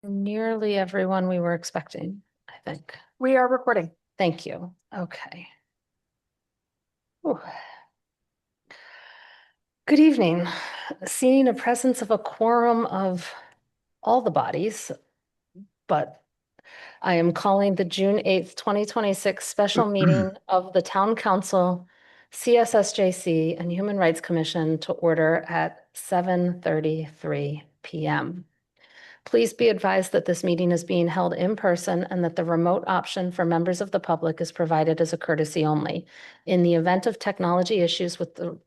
nearly everyone we were expecting, I think. We are recording. Thank you. Okay. Whew. Good evening. Seeing a presence of a quorum of all the bodies, but I am calling the June 8th, 2026 special meeting of the Town Council, CSSJC, and Human Rights Commission to order at 7:33 p.m. Please be advised that this meeting is being held in person and that the remote option for members of the public is provided as a courtesy only. In the event of technology issues with the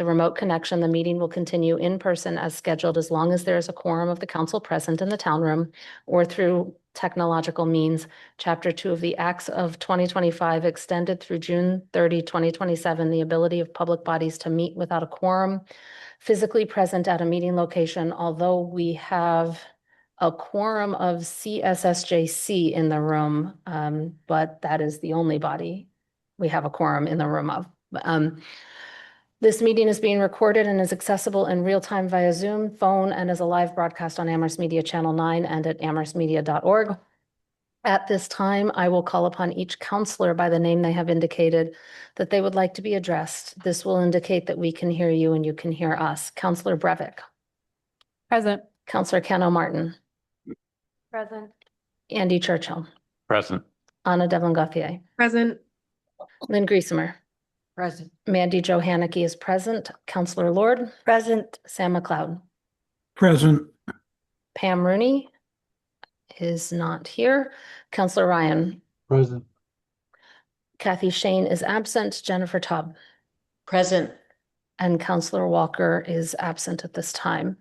remote connection, the meeting will continue in person as scheduled as long as there is a quorum of the council present in the town room or through technological means. Chapter 2 of the Acts of 2025 extended through June 30, 2027, the ability of public bodies to meet without a quorum physically present at a meeting location, although we have a quorum of CSSJC in the room, but that is the only body we have a quorum in the room of. This meeting is being recorded and is accessible in real time via Zoom, phone, and as a live broadcast on Amherst Media Channel 9 and at amherstmedia.org. At this time, I will call upon each counselor by the name they have indicated that they would like to be addressed. This will indicate that we can hear you and you can hear us. Counselor Breivik. Present. Counselor Ken Martin. Present. Andy Churchill. Present. Anna Devlin Gauthier. Present. Lynn Griesemer. Present. Mandy Jo Haneke is present. Counselor Lord. Present. Sam McLeod. Present. Pam Rooney is not here. Counselor Ryan. Present. Kathy Shane is absent. Jennifer Taub. Present. And Counselor Walker is absent at this time.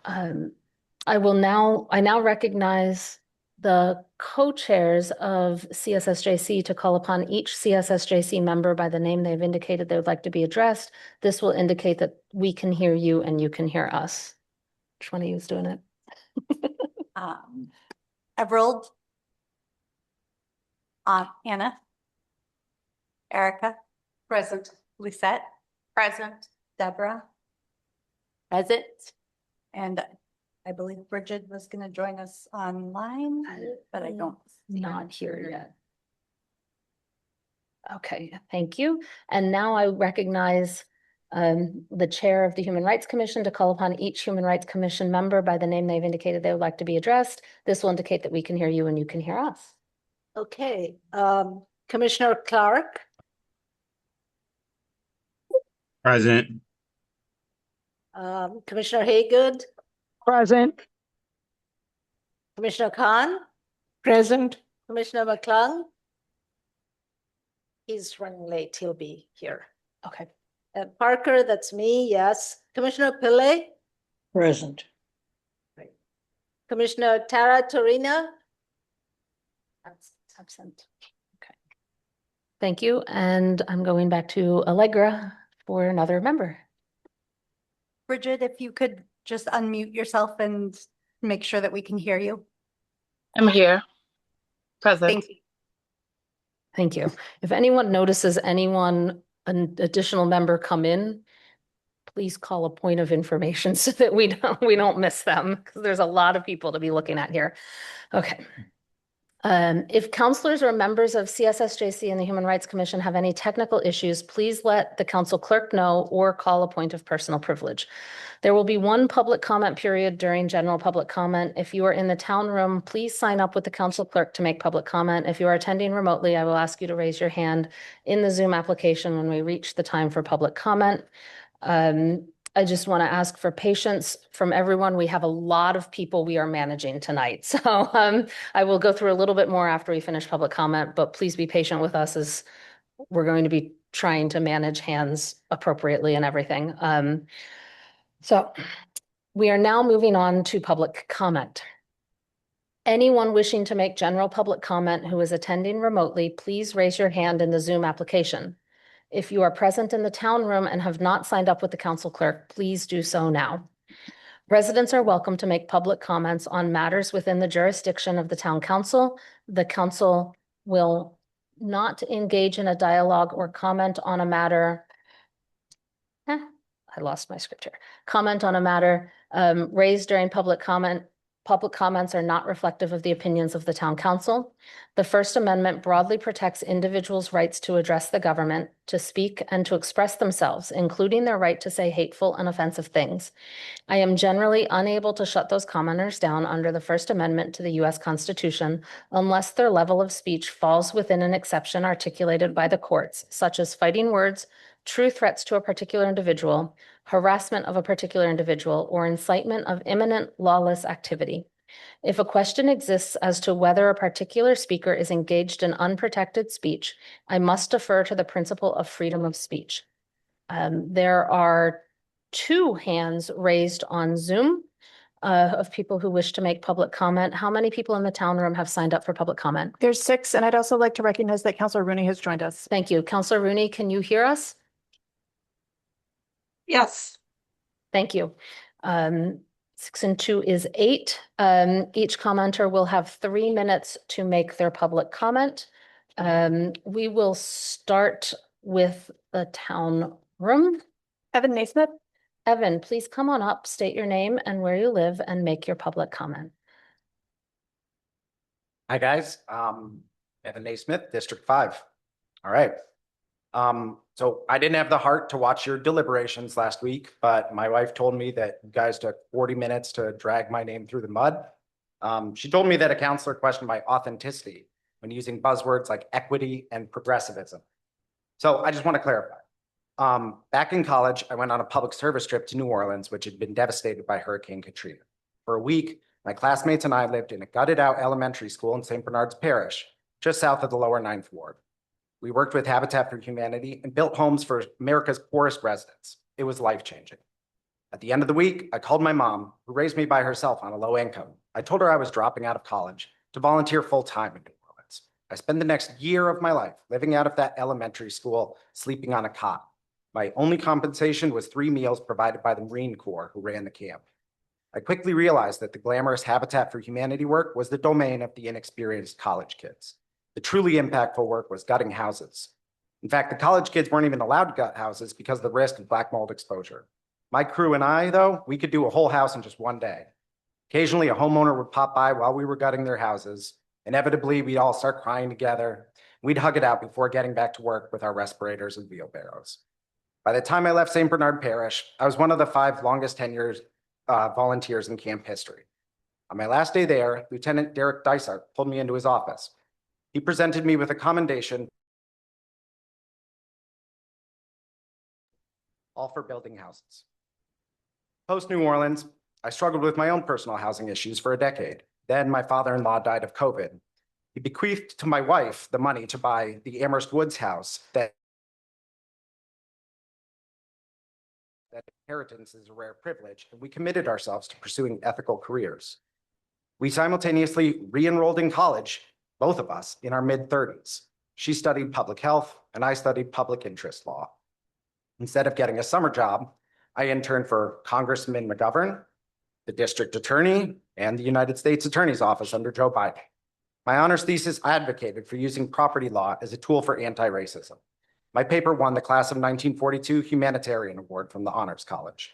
I now recognize the co-chairs of CSSJC to call upon each CSSJC member by the name they've indicated they would like to be addressed. This will indicate that we can hear you and you can hear us. Which one of you is doing it? Everald, Anna, Erica, Present. Lisette, present, Deborah, present, and I believe Bridget was going to join us online, but I don't see her. Not here yet. Okay, thank you. And now I recognize the chair of the Human Rights Commission to call upon each Human Rights Commission member by the name they've indicated they would like to be addressed. This will indicate that we can hear you and you can hear us. Okay, Commissioner Clark. Present. Commissioner Haygood. Present. Commissioner Khan. Present. Commissioner McClung. He's running late, he'll be here. Okay. Parker, that's me, yes. Commissioner Pillay. Present. Right. Commissioner Tara Torina. Absent. Okay. Thank you. And I'm going back to Allegra for another member. Bridget, if you could just unmute yourself and make sure that we can hear you. I'm here. Present. Thank you. Thank you. If anyone notices an additional member come in, please call a point of information so that we don't miss them, because there's a lot of people to be looking at here. Okay. If counselors or members of CSSJC and the Human Rights Commission have any technical issues, please let the council clerk know or call a point of personal privilege. There will be one public comment period during general public comment. If you are in the town room, please sign up with the council clerk to make public comment. If you are attending remotely, I will ask you to raise your hand in the Zoom application when we reach the time for public comment. I just want to ask for patience from everyone. We have a lot of people we are managing tonight. So I will go through a little bit more after we finish public comment, but please be patient with us as we're going to be trying to manage hands appropriately and everything. So we are now moving on to public comment. Anyone wishing to make general public comment who is attending remotely, please raise your hand in the Zoom application. If you are present in the town room and have not signed up with the council clerk, please do so now. Residents are welcome to make public comments on matters within the jurisdiction of the town council. The council will not engage in a dialogue or comment on a matter. I lost my script here. Comment on a matter raised during public comment Public comments are not reflective of the opinions of the town council. The First Amendment broadly protects individuals' rights to address the government, to speak and to express themselves, including their right to say hateful and offensive things. I am generally unable to shut those commenters down under the First Amendment to the U.S. Constitution unless their level of speech falls within an exception articulated by the courts, such as fighting words, true threats to a particular individual, harassment of a particular individual, or incitement of imminent lawless activity. If a question exists as to whether a particular speaker is engaged in unprotected speech, I must defer to the principle of freedom of speech. There are 2 hands raised on Zoom of people who wish to make public comment. How many people in the town room have signed up for public comment? There's 6, and I'd also like to recognize that Councilor Rooney has joined us. Thank you. Councilor Rooney, can you hear us? Yes. Thank you. 6 and 2 is 8. Each commenter will have 3 minutes to make their public comment. We will start with the town room. Evan Naismith. Evan, please come on up, state your name and where you live, and make your public comment. Hi, guys. Evan Naismith, District 5. All right. So I didn't have the heart to watch your deliberations last week, but my wife told me that you guys took 40 minutes to drag my name through the mud. She told me that a counselor questioned my authenticity when using buzzwords like equity and progressivism. So I just want to clarify. Back in college, I went on a public service trip to New Orleans, which had been devastated by Hurricane Katrina. For a week, my classmates and I lived in a gutted out elementary school in St. Bernard's Parish, just south of the lower 9th Ward. We worked with Habitat for Humanity and built homes for America's poorest residents. It was life-changing. At the end of the week, I called my mom, who raised me by herself on a low income. I told her I was dropping out of college to volunteer full-time in New Orleans. I spent the next year of my life living out of that elementary school, sleeping on a cot. My only compensation was 3 meals provided by the Marine Corps, who ran the camp. I quickly realized that the glamorous Habitat for Humanity work was the domain of the inexperienced college kids. The truly impactful work was gutting houses. In fact, the college kids weren't even allowed to gut houses because of the risk of black mold exposure. My crew and I, though, we could do a whole house in just one day. Occasionally, a homeowner would pop by while we were gutting their houses. Inevitably, we'd all start crying together. We'd hug it out before getting back to work with our respirators and wheelbarrows. By the time I left St. Bernard Parish, I was one of the 5 longest tenured volunteers in camp history. On my last day there, Lieutenant Derek Dysart pulled me into his office. He presented me with a commendation, all for building houses. Post New Orleans, I struggled with my own personal housing issues for a decade. Then my father-in-law died of COVID. He bequeathed to my wife the money to buy the Amherst Woods house that inheritance is a rare privilege, and we committed ourselves to pursuing ethical careers. We simultaneously re-enrolled in college, both of us, in our mid-30s. She studied public health, and I studied public interest law. Instead of getting a summer job, I interned for Congressman McGovern, the district attorney, and the United States Attorney's Office under Joe Biden. My honors thesis advocated for using property law as a tool for anti-racism. My paper won the Class of 1942 Humanitarian Award from the Honors College.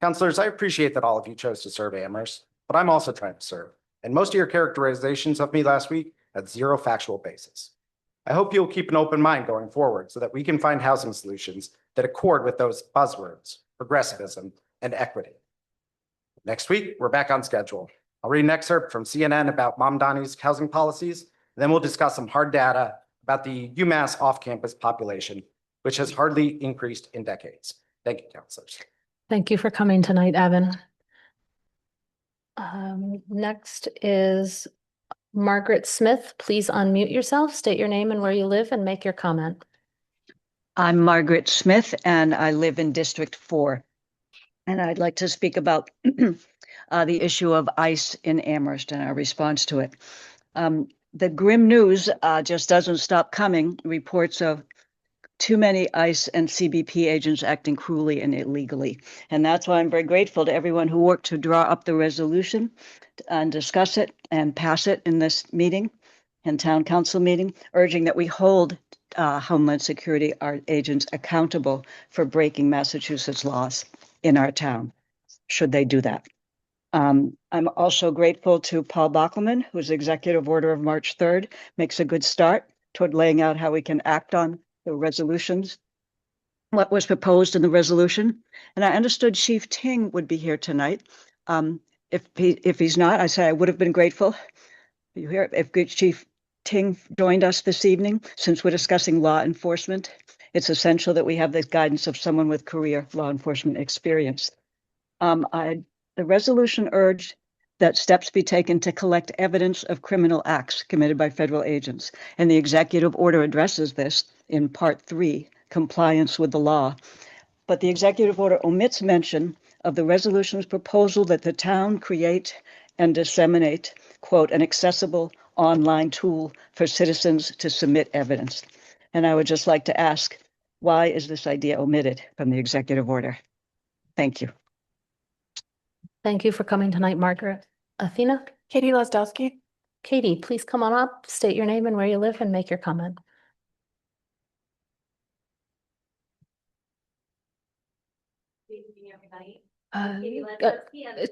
Counselors, I appreciate that all of you chose to serve Amherst, but I'm also trying to serve. And most of your characterizations of me last week had 0 factual basis. I hope you'll keep an open mind going forward so that we can find housing solutions that accord with those buzzwords, progressivism, and equity. Next week, we're back on schedule. I'll read an excerpt from CNN about Mamdani's housing policies, and then we'll discuss some hard data about the UMass off-campus population, which has hardly increased in decades. Thank you, counselors. Thank you for coming tonight, Evan. Next is Margaret Smith. Please unmute yourself, state your name and where you live, and make your comment. I'm Margaret Smith, and I live in District 4. And I'd like to speak about the issue of ICE in Amherst and our response to it. The grim news just doesn't stop coming. Reports of too many ICE and CBP agents acting cruelly and illegally. And that's why I'm very grateful to everyone who worked to draw up the resolution and discuss it and pass it in this meeting and town council meeting, urging that we hold Homeland Security, our agents, accountable for breaking Massachusetts laws in our town, should they do that. I'm also grateful to Paul Bockelman, whose executive order of March 3rd makes a good start toward laying out how we can act on the resolutions, what was proposed in the resolution. And I understood Chief Ting would be here tonight. If he's not, I say I would have been grateful. You hear if Chief Ting joined us this evening, since we're discussing law enforcement, it's essential that we have the guidance of someone with career law enforcement experience. The resolution urged that steps be taken to collect evidence of criminal acts committed by federal agents. And the executive order addresses this in Part 3, compliance with the law. But the executive order omits mention of the resolution's proposal that the town create and disseminate, quote, an accessible online tool for citizens to submit evidence. And I would just like to ask, why is this idea omitted from the executive order? Thank you. Thank you for coming tonight, Margaret. Athena? Katie Lesdowski. Katie, please come on up, state your name and where you live and make your comment.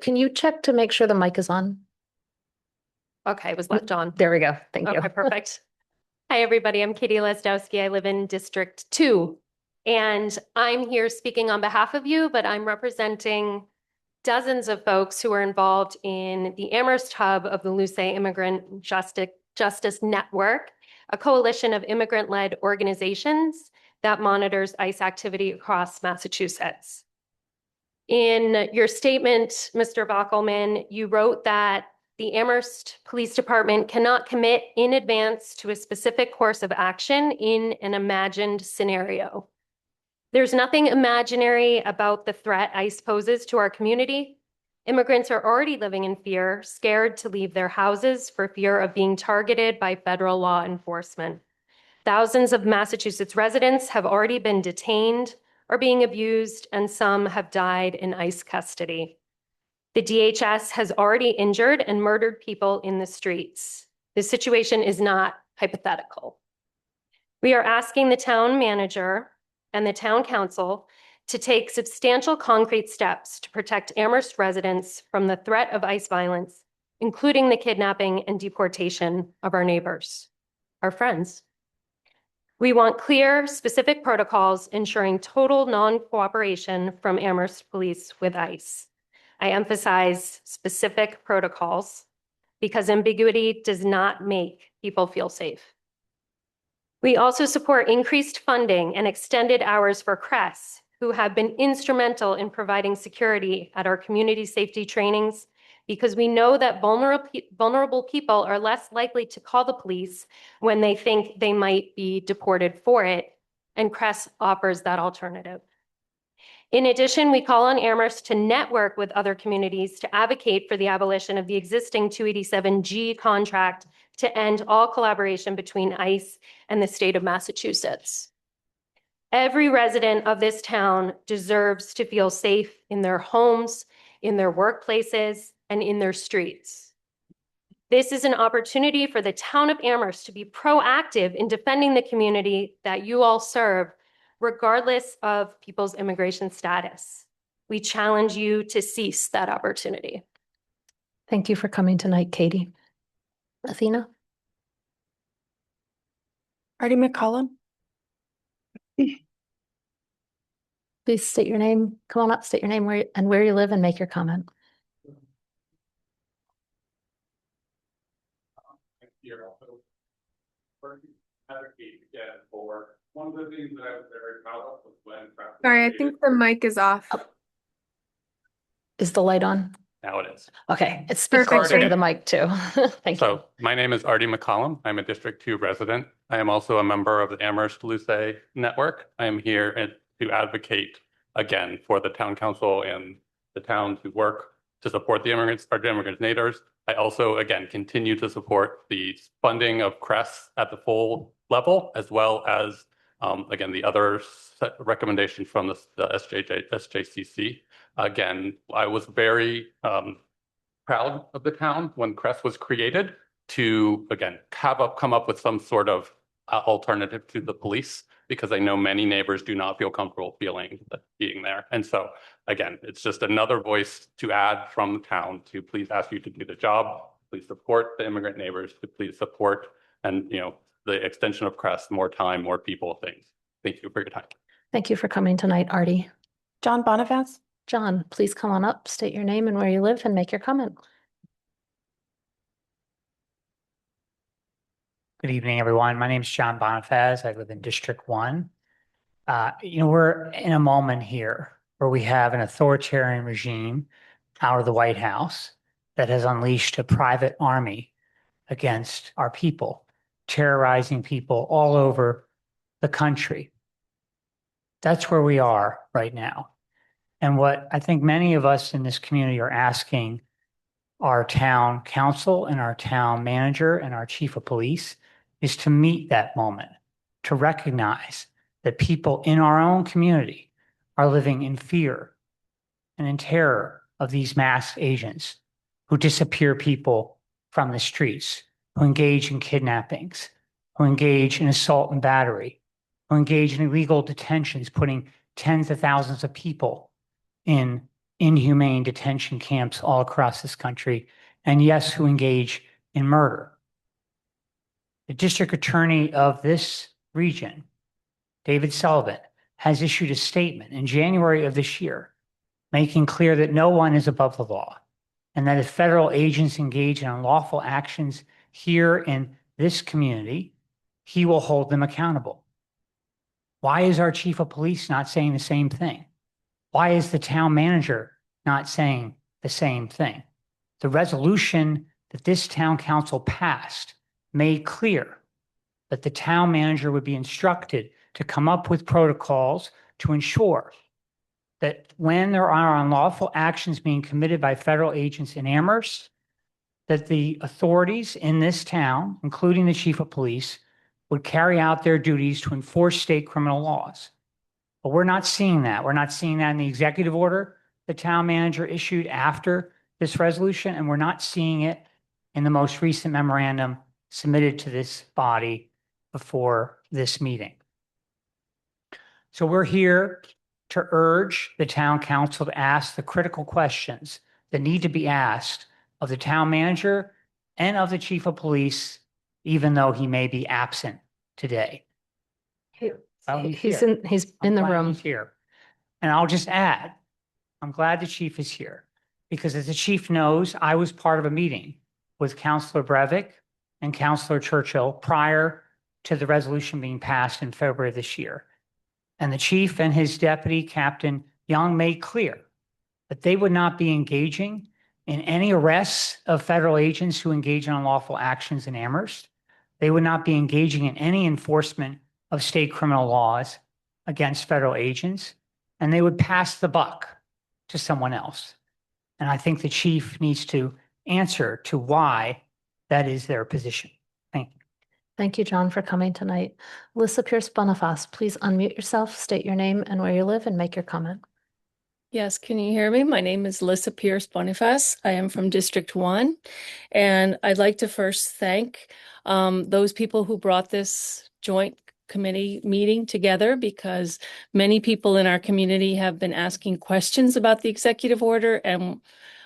Can you check to make sure the mic is on? Okay, it was left on. There we go. Thank you. Okay, perfect. Hi, everybody. I'm Katie Lesdowski. I live in District 2, and I'm here speaking on behalf of you, but I'm representing dozens of folks who are involved in the Amherst hub of the Luce Immigrant Justice Network, a coalition of immigrant-led organizations that monitors ICE activity across Massachusetts. In your statement, Mr. Bockelman, you wrote that the Amherst Police Department cannot commit in advance to a specific course of action in an imagined scenario. There's nothing imaginary about the threat ICE poses to our community. Immigrants are already living in fear, scared to leave their houses for fear of being targeted by federal law enforcement. Thousands of Massachusetts residents have already been detained or being abused, and some have died in ICE custody. The DHS has already injured and murdered people in the streets. This situation is not hypothetical. We are asking the town manager and the town council to take substantial concrete steps to protect Amherst residents from the threat of ICE violence, including the kidnapping and deportation of our neighbors, our friends. We want clear, specific protocols ensuring total non-cooperation from Amherst Police with ICE. I emphasize specific protocols because ambiguity does not make people feel safe. We also support increased funding and extended hours for CRES, who have been instrumental in providing security at our community safety trainings, because we know that vulnerable people are less likely to call the police when they think they might be deported for it, and CRES offers that alternative. In addition, we call on Amherst to network with other communities to advocate for the abolition of the existing 287G contract to end all collaboration between ICE and the state of Massachusetts. Every resident of this town deserves to feel safe in their homes, in their workplaces, and in their streets. This is an opportunity for the town of Amherst to be proactive in defending the community that you all serve, regardless of people's immigration status. We challenge you to seize that opportunity. Thank you for coming tonight, Katie. Athena? Artie McCollum. Please state your name. Come on up, state your name and where you live and make your comment. One of the things that I was very proud of was when. Sorry, I think the mic is off. Is the light on? Now it is. Okay, it's speak Perfect. closer to the mic too. Thank you. So my name is Artie McCollum. I'm a District 2 resident. I am also a member of the Amherst Luce Network. I am here to advocate again for the town council and the town to work to support the immigrants, our immigrant neighbors. I also, again, continue to support the funding of CRES at the full level, as well as, again, the other recommendation from the SJCC. Again, I was very proud of the town when CRES was created to, again, come up with some sort of alternative to the police, because I know many neighbors do not feel comfortable being there. And so again, it's just another voice to add from the town to please ask you to do the job. Please support the immigrant neighbors, to please support and, the extension of Crest, more time, more people, things. Thank you for your time. Thank you for coming tonight, Artie. John Bonifaz. John, please come on up, state your name and where you live and make your comment. Good evening, everyone. My name is John Bonifaz. I live in District 1. We're in a moment here where we have an authoritarian regime out of the White House that has unleashed a private army against our people, terrorizing people all over the country. That's where we are right now. And what I think many of us in this community are asking our town council and our town manager and our chief of police is to meet that moment, to recognize that people in our own community are living in fear and in terror of these masked agents who disappear people from the streets, who engage in kidnappings, who engage in assault and battery, who engage in illegal detentions, putting tens of thousands of people in inhumane detention camps all across this country, and yes, who engage in murder. The district attorney of this region, David Sullivan, has issued a statement in January of this year, making clear that no one is above the law, and that if federal agents engage in unlawful actions here in this community, he will hold them accountable. Why is our chief of police not saying the same thing? Why is the town manager not saying the same thing? The resolution that this town council passed made clear that the town manager would be instructed to come up with protocols to ensure that when there are unlawful actions being committed by federal agents in Amherst, that the authorities in this town, including the chief of police, would carry out their duties to enforce state criminal laws. But we're not seeing that. We're not seeing that in the executive order the town manager issued after this resolution, and we're not seeing it in the most recent memorandum submitted to this body before this meeting. So we're here to urge the town council to ask the critical questions that need to be asked of the town manager and of the chief of police, even though he may be absent today. He's in the room. He's here. And I'll just add, I'm glad the chief is here, because as the chief knows, I was part of a meeting with Councilor Breivik and Councilor Churchill prior to the resolution being passed in February of this year. And the chief and his deputy, Captain Young, made clear that they would not be engaging in any arrests of federal agents who engage in unlawful actions in Amherst. They would not be engaging in any enforcement of state criminal laws against federal agents, and they would pass the buck to someone else. And I think the chief needs to answer to why that is their position. Thank you. Thank you, John, for coming tonight. Alyssa Pierce Bonifaz, please unmute yourself, state your name and where you live, and make your comment. Yes, can you hear me? My name is Alyssa Pierce Bonifaz. I am from District 1, and I'd like to first thank those people who brought this joint committee meeting together, because many people in our community have been asking questions about the executive order, and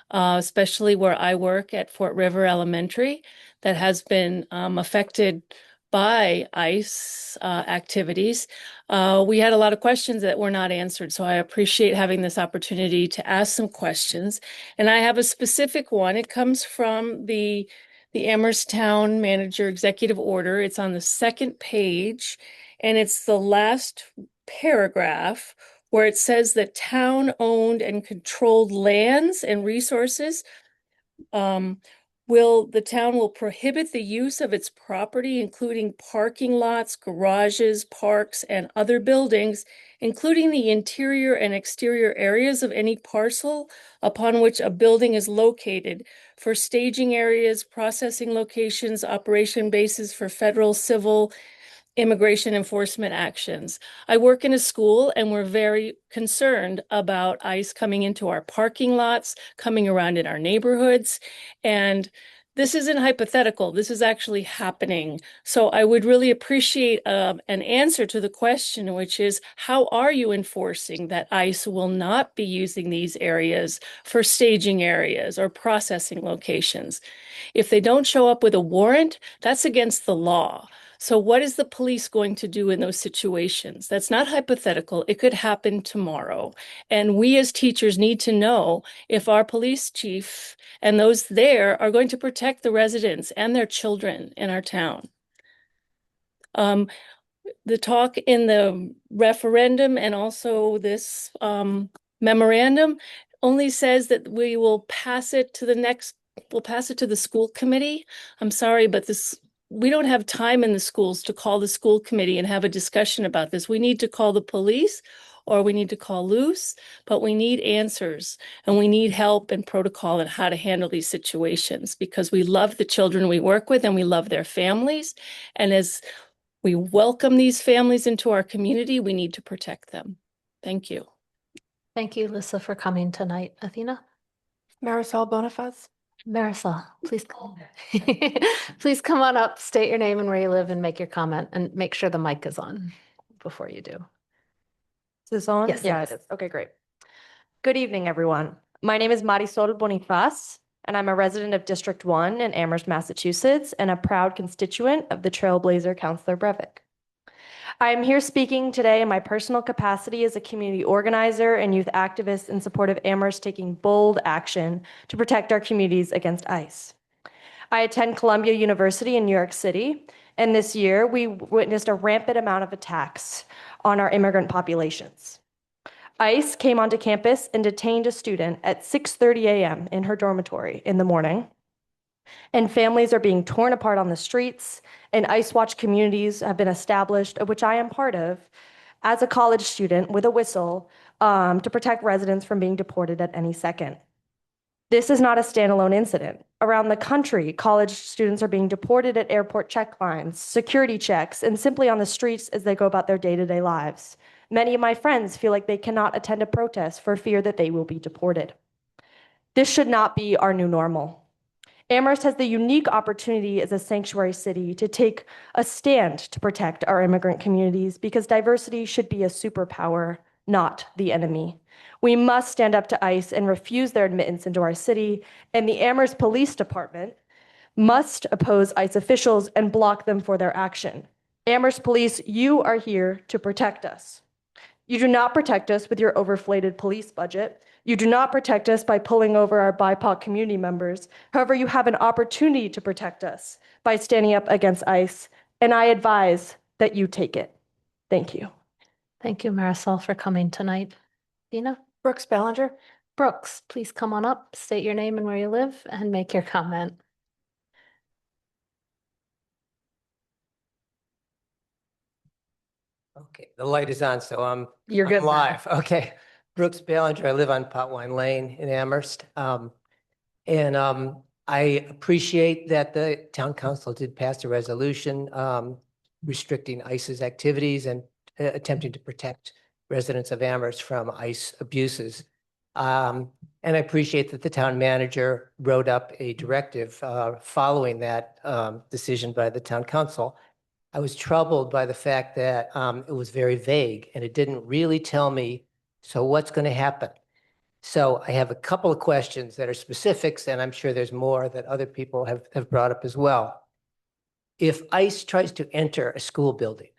especially where I work at Fort River Elementary, that has been affected by ICE activities. We had a lot of questions that were not answered, so I appreciate having this opportunity to ask some questions. And I have a specific one. It comes from the Amherst Town Manager Executive Order. It's on the second page, and it's the last paragraph where it says that town-owned and controlled lands and resources the town will prohibit the use of its property, including parking lots, garages, parks, and other buildings, including the interior and exterior areas of any parcel upon which a building is located, for staging areas, processing locations, operation bases for federal, civil, immigration enforcement actions. I work in a school, and we're very concerned about ICE coming into our parking lots, coming around in our neighborhoods. And this isn't hypothetical. This is actually happening. So I would really appreciate an answer to the question, which is, how are you enforcing that ICE will not be using these areas for staging areas or processing locations? If they don't show up with a warrant, that's against the law. So what is the police going to do in those situations? That's not hypothetical. It could happen tomorrow. And we as teachers need to know if our police chief and those there are going to protect the residents and their children in our town. The talk in the referendum and also this memorandum only says that we will pass it to the school committee. I'm sorry, but we don't have time in the schools to call the school committee and have a discussion about this. We need to call the police or we need to call loose, but we need answers and we need help and protocol on how to handle these situations because we love the children we work with and we love their families. And as we welcome these families into our community, we need to protect them. Thank you. Thank you, Lisa, for coming tonight. Athena? Marisol Bonifaz. Marisol, please come. Please come on up, state your name and where you live and make your comment and make sure the mic is on before you do. Is this on? Yes, Yeah, it it is. Okay, great. Good evening, everyone. My name is Marisol Bonifaz, and I'm a resident of District 1 in Amherst, Massachusetts, and a proud constituent of the Trailblazer Councilor Breivik. I am here speaking today in my personal capacity as a community organizer and youth activist in support of Amherst taking bold action to protect our communities against ICE. I attend Columbia University in New York City, and this year we witnessed a rampant amount of attacks on our immigrant populations. ICE came onto campus and detained a student at 6:30 a.m. in her dormitory in the morning. And families are being torn apart on the streets, and ICE Watch communities have been established, of which I am part of, as a college student with a whistle to protect residents from being deported at any second. This is not a standalone incident. Around the country, college students are being deported at airport checklines, security checks, and simply on the streets as they go about their day-to-day lives. Many of my friends feel like they cannot attend a protest for fear that they will be deported. This should not be our new normal. Amherst has the unique opportunity as a sanctuary city to take a stand to protect our immigrant communities because diversity should be a superpower, not the enemy. We must stand up to ICE and refuse their admittance into our city, and the Amherst Police Department must oppose ICE officials and block them for their action. Amherst Police, you are here to protect us. You do not protect us with your overflated police budget. You do not protect us by pulling over our BIPOC community members. However, you have an opportunity to protect us by standing up against ICE, and I advise that you take it. Thank you. Thank you, Marisol, for coming tonight. Dina? Brooks Ballinger. Brooks, please come on up, state your name and where you live, and make your comment. Okay, the light is on, so You're good I'm now. live. Okay. Brooks Ballinger, I live on Potwine Lane in Amherst. I appreciate that the town council did pass a resolution restricting ICE's activities and attempting to protect residents of Amherst from ICE abuses. And I appreciate that the town manager wrote up a directive following that decision by the town council. I was troubled by the fact that it was very vague and it didn't really tell me, so what's going to happen? So I have a couple of questions that are specifics, and I'm sure there's more that other people have brought up as well. If ICE tries to enter a school building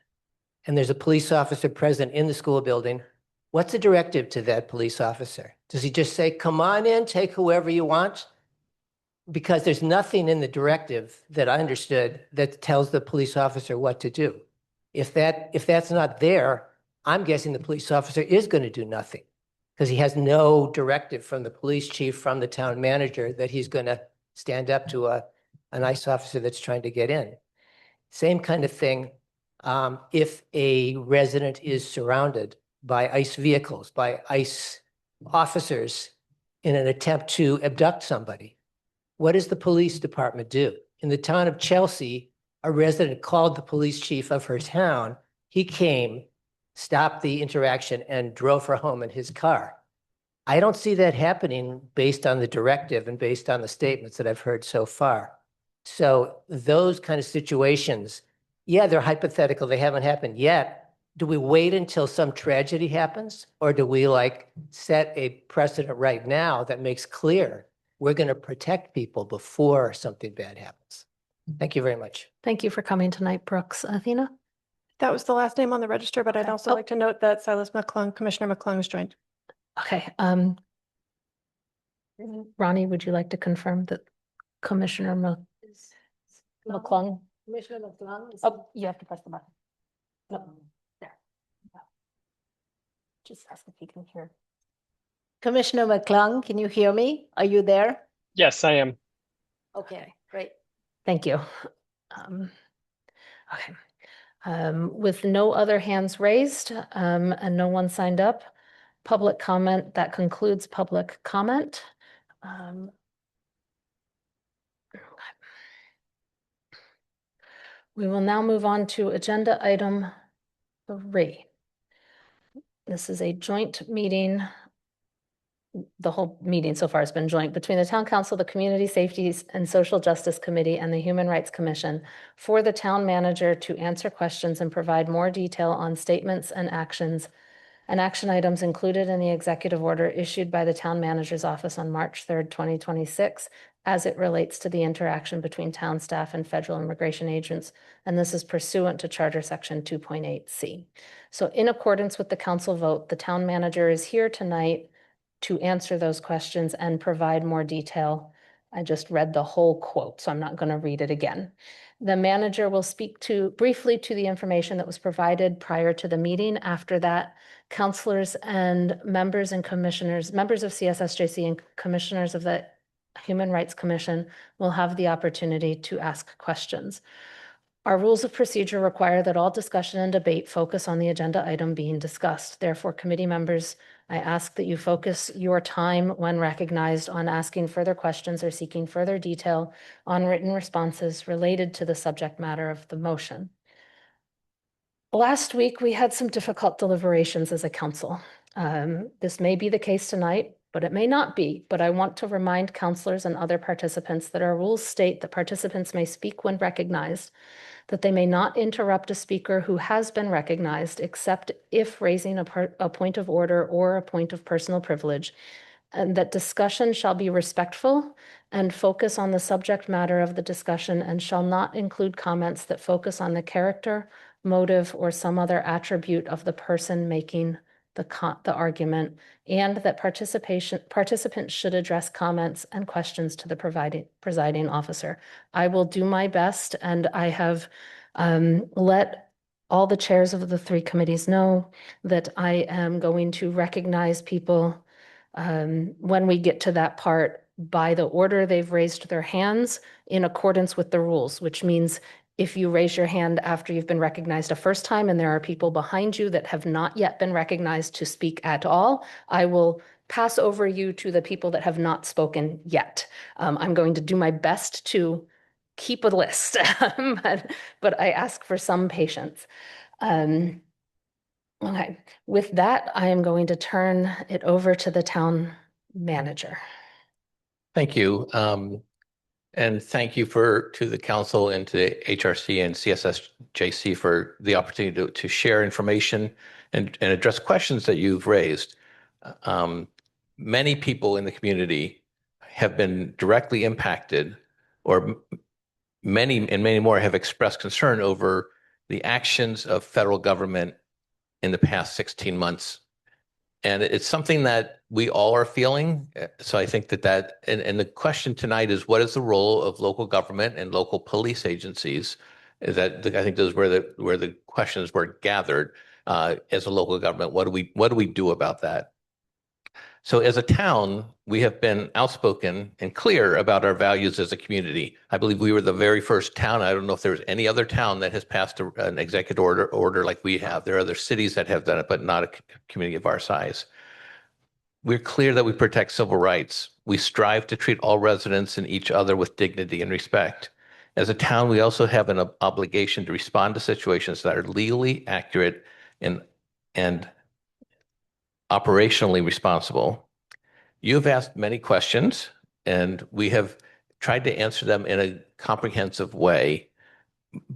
and there's a police officer present in the school building, what's the directive to that police officer? Does he just say, come on in, take whoever you want? Because there's nothing in the directive that I understood that tells the police officer what to do. If that's not there, I'm guessing the police officer is going to do nothing because he has no directive from the police chief, from the town manager, that he's going to stand up to an ICE officer that's trying to get in. Same kind of thing if a resident is surrounded by ICE vehicles, by ICE officers in an attempt to abduct somebody. What does the police department do? In the town of Chelsea, a resident called the police chief of her town. He came, stopped the interaction, and drove her home in his car. I don't see that happening based on the directive and based on the statements that I've heard so far. So those kind of situations, yeah, they're hypothetical. They haven't happened yet. Do we wait until some tragedy happens? Or do we like set a precedent right now that makes clear we're going to protect people before something bad happens? Thank you very much. Thank you for coming tonight, Brooks. Athena? That was the last name on the register, but I'd also like to note that Silas McClung, Commissioner McClung has joined. Okay, Ronnie, would you like to confirm that Commissioner McClung? Commissioner McClung. Oh, you have to press the button. No, there. Just ask if he can hear. Commissioner McClung, can you hear me? Are you there? Yes, I am. Okay, great. Thank you. Okay. With no other hands raised, and no one signed up, public comment, that concludes public comment. We will now move on to agenda item 3. This is a joint meeting. The whole meeting so far has been joint between the Town Council, the Community Safety and Social Justice Committee, and the Human Rights Commission for the town manager to answer questions and provide more detail on statements and actions and action items included in the executive order issued by the town manager's office on March 3rd, 2026, as it relates to the interaction between town staff and federal immigration agents. And this is pursuant to Charter Section 2.8C. So in accordance with the council vote, the town manager is here tonight to answer those questions and provide more detail. I just read the whole quote, so I'm not going to read it again. The manager will speak briefly to the information that was provided prior to the meeting. After that, councilors and members and commissioners, members of CSSJC and commissioners of the Human Rights Commission will have the opportunity to ask questions. Our rules of procedure require that all discussion and debate focus on the agenda item being discussed. Therefore, committee members, I ask that you focus your time when recognized on asking further questions or seeking further detail on written responses related to the subject matter of the motion. Last week, we had some difficult deliberations as a council. This may be the case tonight, but it may not be. But I want to remind councilors and other participants that our rules state that participants may speak when recognized, that they may not interrupt a speaker who has been recognized, except if raising a point of order or a point of personal privilege, and that discussion shall be respectful and focus on the subject matter of the discussion and shall not include comments that focus on the character, motive, or some other attribute of the person making the argument, and that participants should address comments and questions to the presiding officer. I will do my best, and I have let all the chairs of the 3 committees know that I am going to recognize people when we get to that part by the order they've raised their hands in accordance with the rules, which means if you raise your hand after you've been recognized a first time and there are people behind you that have not yet been recognized to speak at all, I will pass over you to the people that have not spoken yet. I'm going to do my best to keep a list, but I ask for some patience. Okay, with that, I am going to turn it over to the town manager. Thank you. And thank you to the council and to HRC and CSSJC for the opportunity to share information and address questions that you've raised. Many people in the community have been directly impacted, or many more have expressed concern over the actions of federal government in the past 16 months. And it's something that we all are feeling. So I think and the question tonight is, what is the role of local government and local police agencies? I think those where the questions were gathered. As a local government, what do we do about that? So as a town, we have been outspoken and clear about our values as a community. I believe we were the very first town. I don't know if there's any other town that has passed an executive order like we have. There are other cities that have done it, but not a community of our size. We're clear that we protect civil rights. We strive to treat all residents and each other with dignity and respect. As a town, we also have an obligation to respond to situations that are legally accurate and operationally responsible. You've asked many questions, and we have tried to answer them in a comprehensive way.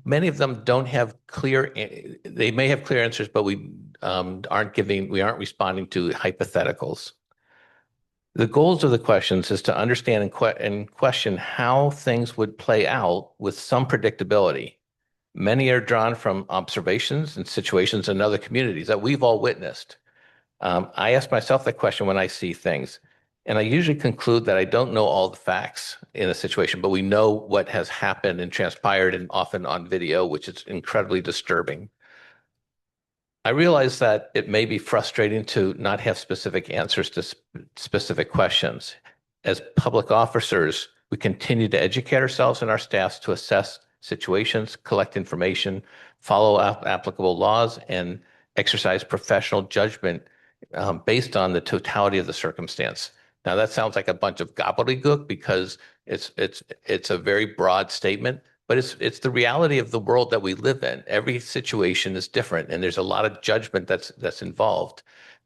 Many of them don't have clear, they may have clear answers, but we aren't responding to hypotheticals. The goals of the questions is to understand and question how things would play out with some predictability. Many are drawn from observations and situations in other communities that we've all witnessed. I ask myself that question when I see things, and I usually conclude that I don't know all the facts in a situation, but we know what has happened and transpired, and often on video, which is incredibly disturbing. I realize that it may be frustrating to not have specific answers to specific questions. As public officers, we continue to educate ourselves and our staffs to assess situations, collect information, follow applicable laws, and exercise professional judgment based on the totality of the circumstance. Now, that sounds like a bunch of gobbledygook because it's a very broad statement, but it's the reality of the world that we live in. Every situation is different, and there's a lot of judgment that's involved.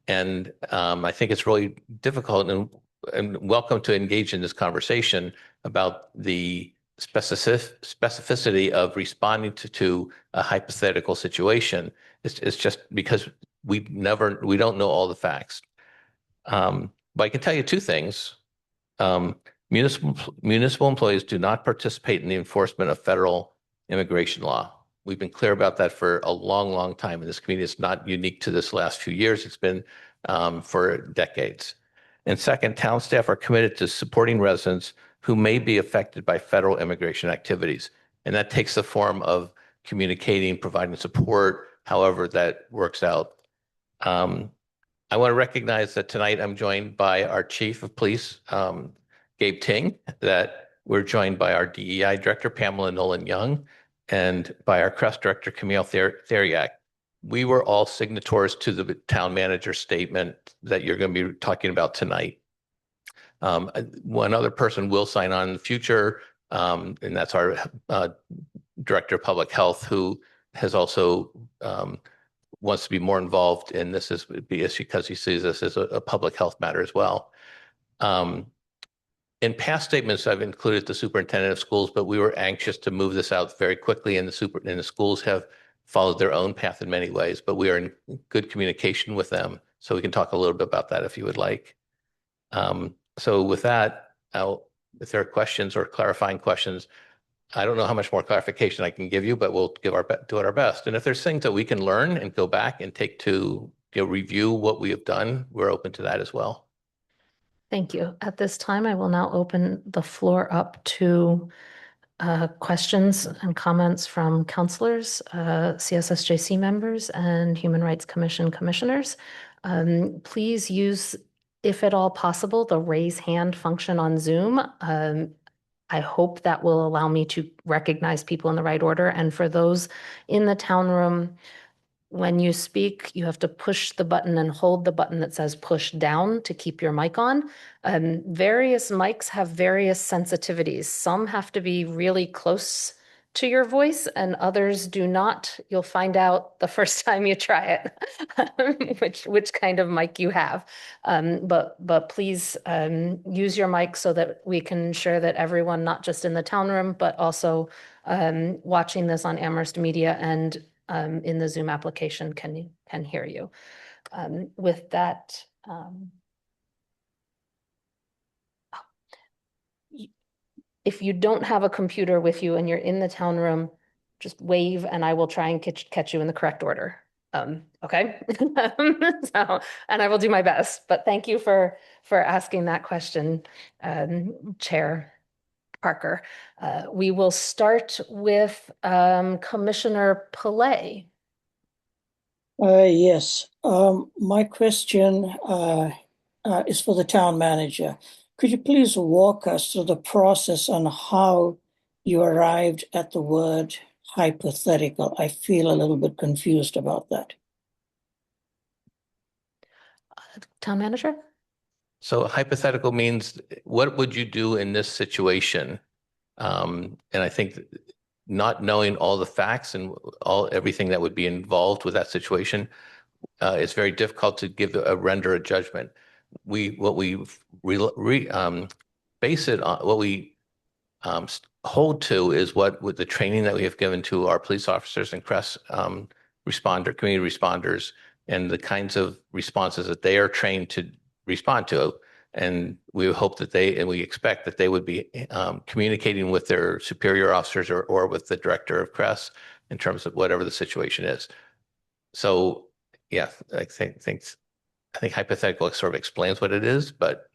And I think it's really difficult, and welcome to engage in this conversation about the specificity of responding to a hypothetical situation. It's just because we don't know all the facts. But I can tell you two things. Municipal employees do not participate in the enforcement of federal immigration law. We've been clear about that for a long, long time in this community. It's not unique to this last few years. It's been for decades. And second, town staff are committed to supporting residents who may be affected by federal immigration activities. And that takes the form of communicating, providing support, however that works out. I want to recognize that tonight I'm joined by our Chief of Police, Gabe Ting, that we're joined by our DEI Director, Pamela Nolan-Young, and by our CREST Director, Camille Theriak. We were all signatories to the town manager statement that you're going to be talking about tonight. One other person will sign on in the future, and that's our Director of Public Health, who has also wants to be more involved in this because he sees this as a public health matter as well. In past statements, I've included the superintendent of schools, but we were anxious to move this out very quickly, and the schools have followed their own path in many ways, but we are in good communication with them. So we can talk a little bit about that if you would like. So with that, if there are questions or clarifying questions, I don't know how much more clarification I can give you, but we'll do our best. And if there's things that we can learn and go back and take to review what we have done, we're open to that as well. Thank you. At this time, I will now open the floor up to questions and comments from counselors, CSSJC members, and Human Rights Commission commissioners. Please use, if at all possible, the raise hand function on Zoom. I hope that will allow me to recognize people in the right order. And for those in the town room, when you speak, you have to push the button and hold the button that says push down to keep your mic on. Various mics have various sensitivities. Some have to be really close to your voice and others do not. You'll find out the first time you try it, which kind of mic you have. But please use your mic so that we can ensure that everyone, not just in the town room, but also watching this on Amherst Media and in the Zoom application can hear you. With that, if you don't have a computer with you and you're in the town room, just wave and I will try and catch you in the correct order. Okay. So, and I will do my best, but thank you for asking that question, Chair Parker. We will start with Commissioner Pillay. Yes. My question is for the town manager. Could you please walk us through the process on how you arrived at the word hypothetical? I feel a little bit confused about that. Town manager? So hypothetical means what would you do in this situation? And I think not knowing all the facts and everything that would be involved with that situation, it's very difficult to render a judgment. What we base it on, what we hold to is what with the training that we have given to our police officers and CRESS community responders, and the kinds of responses that they are trained to respond to. And we hope that we expect that they would be communicating with their superior officers or with the director of CRESS in terms of whatever the situation is. So, yeah, I think hypothetical sort of explains what it is, but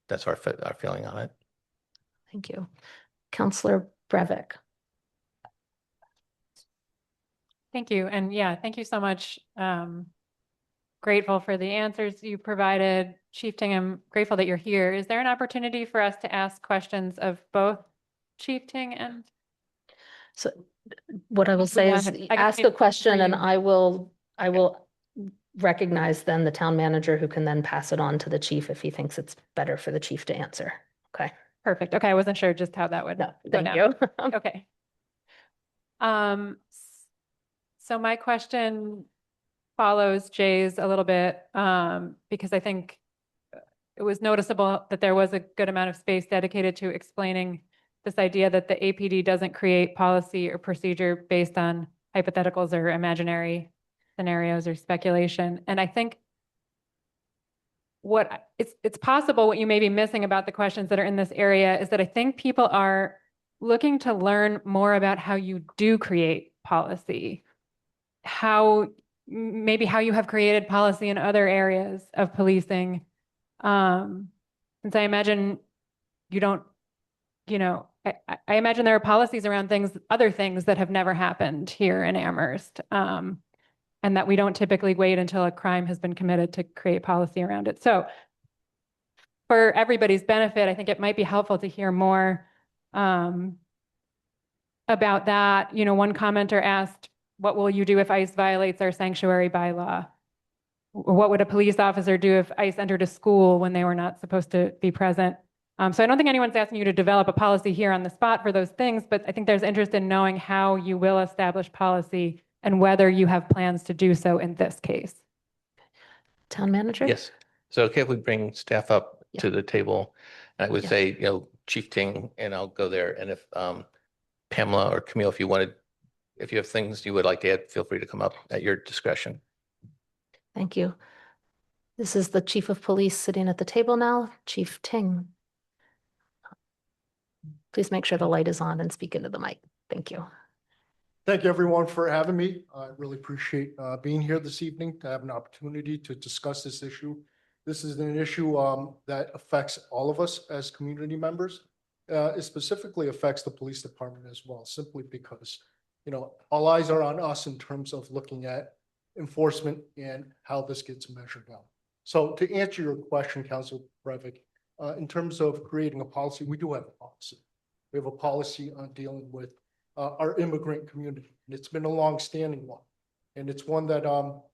that's our feeling on it. Thank you. Counselor Breivik. Thank you. And yeah, thank you so much. Grateful for the answers you provided. Chief Ting, I'm grateful that you're here. Is there an opportunity for us to ask questions of both Chief Ting and? So what I will say Yeah, is I guess ask maybe a question for and you. I will recognize then the town manager who can then pass it on to the chief if he thinks it's better for the chief to answer. Okay. Perfect. Okay, I wasn't sure just how that would No, go thank down. you. Okay. So my question follows Jay's a little bit, because I think it was noticeable that there was a good amount of space dedicated to explaining this idea that the APD doesn't create policy or procedure based on hypotheticals or imaginary scenarios or speculation. And I think it's possible what you may be missing about the questions that are in this area is that I think people are looking to learn more about how you do create policy, maybe how you have created policy in other areas of policing. Since I imagine you don't, I imagine there are policies around other things that have never happened here in Amherst. And that we don't typically wait until a crime has been committed to create policy around it. So for everybody's benefit, I think it might be helpful to hear more about that. One commenter asked, what will you do if ICE violates our sanctuary bylaw? Or what would a police officer do if ICE entered a school when they were not supposed to be present? So I don't think anyone's asking you to develop a policy here on the spot for those things, but I think there's interest in knowing how you will establish policy and whether you have plans to do so in this case. Town manager? Yes. So okay, if we bring staff up to the table, I would Yeah. say, Chief Ting, and I'll go there. And if Pamela or Camille, if you have things you would like to add, feel free to come up at your discretion. Thank you. This is the chief of police sitting at the table now, Chief Ting. Please make sure the light is on and speak into the mic. Thank you. Thank you, everyone, for having me. I really appreciate being here this evening to have an opportunity to discuss this issue. This is an issue that affects all of us as community members. It specifically affects the police department as well, simply because, all eyes are on us in terms of looking at enforcement and how this gets measured out. So to answer your question, Councilor Breivik, in terms of creating a policy, we do have a policy. We have a policy on dealing with our immigrant community, and it's been a long-standing one, and it's one that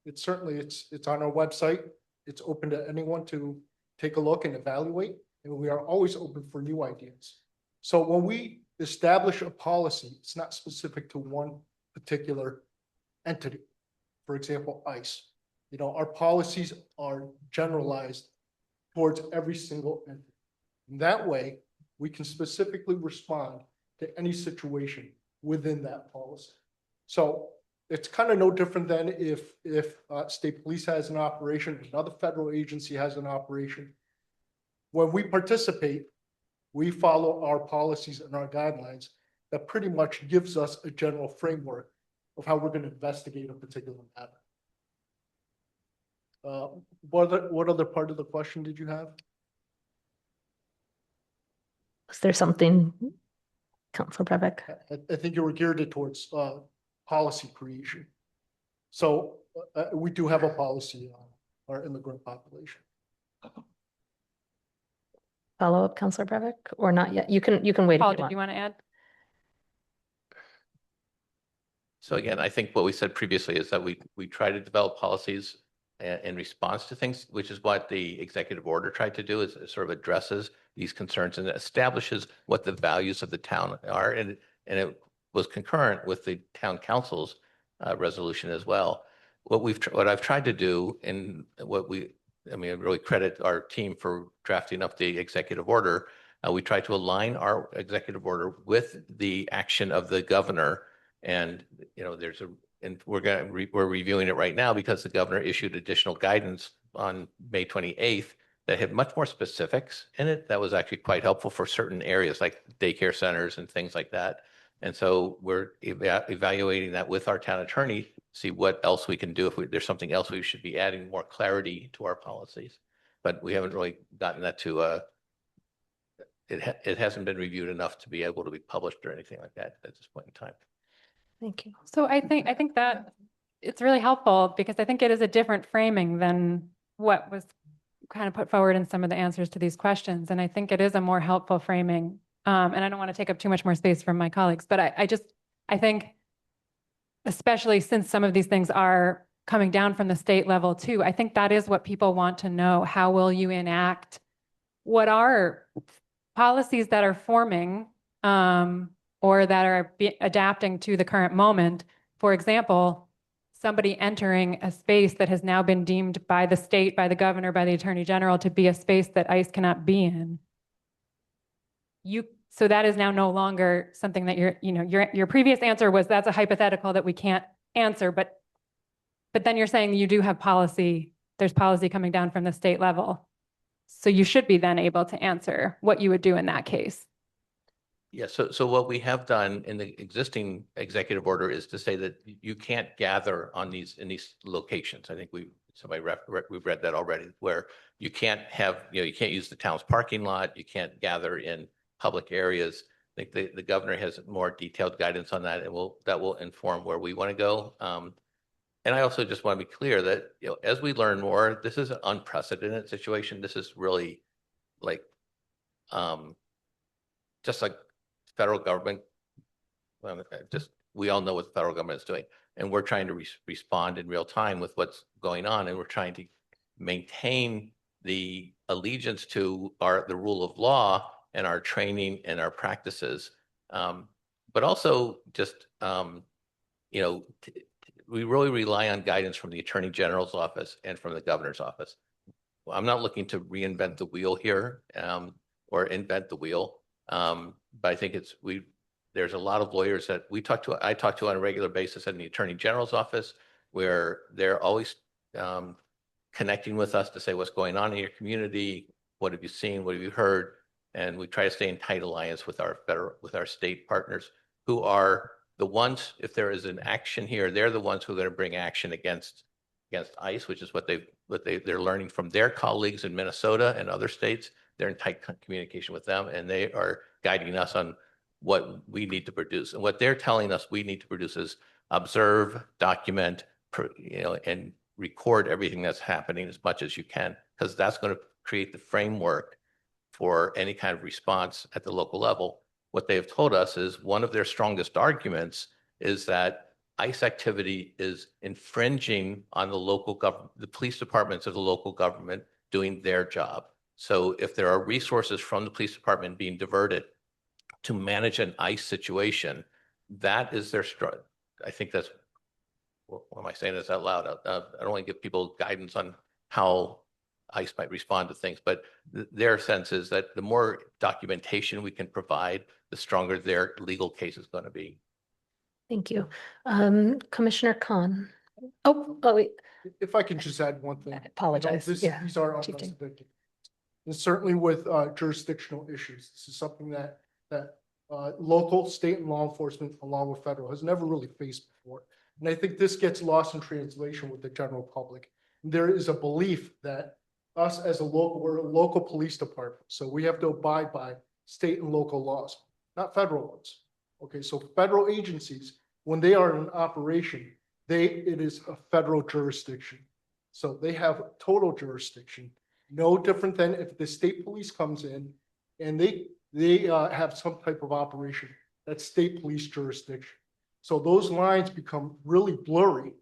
it's on our website. It's open to anyone to take a look and evaluate, and we are always open for new ideas. So when we establish a policy, it's not specific to one particular entity. For example, ICE. Our policies are generalized towards every single entity. And that way, we can specifically respond to any situation within that policy. So it's kind of no different than if state police has an operation, another federal agency has an operation. When we participate, we follow our policies and our guidelines that pretty much gives us a general framework of how we're going to investigate a particular matter. What other part of the question did you have? Was there something, Councilor Breivik? I think you were geared it towards policy creation. So we do have a policy on our immigrant population. Follow up, Councilor Breivik, or not yet? You can wait. Paul, if you did want. you want to add? So again, I think what we said previously is that we try to develop policies in response to things, which is what the executive order tried to do, is it sort of addresses these concerns and establishes what the values of the town are. And it was concurrent with the town council's resolution as well. What I've tried to do, and I really credit our team for drafting up the executive order, We try to align our executive order with the action of the governor. And, and we're reviewing it right now because the governor issued additional guidance on May 28th that had much more specifics in it. That was actually quite helpful for certain areas like daycare centers and things like that. And so we're evaluating that with our town attorney, see what else we can do. If there's something else we should be adding more clarity to our policies. But we haven't really gotten that to, it hasn't been reviewed enough to be able to be published or anything like that at this point in time. Thank you. So I think that it's really helpful because I think it is a different framing than what was kind of put forward in some of the answers to these questions. And I think it is a more helpful framing. And I don't want to take up too much more space from my colleagues, but I think, especially since some of these things are coming down from the state level too, I think that is what people want to know. How will you enact what are policies that are forming or that are adapting to the current moment? For example, somebody entering a space that has now been deemed by the state, by the governor, by the attorney general to be a space that ICE cannot be in. So that is now no longer something that your previous answer was that's a hypothetical that we can't answer, but then you're saying you do have policy, there's policy coming down from the state level. So you should be then able to answer what you would do in that case. Yeah, so what we have done in the existing executive order is to say that you can't gather on in these locations. I think we've read that already, where you can't you can't use the town's parking lot, you can't gather in public areas. I think the governor has more detailed guidance on that, and that will inform where we want to go. And I also just want to be clear that as we learn more, this is an unprecedented situation. This is really like just like federal government. We all know what the federal government is doing, and we're trying to respond in real time with what's going on, and we're trying to maintain the allegiance to the rule of law and our training and our practices, but also just we really rely on guidance from the Attorney General's office and from the governor's office. I'm not looking to reinvent the wheel here or invent the wheel, but I think there's a lot of lawyers that I talk to on a regular basis in the Attorney General's office, where they're always connecting with us to say what's going on in your community, what have you seen, what have you heard, and we try to stay in tight alliance with our state partners, who are the ones, if there is an action here, they're the ones who are going to bring action against ICE, which is what they're learning from their colleagues in Minnesota and other states. They're in tight communication with them, and they are guiding us on what we need to produce. And what they're telling us we need to produce is observe, document, and record everything that's happening as much as you can, because that's going to create the framework for any kind of response at the local level. What they have told us is one of their strongest arguments is that ICE activity is infringing on the police departments of the local government doing their job. So if there are resources from the police department being diverted to manage an ICE situation, that is their struggle. I think that's, what am I saying this out loud? I don't want to give people guidance on how ICE might respond to things, but their sense is that the more documentation we can provide, the stronger their legal case is going to be. Thank you. Commissioner Khan. Oh, wait. If I can just add one thing. I apologize. These are unprecedented. And certainly with jurisdictional issues, this is something that local, state, and law enforcement, along with federal, has never really faced before. And I think this gets lost in translation with the general public. There is a belief that us as we're a local police department, so we have to abide by state and local laws, not federal ones. Okay, so federal agencies, when they are in operation, it is a federal jurisdiction. So they have total jurisdiction, no different than if the state police comes in and they have some type of operation, that's state police jurisdiction. So those lines become really blurry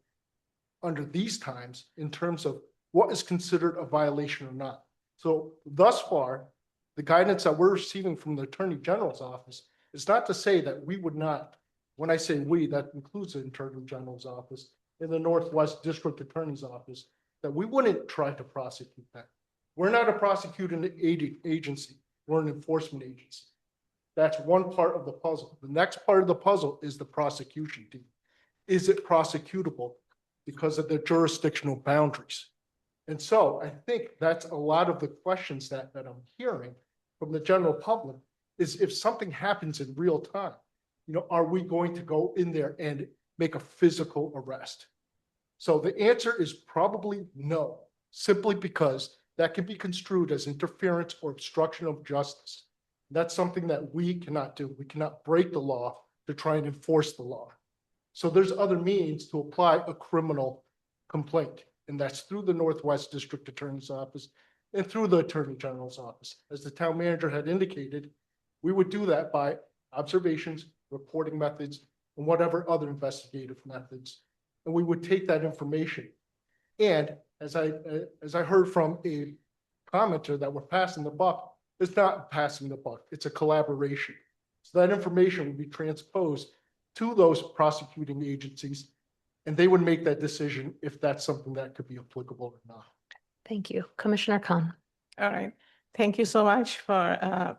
under these times in terms of what is considered a violation or not. So thus far, the guidance that we're receiving from the Attorney General's office is not to say that we would not, when I say we, that includes the Attorney General's office and the Northwest District Attorney's office, that we wouldn't try to prosecute that. We're not a prosecuting agency. We're an enforcement agency. That's one part of the puzzle. The next part of the puzzle is the prosecution team. Is it prosecutable because of the jurisdictional boundaries? And so I think that's a lot of the questions that I'm hearing from the general public is if something happens in real time, are we going to go in there and make a physical arrest? So the answer is probably no, simply because that can be construed as interference or obstruction of justice. That's something that we cannot do. We cannot break the law to try and enforce the law. So there's other means to apply a criminal complaint, and that's through the Northwest District Attorney's Office and through the Attorney General's Office. As the town manager had indicated, we would do that by observations, reporting methods, and whatever other investigative methods. And we would take that information. And as I heard from a commenter that we're passing the buck, it's not passing the buck, it's a collaboration. So that information would be transposed to those prosecuting agencies, and they would make that decision if that's something that could be applicable or not. Thank you. Commissioner Khan. All right. Thank you so much for,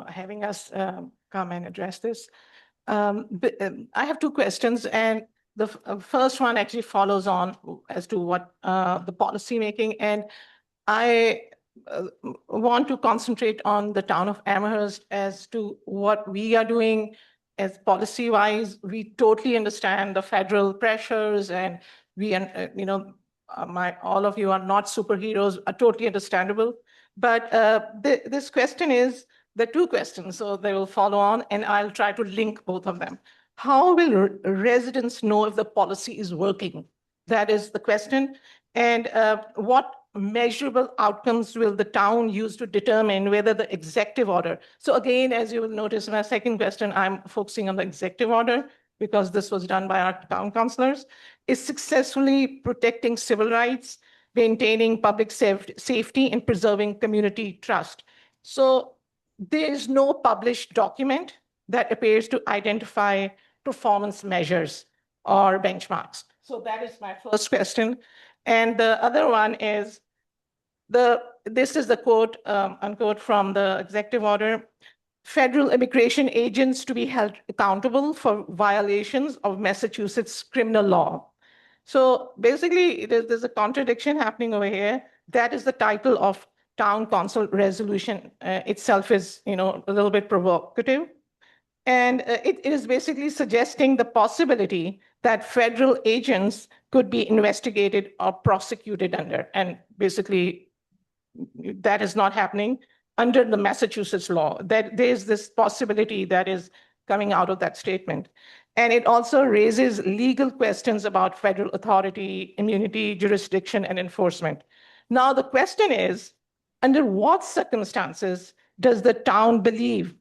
having us come and address this. I have two questions, and the first one actually follows on as to what the policy making, and I want to concentrate on the town of Amherst as to what we are doing as policy wise. We totally understand the federal pressures, and we, all of you are not superheroes, are totally understandable. But this question is the two questions, so they will follow on, and I'll try to link both of them. How will residents know if the policy is working? That is the question. And what measurable outcomes will the town use to determine whether the executive order? So again, as you will notice in my second question, I'm focusing on the executive order because this was done by our town councilors, is successfully protecting civil rights, maintaining public safety, and preserving community trust. So there is no published document that appears to identify performance measures or benchmarks. So that is my first question. And the other one is, this is the quote, unquote, from the executive order: federal immigration agents to be held accountable for violations of Massachusetts criminal law. So basically, there's a contradiction happening over here. That is the title of town council resolution. Itself is, a little bit provocative. And it is basically suggesting the possibility that federal agents could be investigated or prosecuted under. And basically, that is not happening under the Massachusetts law. That there's this possibility that is coming out of that statement. And it also raises legal questions about federal authority, immunity, jurisdiction, and enforcement. Now, the question is, under what circumstances does the town believe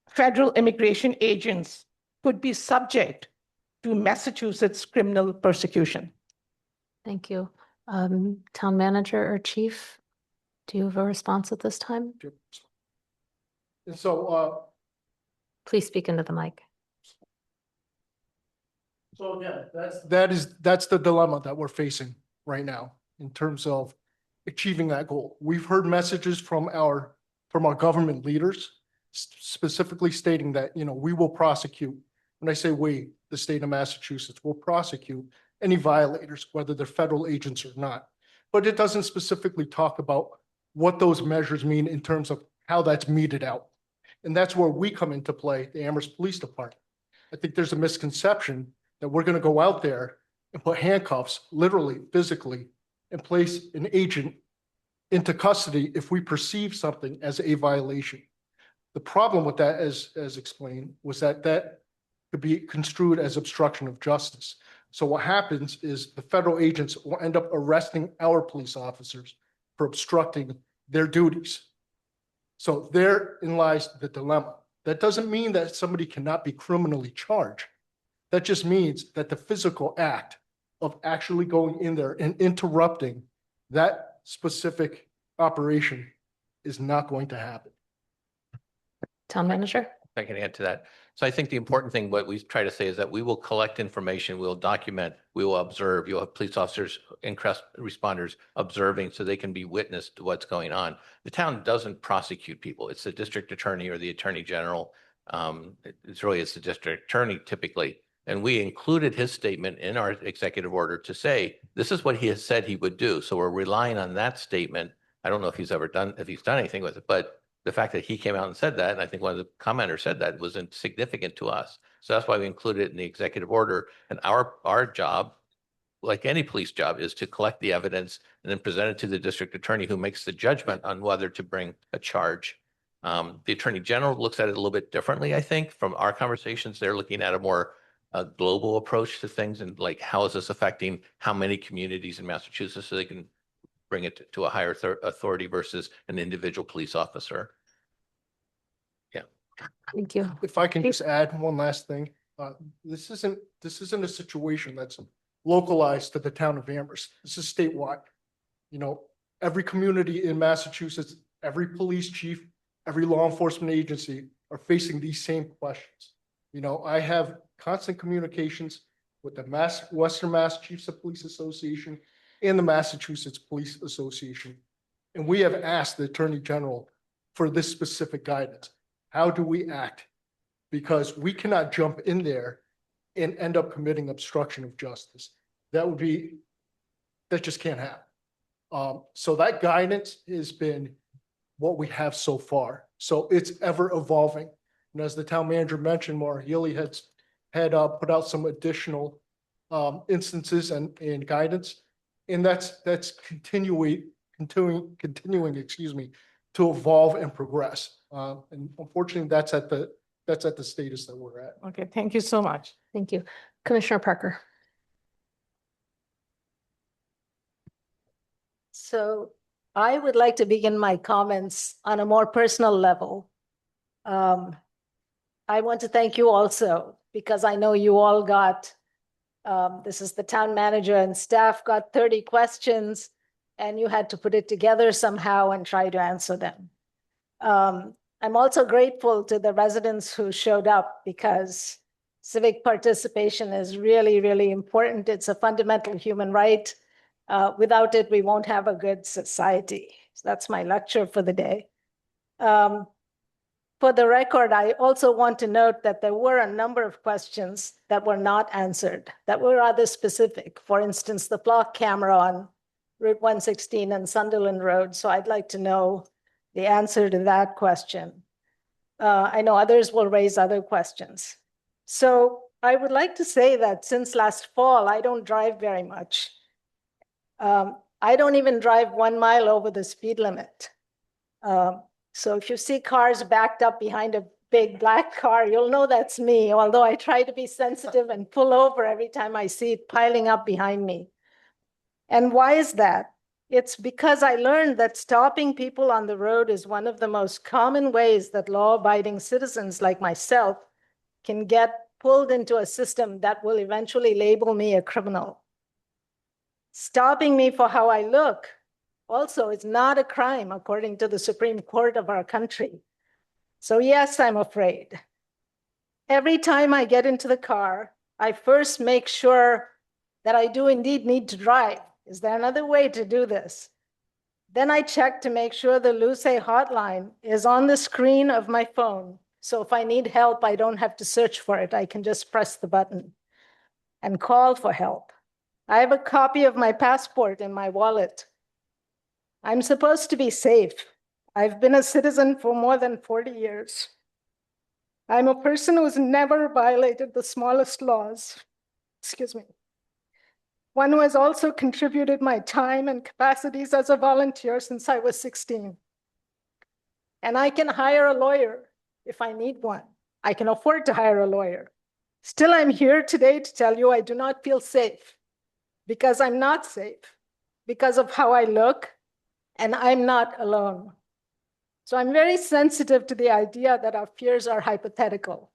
federal immigration agents could be subject to Massachusetts criminal persecution? Thank you. Town manager or chief, do you have a response at this time? And so, Please speak into the mic. so again, that's the dilemma that we're facing right now in terms of achieving that goal. We've heard messages from our government leaders specifically stating that, we will prosecute. When I say we, the state of Massachusetts will prosecute any violators, whether they're federal agents or not. But it doesn't specifically talk about what those measures mean in terms of how that's meted out. And that's where we come into play, the Amherst Police Department. I think there's a misconception that we're going to go out there and put handcuffs, literally, physically, and place an agent into custody if we perceive something as a violation. The problem with that, as explained, was that could be construed as obstruction of justice. So what happens is the federal agents will end up arresting our police officers for obstructing their duties. So therein lies the dilemma. That doesn't mean that somebody cannot be criminally charged. That just means that the physical act of actually going in there and interrupting that specific operation is not going to happen. Town manager? I can add to that. So I think the important thing, what we try to say is that we will collect information, we'll document, we will observe. You'll have police officers and responders observing so they can be witness to what's going on. The town doesn't prosecute people. It's the district attorney or the attorney general. It's the district attorney typically. And we included his statement in our executive order to say, this is what he has said he would do. So we're relying on that statement. I don't know if he's done anything with it, but the fact that he came out and said that, and I think one of the commenters said that, was insignificant to us. So that's why we included it in the executive order. And our job, like any police job, is to collect the evidence and then present it to the district attorney, who makes the judgment on whether to bring a charge. The attorney general looks at it a little bit differently, I think. From our conversations, they're looking at a more global approach to things, and like, how is this affecting how many communities in Massachusetts, so they can bring it to a higher authority versus an individual police officer. Yeah. Thank you. If I can just add one last thing, this isn't a situation that's localized to the town of Amherst. This is statewide. You know, every community in Massachusetts, every police chief, every law enforcement agency are facing these same questions. You know, I have constant communications with the Western Mass Chiefs of Police Association and the Massachusetts Police Association. And we have asked the Attorney General for this specific guidance. How do we act? Because we cannot jump in there and end up committing obstruction of justice. That just can't happen. So that guidance has been what we have so far. So it's ever evolving. And as the town manager mentioned, Maura Healy had put out some additional instances and guidance. And that's continuing, to evolve and progress. And unfortunately, that's at the status that we're at. Okay, thank you so much. Thank you. Commissioner Parker. So I would like to begin my comments on a more personal level. I want to thank you also, because I know you all got, this is the town manager and staff got 30 questions, and you had to put it together somehow and try to answer them. I'm also grateful to the residents who showed up, because civic participation is really, really important. It's a fundamental human right. Without it, we won't have a good society. So that's my lecture for the day. For the record, I also want to note that there were a number of questions that were not answered, that were rather specific. For instance, the block camera on Route 116 and Sunderland Road. So I'd like to know the answer to that question. I know others will raise other questions. So I would like to say that since last fall, I don't drive very much. I don't even drive 1 mile over the speed limit. So if you see cars backed up behind a big black car, you'll know that's me, although I try to be sensitive and pull over every time I see it piling up behind me. And why is that? It's because I learned that stopping people on the road is one of the most common ways that law-abiding citizens like myself can get pulled into a system that will eventually label me a criminal. Stopping me for how I look also is not a crime, according to the Supreme Court of our country. So yes, I'm afraid. Every time I get into the car, I first make sure that I do indeed need to drive. Is there another way to do this? Then I check to make sure the Luce hotline is on the screen of my phone. So if I need help, I don't have to search for it. I can just press the button and call for help. I have a copy of my passport in my wallet. I'm supposed to be safe. I've been a citizen for more than 40 years. I'm a person who's never violated the smallest laws. Excuse me. One who has also contributed my time and capacities as a volunteer since I was 16. And I can hire a lawyer if I need one. I can afford to hire a lawyer. Still, I'm here today to tell you I do not feel safe, because I'm not safe, because of how I look, and I'm not alone. So I'm very sensitive to the idea that our fears are hypothetical.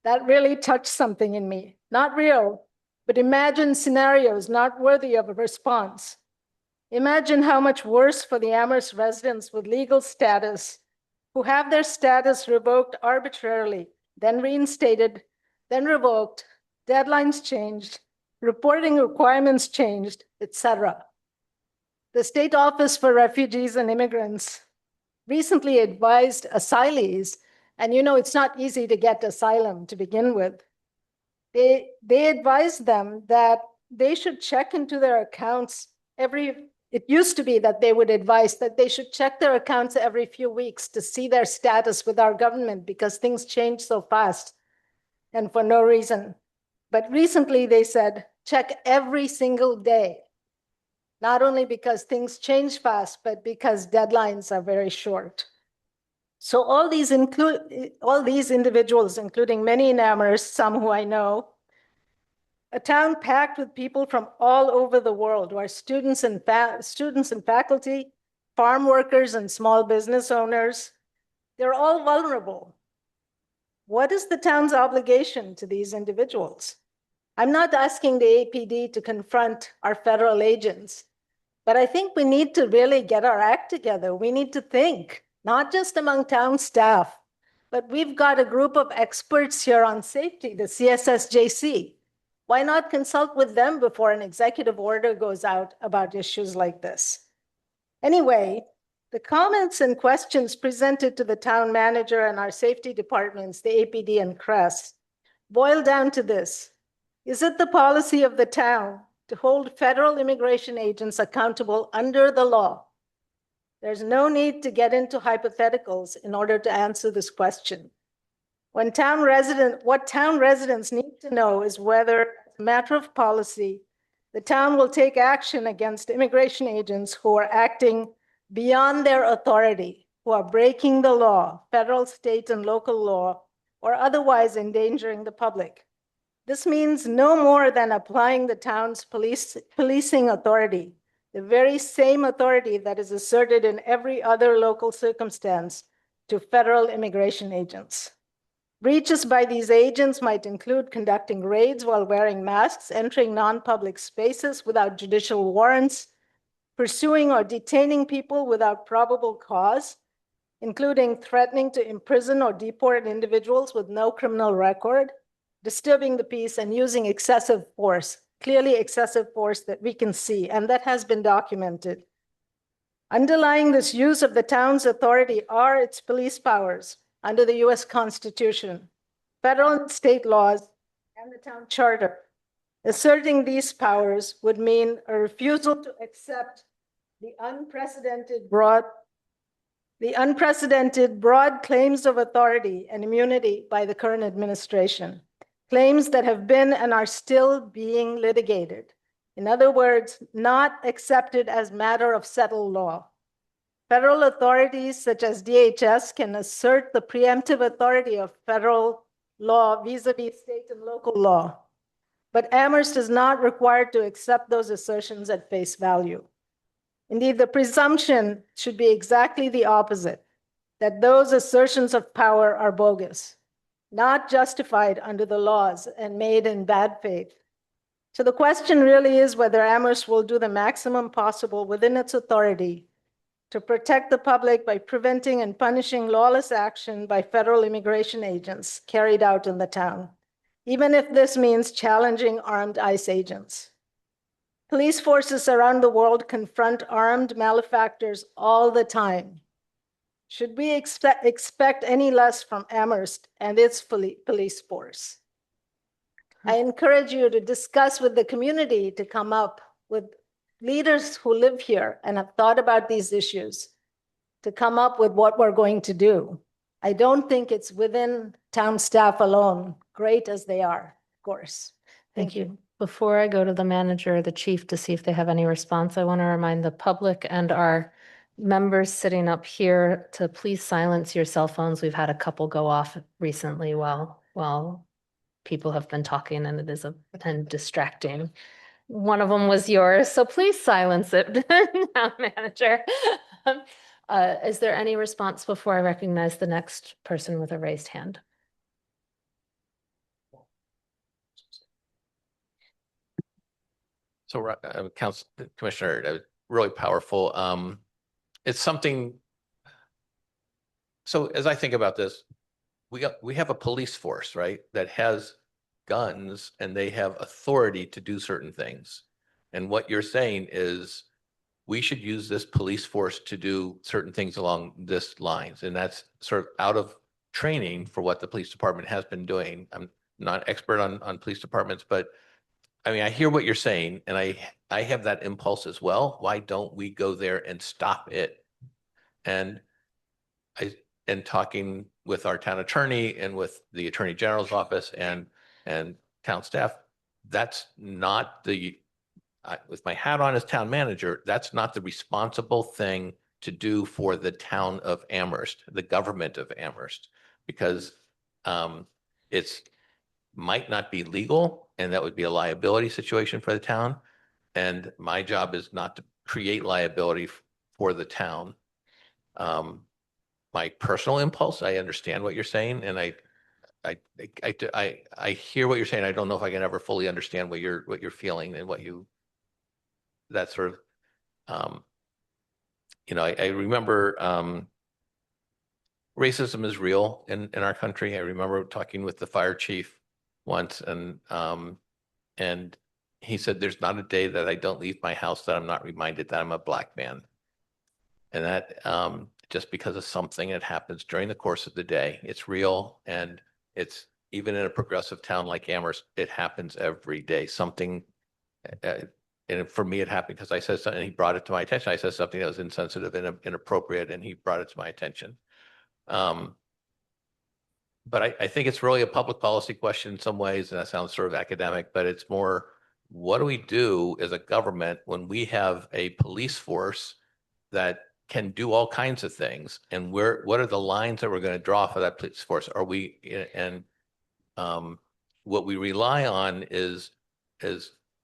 That really touched something in me. Not real, but imagine scenarios not worthy of a response. Imagine how much worse for the Amherst residents with legal status who have their status revoked arbitrarily then reinstated, then revoked, deadlines changed, reporting requirements changed, etc. The State Office for Refugees and Immigrants recently advised asylees, and you know it's not easy to get asylum to begin with. They advised them that they should check into their accounts it used to be that they would advise that they should check their accounts every few weeks to see their status with our government because things change so fast and for no reason. But recently they said, check every single day, not only because things change fast, but because deadlines are very short. So all these individuals, including many in Amherst, some who I know, a town packed with people from all over the world who are students and faculty, farm workers and small business owners. They're all vulnerable. What is the town's obligation to these individuals? I'm not asking the APD to confront our federal agents, but I think we need to really get our act together. We need to think, not just among town staff, but we've got a group of experts here on safety, the CSSJC. Why not consult with them before an executive order goes out about issues like this? Anyway, the comments and questions presented to the town manager and our safety departments, the APD and CRES, boil down to this. Is it the policy of the town to hold federal immigration agents accountable under the law? There's no need to get into hypotheticals in order to answer this question. What town residents need to know is whether, as a matter of policy, the town will take action against immigration agents who are acting beyond their authority, who are breaking the law, federal, state, and local law, or otherwise endangering the public. This means no more than applying the town's policing authority, the very same authority that is asserted in every other local circumstance, to federal immigration agents. Breaches by these agents might include conducting raids while wearing masks, entering non-public spaces without judicial warrants, pursuing or detaining people without probable cause, including threatening to imprison or deport individuals with no criminal record, disturbing the peace, and using excessive force, clearly excessive force that we can see, and that has been documented. Underlying this use of the town's authority are its police powers under the US Constitution, federal and state laws, and the town charter. Asserting these powers would mean a refusal to accept the unprecedented broad claims of authority and immunity by the current administration, claims that have been and are still being litigated. In other words, not accepted as matter of settled law. Federal authorities such as DHS can assert the preemptive authority of federal law vis-a-vis state and local law. But Amherst is not required to accept those assertions at face value. Indeed, the presumption should be exactly the opposite, that those assertions of power are bogus, not justified under the laws and made in bad faith. So the question really is whether Amherst will do the maximum possible within its authority to protect the public by preventing and punishing lawless action by federal immigration agents carried out in the town, even if this means challenging armed ICE agents. Police forces around the world confront armed malefactors all the time. Should we expect any less from Amherst and its police force? I encourage you to discuss with the community, to come up with leaders who live here and have thought about these issues, to come up with what we're going to do. I don't think it's within town staff alone, great as they are, of course. Thank you. Before I go to the manager or the chief to see if they have any response, I want to remind the public and our members sitting up here to please silence your cell phones. We've had a couple go off recently while people have been talking, and it is and distracting. One of them was yours, so please silence it, now, manager. Is there any response before I recognize the next person with a raised hand? So, Council Commissioner, really powerful. It's something. So, as I think about this, we have a police force, right, that has guns and they have authority to do certain things. And what you're saying is we should use this police force to do certain things along this lines. And that's sort of out of training for what the police department has been doing. I'm not expert on police departments, but I mean, I hear what you're saying, and I have that impulse as well. Why don't we go there and stop it? And talking with our town attorney and with the attorney general's office and town staff, that's not the, with my hat on as town manager, that's not the responsible thing to do for the town of Amherst, the government of Amherst, because it's might not be legal, and that would be a liability situation for the town. And my job is not to create liability for the town. My personal impulse, I understand what you're saying, and I hear what you're saying. I don't know if I can ever fully understand what you're feeling and that sort of, I remember racism is real in our country. I remember talking with the fire chief once, and he said, "There's not a day that I don't leave my house that I'm not reminded that I'm a Black man." And that just because of something that happens during the course of the day, it's real. And it's even in a progressive town like Amherst, it happens every day. Something, and for me, it happened because I said something and he brought it to my attention. I said something that was insensitive and inappropriate, and he brought it to my attention. But I think it's really a public policy question in some ways, and that sounds sort of academic, but it's more, what do we do as a government when we have a police force that can do all kinds of things? And what are the lines that we're going to draw for that police force? Are we, and what we rely on is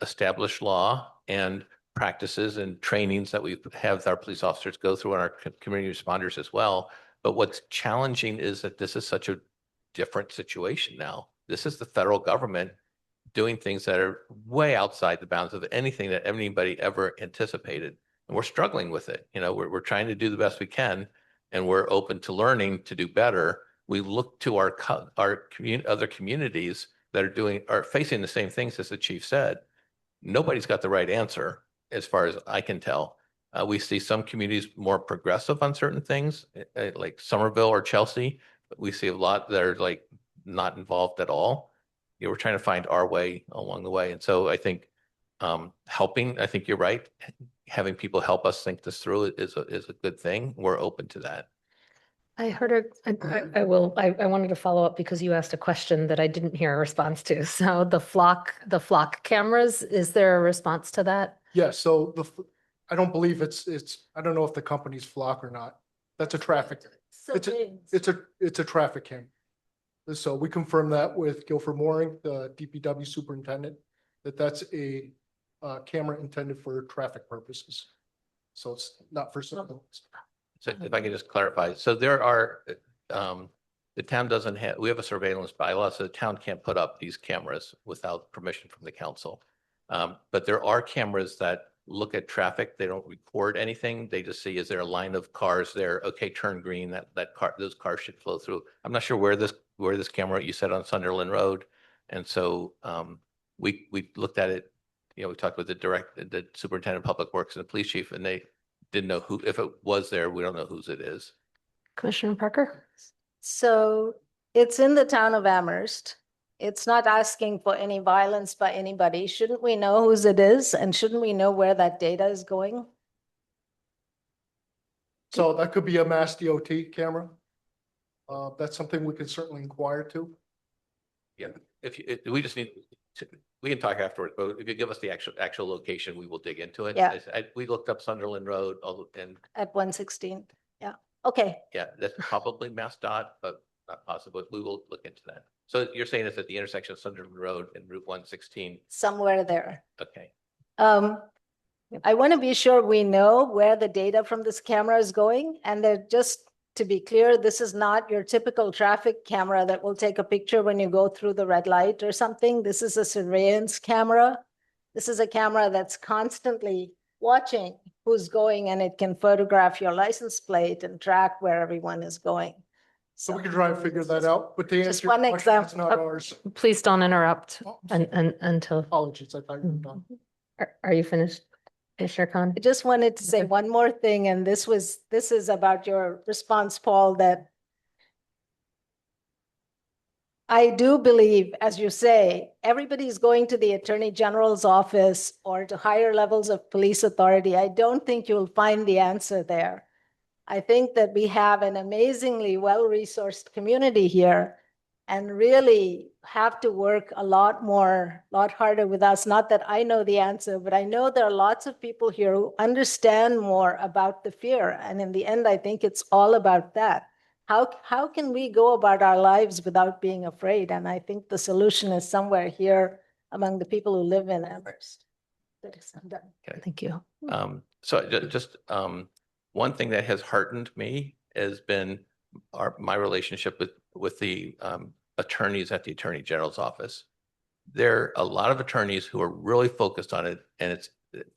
established law and practices and trainings that we have our police officers go through and our community responders as well. But what's challenging is that this is such a different situation now. This is the federal government doing things that are way outside the bounds of anything that anybody ever anticipated. And we're struggling with it. We're trying to do the best we can, and we're open to learning to do better. We look to our other communities that are facing the same things as the chief said. Nobody's got the right answer as far as I can tell. We see some communities more progressive on certain things, like Somerville or Chelsea. We see a lot that are like not involved at all. We're trying to find our way along the way. And so I think helping, I think you're right. Having people help us think this through is a good thing. We're open to that. I heard I wanted to follow up because you asked a question that I didn't hear a response to. So the flock cameras, is there a response to that? Yeah, so I don't believe it's, I don't know if the company's Flock or not. That's a traffic. It's a traffic cam. So we confirmed that with Guilford Mooring, the DPW superintendent, that's a camera intended for traffic purposes. So it's not for surveillance. So if I can just clarify, so there are, the town doesn't have, we have a surveillance bylaw, so the town can't put up these cameras without permission from the council. But there are cameras that look at traffic. They don't record anything. They just see, is there a line of cars there? Okay, turn green, those cars should flow through. I'm not sure where this camera, you said on Sunderland Road. And so we looked at it, we talked with the superintendent of public works and the police chief, and they didn't know who, if it was there, we don't know whose it is. Commissioner Parker? So it's in the town of Amherst. It's not asking for any violence by anybody. Shouldn't we know whose it is? And shouldn't we know where that data is going? So that could be a Mass DOT camera. That's something we can certainly inquire to. Yeah, we just need to, we can talk afterwards, but if you give us the actual location, we will dig into it. Yeah. We looked up Sunderland Road and At 116. Yeah. Okay. yeah, that's probably MassDOT, but not possible. We will look into that. So you're saying it's at the intersection of Sunderland Road and Route 116? Somewhere there. Okay. I want to be sure we know where the data from this camera is going. And they're just to be clear, this is not your typical traffic camera that will take a picture when you go through the red light or something. This is a surveillance camera. This is a camera that's constantly watching who's going, and it can photograph your license plate and track where everyone is going. So we can try and figure that out, but to Just answer your one question, it's example. not ours. Please don't interrupt Oh, and until, Apologies, I thought you were done. are you finished? Commissioner Khan? I just wanted to say one more thing, and this is about your response, Paul, that I do believe, as you say, everybody's going to the Attorney General's office or to higher levels of police authority. I don't think you'll find the answer there. I think that we have an amazingly well-resourced community here and really have to work a lot harder with us. Not that I know the answer, but I know there are lots of people here who understand more about the fear. And in the end, I think it's all about that. How can we go about our lives without being afraid? And I think the solution is somewhere here among the people who live in Amherst. I'm done. Thank you. So just one thing that has heartened me has been my relationship with the attorneys at the Attorney General's office. There are a lot of attorneys who are really focused on it, and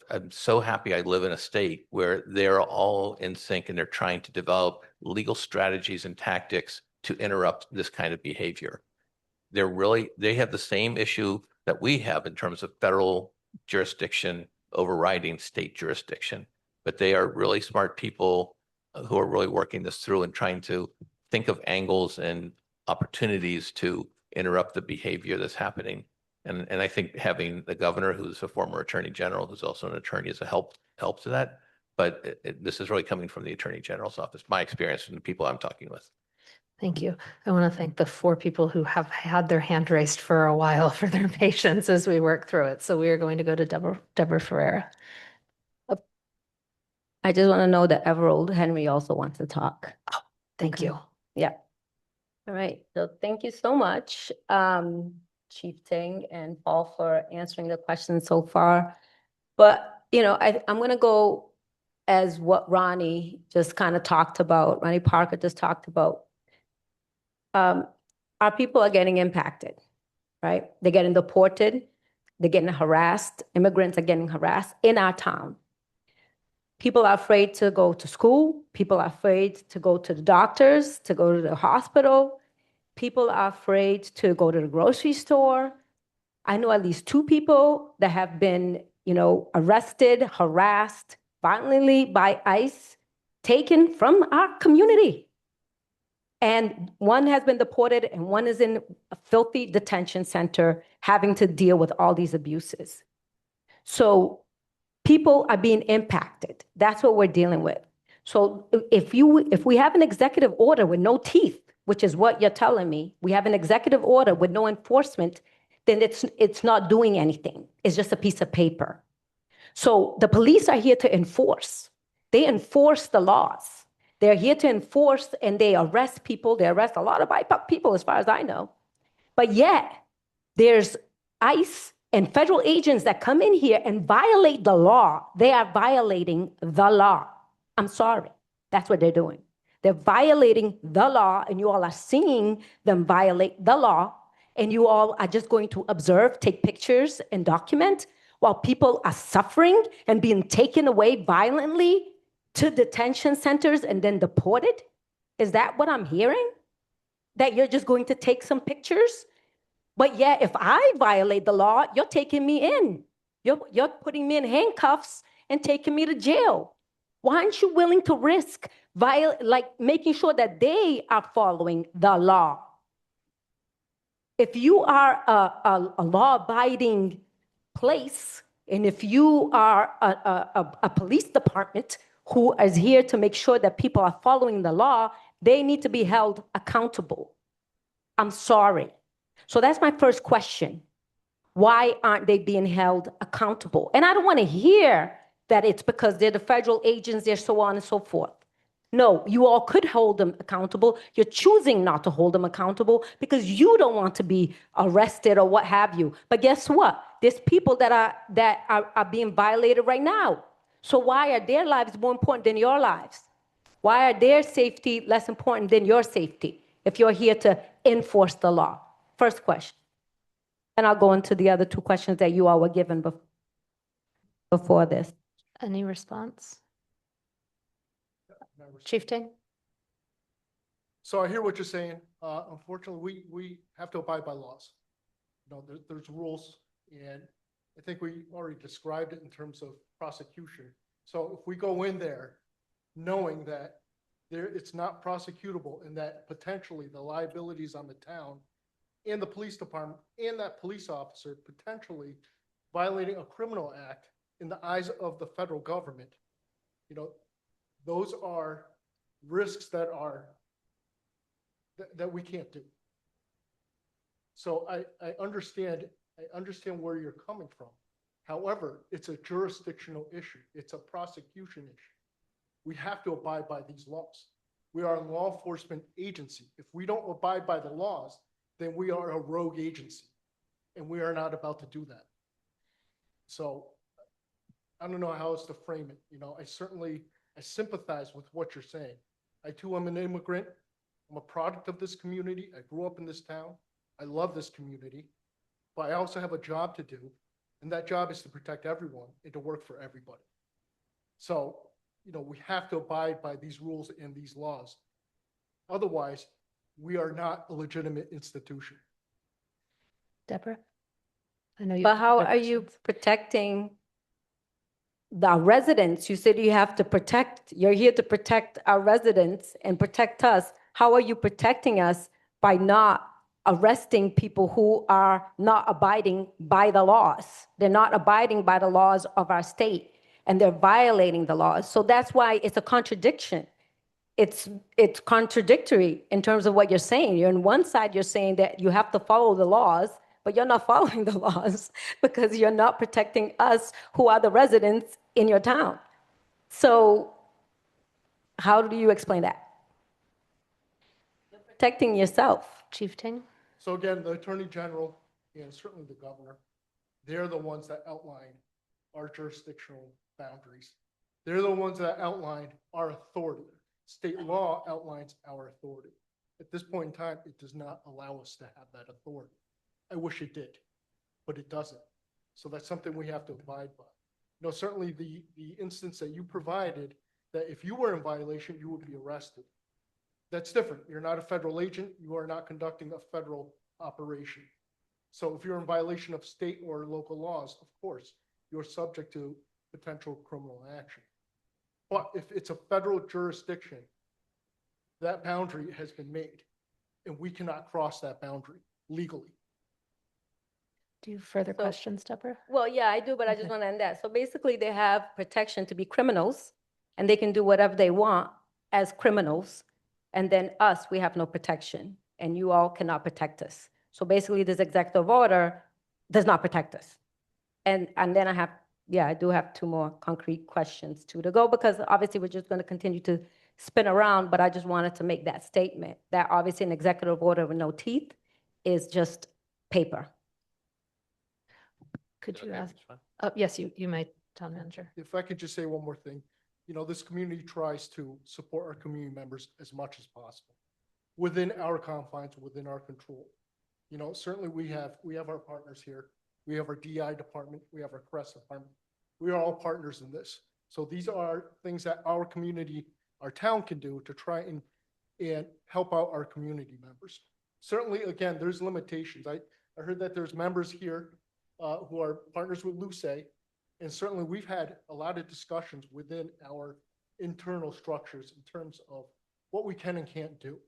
I'm so happy I live in a state where they're all in sync and they're trying to develop legal strategies and tactics to interrupt this kind of behavior. They have the same issue that we have in terms of federal jurisdiction overriding state jurisdiction, but they are really smart people who are really working this through and trying to think of angles and opportunities to interrupt the behavior that's happening. And I think having the governor, who's a former attorney general, who's also an attorney, is a help to that. But this is really coming from the Attorney General's office, my experience from the people I'm talking with. Thank you. I want to thank the 4 people who have had their hand raised for a while for their patience as we work through it. So we are going to go to Deborah Ferreira. I just want to know that Everald Henry also wants to talk. Thank you. Yeah. All right. So thank you so much, Chief Ting and Paul, for answering the questions so far. But, I'm going to go as what Ronnie just kind of talked about, Ronnie Parker just talked about. Our people are getting impacted, right? They're getting deported. They're getting harassed. Immigrants are getting harassed in our town. People are afraid to go to school. People are afraid to go to the doctors, to go to the hospital. People are afraid to go to the grocery store. I know at least 2 people that have been, arrested, harassed violently by ICE, taken from our community. And one has been deported and one is in a filthy detention center having to deal with all these abuses. So people are being impacted. That's what we're dealing with. So if we have an executive order with no teeth, which is what you're telling me, we have an executive order with no enforcement, then it's not doing anything. It's just a piece of paper. So the police are here to enforce. They enforce the laws. They're here to enforce, and they arrest people. They arrest a lot of BIPOC people, as far as I know. But yet, there's ICE and federal agents that come in here and violate the law. They are violating the law. I'm sorry. That's what they're doing. They're violating the law, and you all are seeing them violate the law, and you all are just going to observe, take pictures, and document while people are suffering and being taken away violently to detention centers and then deported? Is that what I'm hearing? That you're just going to take some pictures? But yeah, if I violate the law, you're taking me in. You're putting me in handcuffs and taking me to jail. Why aren't you willing to risk making sure that they are following the law? If you are a law-abiding place, and if you are a police department who is here to make sure that people are following the law, they need to be held accountable. I'm sorry. So that's my first question. Why aren't they being held accountable? And I don't want to hear that it's because they're the federal agents, they're so on and so forth. No, you all could hold them accountable. You're choosing not to hold them accountable because you don't want to be arrested or what have you. But guess what? There's people that are being violated right now. So why are their lives more important than your lives? Why are their safety less important than your safety if you're here to enforce the law? First question. And I'll go into the other 2 questions that you all were given before this. Any response? Chief Ting? So I hear what you're saying. Unfortunately, we have to abide by laws. You know, there's rules, and I think we already described it in terms of prosecution. So if we go in there knowing that it's not prosecutable and that potentially the liabilities on the town and the police department and that police officer potentially violating a criminal act in the eyes of the federal government, you know, those are risks that we can't do. So I understand where you're coming from. However, it's a jurisdictional issue. It's a prosecution issue. We have to abide by these laws. We are a law enforcement agency. If we don't abide by the laws, then we are a rogue agency, and we are not about to do that. So I don't know how else to frame it. You know, I sympathize with what you're saying. I too am an immigrant. I'm a product of this community. I grew up in this town. I love this community, but I also have a job to do, and that job is to protect everyone and to work for everybody. So, you know, we have to abide by these rules and these laws. Otherwise, we are not a legitimate institution. Deborah? I know you. But how have are you questions. protecting the residents? You said you have to protect, you're here to protect our residents and protect us. How are you protecting us by not arresting people who are not abiding by the laws? They're not abiding by the laws of our state, and they're violating the laws. So that's why it's a contradiction. It's contradictory in terms of what you're saying. You're on one side, you're saying that you have to follow the laws, but you're not following the laws because you're not protecting us who are the residents in your town. So how do you explain that? You're protecting yourself. Chief Ting? So again, the Attorney General and certainly the Governor, they're the ones that outline our jurisdictional boundaries. They're the ones that outline our authority. State law outlines our authority. At this point in time, it does not allow us to have that authority. I wish it did, but it doesn't. So that's something we have to abide by. You know, certainly the instance that you provided, that if you were in violation, you would be arrested. That's different. You're not a federal agent. You are not conducting a federal operation. So if you're in violation of state or local laws, of course, you're subject to potential criminal action. But if it's a federal jurisdiction, that boundary has been made, and we cannot cross that boundary legally. Do you have further questions, Deborah? Well, yeah, I do, but I just Okay. want to end that. So basically, they have protection to be criminals, and they can do whatever they want as criminals. And then us, we have no protection, and you all cannot protect us. So basically, this executive order does not protect us. And then I do have two more concrete questions to go, because obviously we're just going to continue to spin around, but I just wanted to make that statement that obviously an executive order with no teeth is just paper. Could you ask? Yes, you may, Town Manager. If I could just say one more thing, you know, this community tries to support our community members as much as possible within our confines, within our control. You know, certainly we have our partners here. We have our DI department. We have our CREST department. We are all partners in this. So these are things that our community, our town can do to try and help out our community members. Certainly, again, there's limitations. I heard that there's members here who are partners with Luce, and certainly we've had a lot of discussions within our internal structures in terms of what we can and can't do.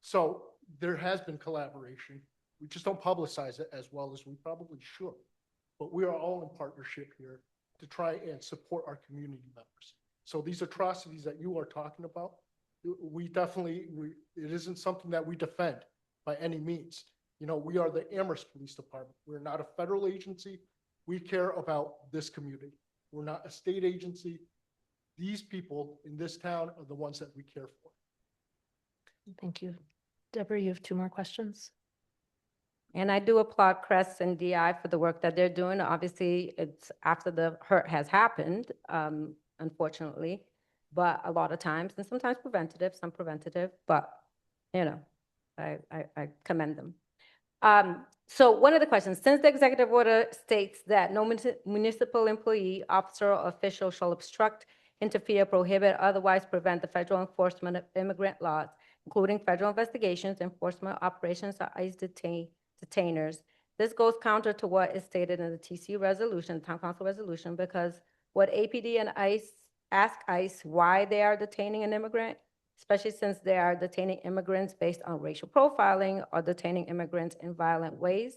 So there has been collaboration. We just don't publicize it as well as we probably should. But we are all in partnership here to try and support our community members. So these atrocities that you are talking about, it isn't something that we defend by any means. You know, we are the Amherst Police Department. We're not a federal agency. We care about this community. We're not a state agency. These people in this town are the ones that we care for. Thank you. Deborah, you have two more questions? And I do applaud CREST and DI for the work that they're doing. Obviously, it's after the hurt has happened, unfortunately, but a lot of times, and sometimes some preventative, but, you know, I commend them. So one of the questions, since the executive order states that no municipal employee, officer, or official shall obstruct, interfere, prohibit, otherwise prevent the federal enforcement of immigrant laws, including federal investigations, enforcement operations of ICE detainers. This goes counter to what is stated in the TC resolution, Town Council resolution, because what APD and ICE ask ICE why they are detaining an immigrant, especially since they are detaining immigrants based on racial profiling or detaining immigrants in violent ways,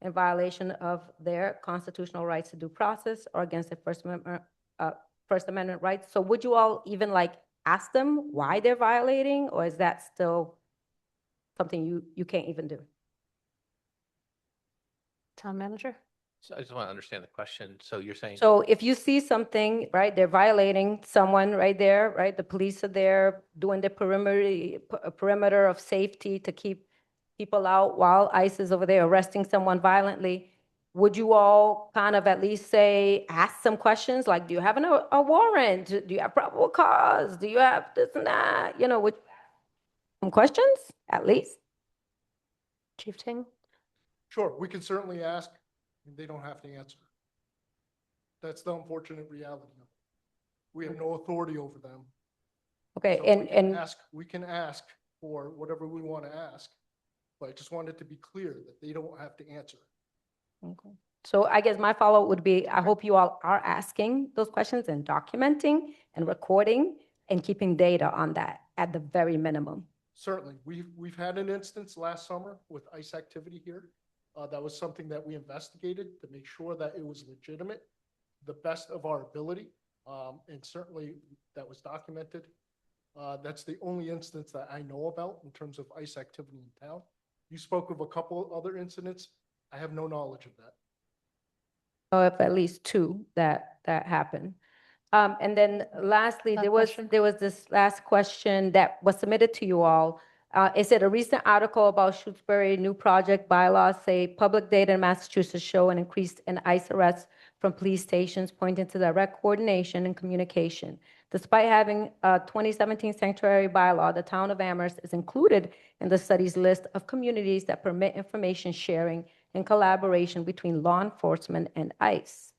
in violation of their constitutional rights to due process or against their First Amendment rights. So would you all even like ask them why they're violating, or is that still something you can't even do? Town manager? So I just want to understand the question. So you're saying. So if you see something, right, they're violating someone right there, right? The police are there doing the perimeter of safety to keep people out while ICE is over there arresting someone violently. Would you all kind of at least say, ask some questions like, do you have a warrant? Do you have probable cause? Do you have this and that? You know, would you ask some questions at least? Chief Ting? Sure, we can certainly ask, and they don't have to answer. That's the unfortunate reality of it. We have no authority over them. Okay, So we can ask for whatever we want to ask, but I just want it to be clear that they don't have to answer. Okay. So I guess my follow-up would be, I hope you all are asking those questions and documenting and recording and keeping data on that at the very minimum. Certainly, we've had an instance last summer with ICE activity here. That was something that we investigated to make sure that it was legitimate, the best of our ability, and certainly that was documented. That's the only instance that I know about in terms of ICE activity in town. You spoke of a couple other incidents. I have no knowledge of that. Or if at least two that happened. And then lastly, there was this last question that was submitted to you all. It said a recent article about Shrewsbury new project bylaws say public data in Massachusetts show an increase in ICE arrests from police stations, pointing to direct coordination and communication. Despite having a 2017 sanctuary bylaw, the town of Amherst is included in the study's list of communities that permit information sharing and collaboration between law enforcement and ICE.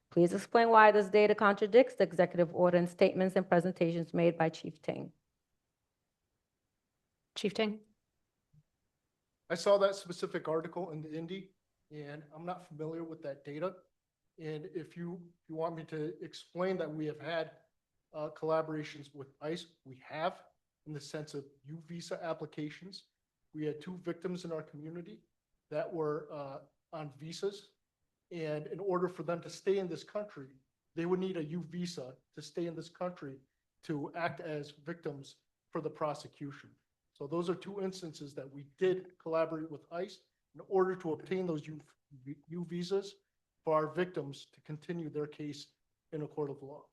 Please explain why this data contradicts the executive order and statements and presentations made by Chief Ting. Chief Ting? I saw that specific article in the Indy, and I'm not familiar with that data. And if you want me to explain that we have had collaborations with ICE, we have, in the sense of U visa applications. We had 2 victims in our community that were on visas. And in order for them to stay in this country, they would need a U visa to stay in this country to act as victims for the prosecution. So those are 2 instances that we did collaborate with ICE in order to obtain those U visas for our victims to continue their case in a court of law.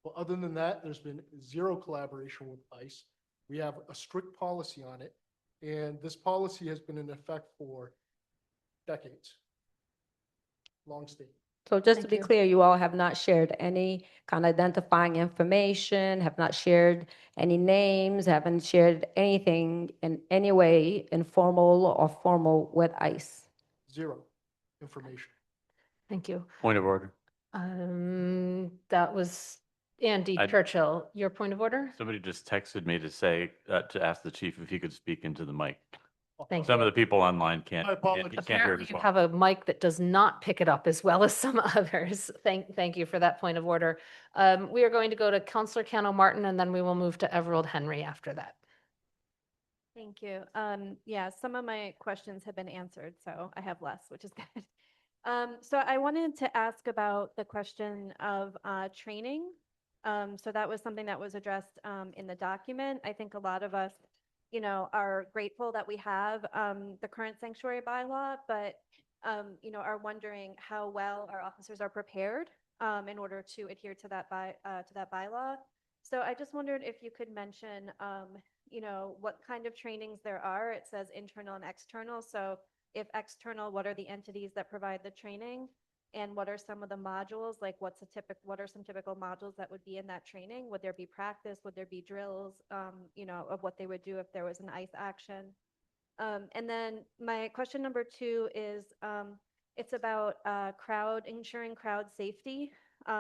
But other than that, there's been 0 collaboration with ICE. We have a strict policy on it, and this policy has been in effect for decades. Long standing. So just to be clear, you all have not shared any kind of identifying information, have not shared any names, haven't shared anything in any way, informal or formal, with ICE? 0 information. Thank you. Point of order. That was Andy Churchill. Your point of order? Somebody just texted me to say, to ask the chief if he could speak into the mic. Thank Some you. of the people online can't hear Apparently it as you well. have a mic that does not pick it up as well as some others. Thank you for that point of order. We are going to go to Councillor Cano Martin, and then we will move to Everald Henry after that. Thank you. Yeah, some of my questions have been answered, so I have less, which is good. So I wanted to ask about the question of training. So that was something that was addressed in the document. I think a lot of us, are grateful that we have the current sanctuary bylaw, but, are wondering how well our officers are prepared in order to adhere to that bylaw. So I just wondered if you could mention, what kind of trainings there are. It says internal and external. So if external, what are the entities that provide the training? And what are some of the modules? Like what are some typical modules that would be in that training? Would there be practice? Would there be drills, of what they would do if there was an ICE action? And then my question number 2 is, it's about ensuring crowd safety.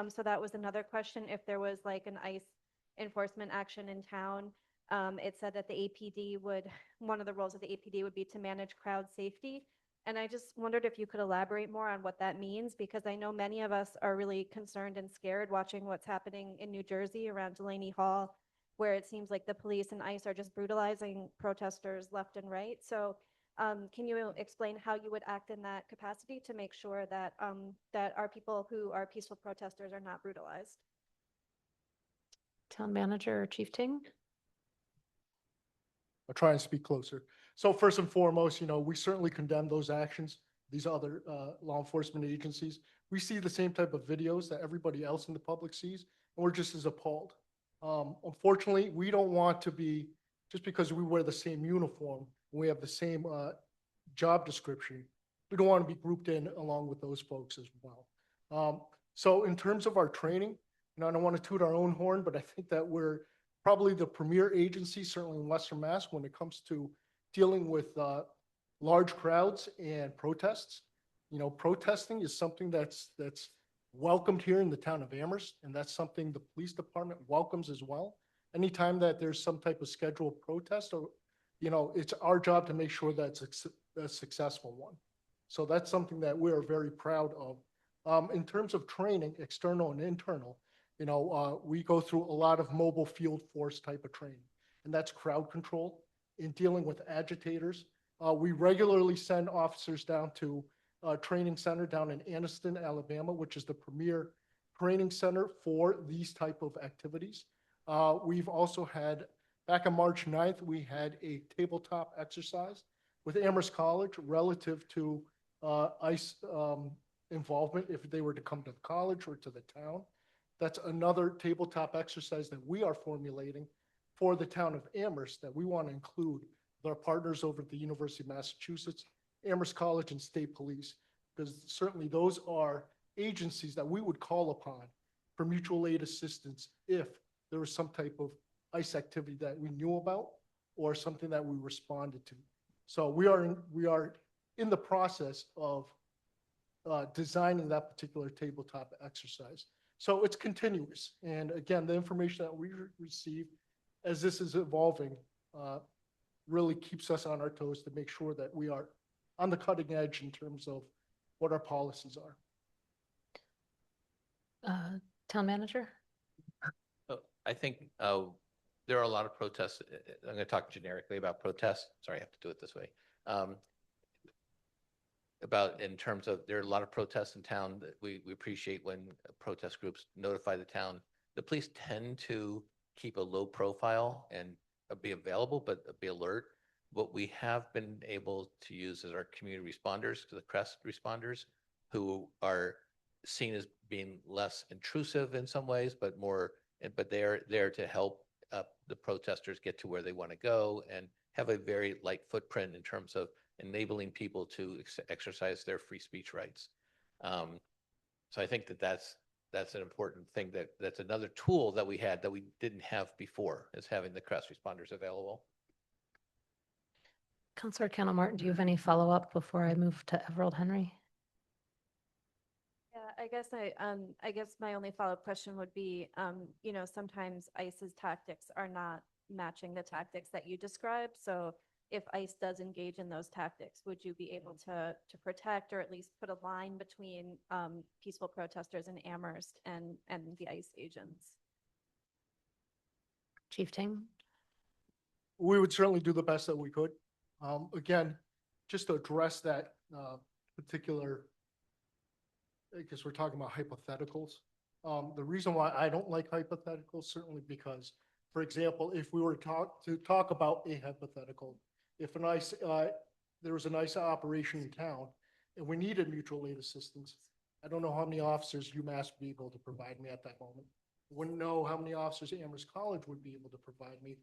So that was another question. If there was like an ICE enforcement action in town, it said that the APD would, one of the roles of the APD would be to manage crowd safety. And I just wondered if you could elaborate more on what that means, because I know many of us are really concerned and scared watching what's happening in New Jersey around Delaney Hall, where it seems like the police and ICE are just brutalizing protesters left and right. So can you explain how you would act in that capacity to make sure that that our people who are peaceful protesters are not brutalized? Town manager or Chief Ting? I'll try and speak closer. So first and foremost, we certainly condemn those actions, these other law enforcement agencies. We see the same type of videos that everybody else in the public sees, and we're just as appalled. Unfortunately, we don't want to be, just because we wear the same uniform, and we have the same job description, we don't want to be grouped in along with those folks as well. So in terms of our training, I don't want to toot our own horn, but I think that we're probably the premier agency, certainly in Western Mass, when it comes to dealing with large crowds and protests. Protesting is something that's welcomed here in the town of Amherst, and that's something the police department welcomes as well. Anytime that there's some type of scheduled protest, or it's our job to make sure that it's a successful one. So that's something that we are very proud of. In terms of training, external and internal, we go through a lot of mobile field force type of training, and that's crowd control in dealing with agitators. We regularly send officers down to a training center down in Anniston, Alabama, which is the premier training center for these type of activities. We've also had, back on March 9th, we had a tabletop exercise with Amherst College relative to ICE involvement if they were to come to the college or to the town. That's another tabletop exercise that we are formulating for the town of Amherst that we want to include with our partners over at the University of Massachusetts, Amherst College, and State Police, because certainly those are agencies that we would call upon for mutual aid assistance if there was some type of ICE activity that we knew about or something that we responded to. So we are in the process of designing that particular tabletop exercise. So it's continuous. And again, the information that we receive as this is evolving really keeps us on our toes to make sure that we are on the cutting edge in terms of what our policies are. Town manager? I think there are a lot of protests. I'm going to talk generically about protests. Sorry, I have to do it this way. In terms of, there are a lot of protests in town that we appreciate when protest groups notify the town. The police tend to keep a low profile and be available, but be alert. What we have been able to use is our community responders, the CREST responders, who are seen as being less intrusive in some ways, but they're there to help the protesters get to where they want to go and have a very light footprint in terms of enabling people to exercise their free speech rights. So I think that's an important thing, that's another tool that we had that we didn't have before, is having the CREST responders available. Councilor Kendall Martin, do you have any follow-up before I move to Everald Henry? Yeah, I guess my only follow-up question would be, sometimes ICE's tactics are not matching the tactics that you described. So if ICE does engage in those tactics, would you be able to protect or at least put a line between peaceful protesters in Amherst and the ICE agents? Chief Ting? We would certainly do the best that we could. Again, just to address that particular, because we're talking about hypotheticals. The reason why I don't like hypotheticals, certainly because, for example, if we were to talk about a hypothetical, if there was an ICE operation in town and we needed mutual aid assistance, I don't know how many officers UMass would be able to provide me at that moment. I wouldn't know how many officers Amherst College would be able to provide me.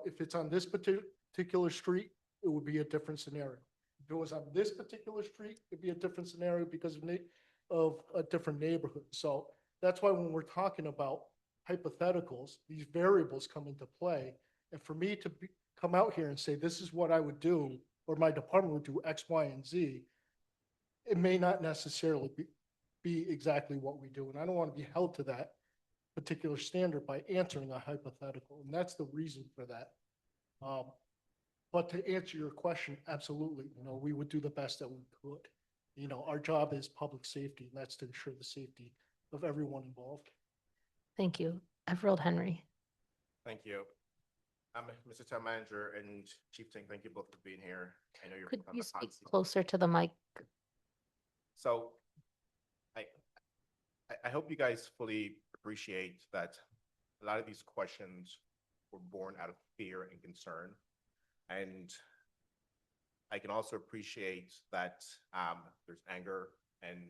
If it's on this particular street, it would be a different scenario. If it was on this particular street, it'd be a different scenario because of a different neighborhood. So that's why when we're talking about hypotheticals, these variables come into play. And for me to come out here and say, this is what I would do, or my department would do X, Y, and Z, it may not necessarily be exactly what we do. And I don't want to be held to that particular standard by answering a hypothetical, and that's the reason for that. But to answer your question, absolutely, we would do the best that we could. Our job is public safety, and that's to ensure the safety of everyone involved. Thank you. Everald Henry. Thank you. Mr. Town Manager and Chief Ting, thank you both for being here. I know you're Could on you the hot speak seat. closer to the mic? So I hope you guys fully appreciate that a lot of these questions were born out of fear and concern. And I can also appreciate that there's anger, and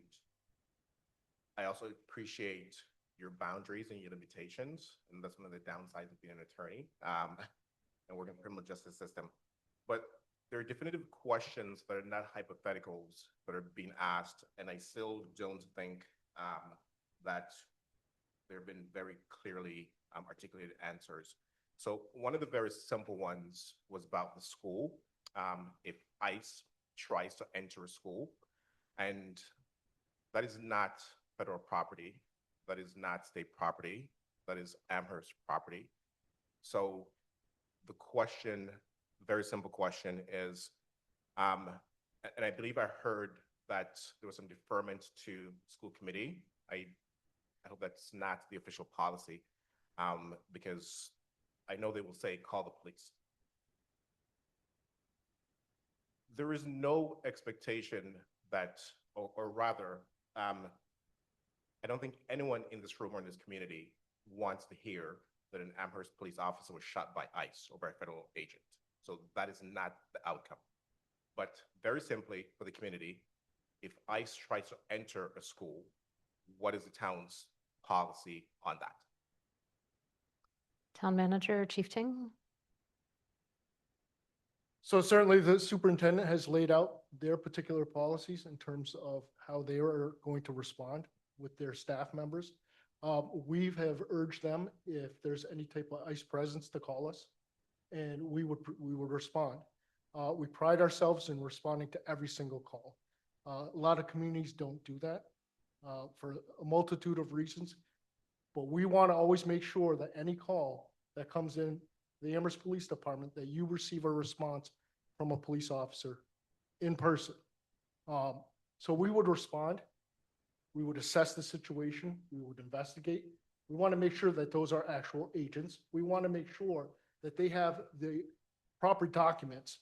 I also appreciate your boundaries and your limitations. And that's one of the downsides of being an attorney and working in the criminal justice system. But there are definitive questions that are not hypotheticals that are being asked. And I still don't think that there have been very clearly articulated answers. So one of the very simple ones was about the school. If ICE tries to enter a school, and that is not federal property, that is not state property, that is Amherst property. So the question, very simple question is, and I believe I heard that there was some deferment to school committee. I hope that's not the official policy, because I know they will say, call the police. There is no expectation that, or rather, I don't think anyone in this room or in this community wants to hear that an Amherst police officer was shot by ICE or by a federal agent. So that is not the outcome. But very simply for the community, if ICE tries to enter a school, what is the town's policy on that? Town Manager, Chief Ting. So certainly the superintendent has laid out their particular policies in terms of how they are going to respond with their staff members. We have urged them, if there's any type of ICE presence, to call us, and we would respond. We pride ourselves in responding to every single call. A lot of communities don't do that for a multitude of reasons, but we want to always make sure that any call that comes in the Amherst Police Department, that you receive a response from a police officer in person. So we would respond. We would assess the situation. We would investigate. We want to make sure that those are actual agents. We want to make sure that they have the proper documents,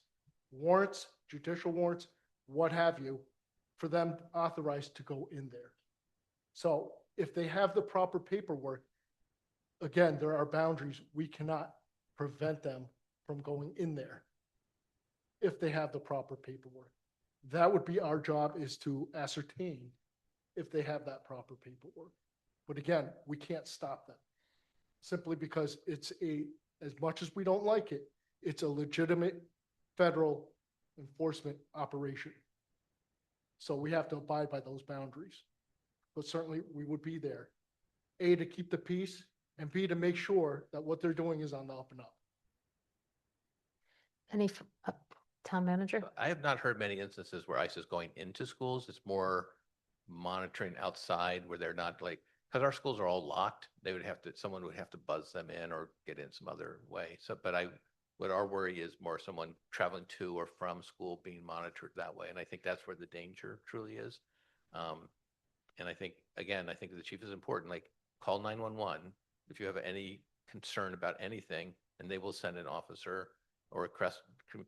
warrants, judicial warrants, what have you, for them authorized to go in there. So if they have the proper paperwork, again, there are boundaries. We cannot prevent them from going in there if they have the proper paperwork. That would be our job, is to ascertain if they have that proper paperwork. But again, we can't stop them simply because as much as we don't like it, it's a legitimate federal enforcement operation. So we have to abide by those boundaries. But certainly we would be there, A, to keep the peace, and B, to make sure that what they're doing is on the up and up. Any Town Manager? I have not heard many instances where ICE is going into schools. It's more monitoring outside where they're not because our schools are all locked. Someone would have to buzz them in or get in some other way. So, but what our worry is more someone traveling to or from school being monitored that way. And I think that's where the danger truly is. And I think the chief is important, call 911 if you have any concern about anything, and they will send an officer or request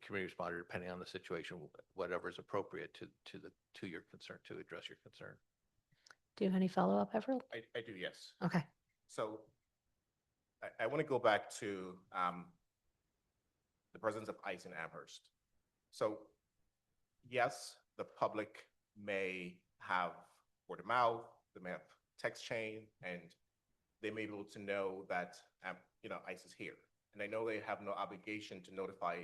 community responder, depending on the situation, whatever is appropriate to your concern, to address your concern. Do you have any follow-up, Everald? I do, yes. Okay. So I want to go back to the presence of ICE in Amherst. So yes, the public may have word of mouth, they may have text chain, and they may be able to know that ICE is here. And I know they have no obligation to notify,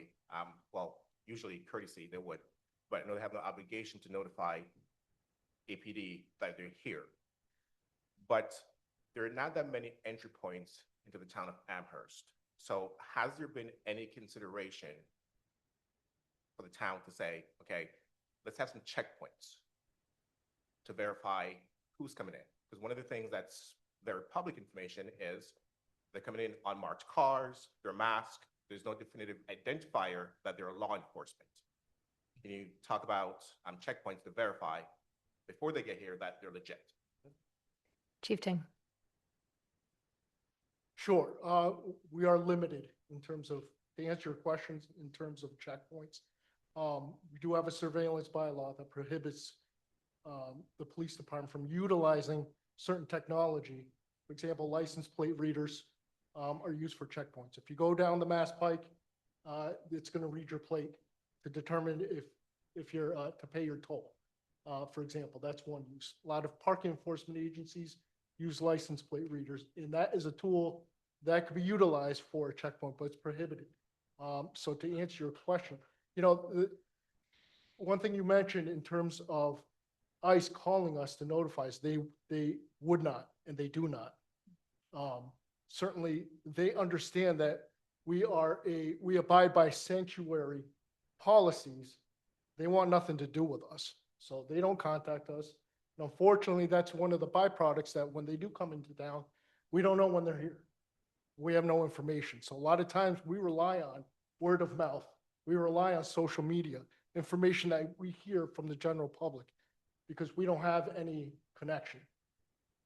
usually courtesy they would, but I know they have no obligation to notify APD that they're here. But there are not that many entry points into the town of Amherst. So has there been any consideration for the town to say, okay, let's have some checkpoints to verify who's coming in? Because one of the things that's their public information is they're coming in unmarked cars, they're masked, there's no definitive identifier that they're law enforcement. Can you talk about checkpoints to verify before they get here that they're legit? Chief Ting. Sure. We are limited in terms of, to answer your questions, in terms of checkpoints. We do have a surveillance bylaw that prohibits the police department from utilizing certain technology. For example, license plate readers are used for checkpoints. If you go down the Mass Pike, it's going to read your plate to determine if you're to pay your toll. For example, that's one use. A lot of parking enforcement agencies use license plate readers, and that is a tool that could be utilized for a checkpoint, but it's prohibited. So to answer your question, you know, one thing you mentioned in terms of ICE calling us to notify us, they would not, and they do not. Certainly, they understand that we abide by sanctuary policies. They want nothing to do with us, so they don't contact us. And unfortunately, that's one of the byproducts, that when they do come into town, we don't know when they're here. We have no information. So a lot of times we rely on word of mouth. We rely on social media, information that we hear from the general public, because we don't have any connection.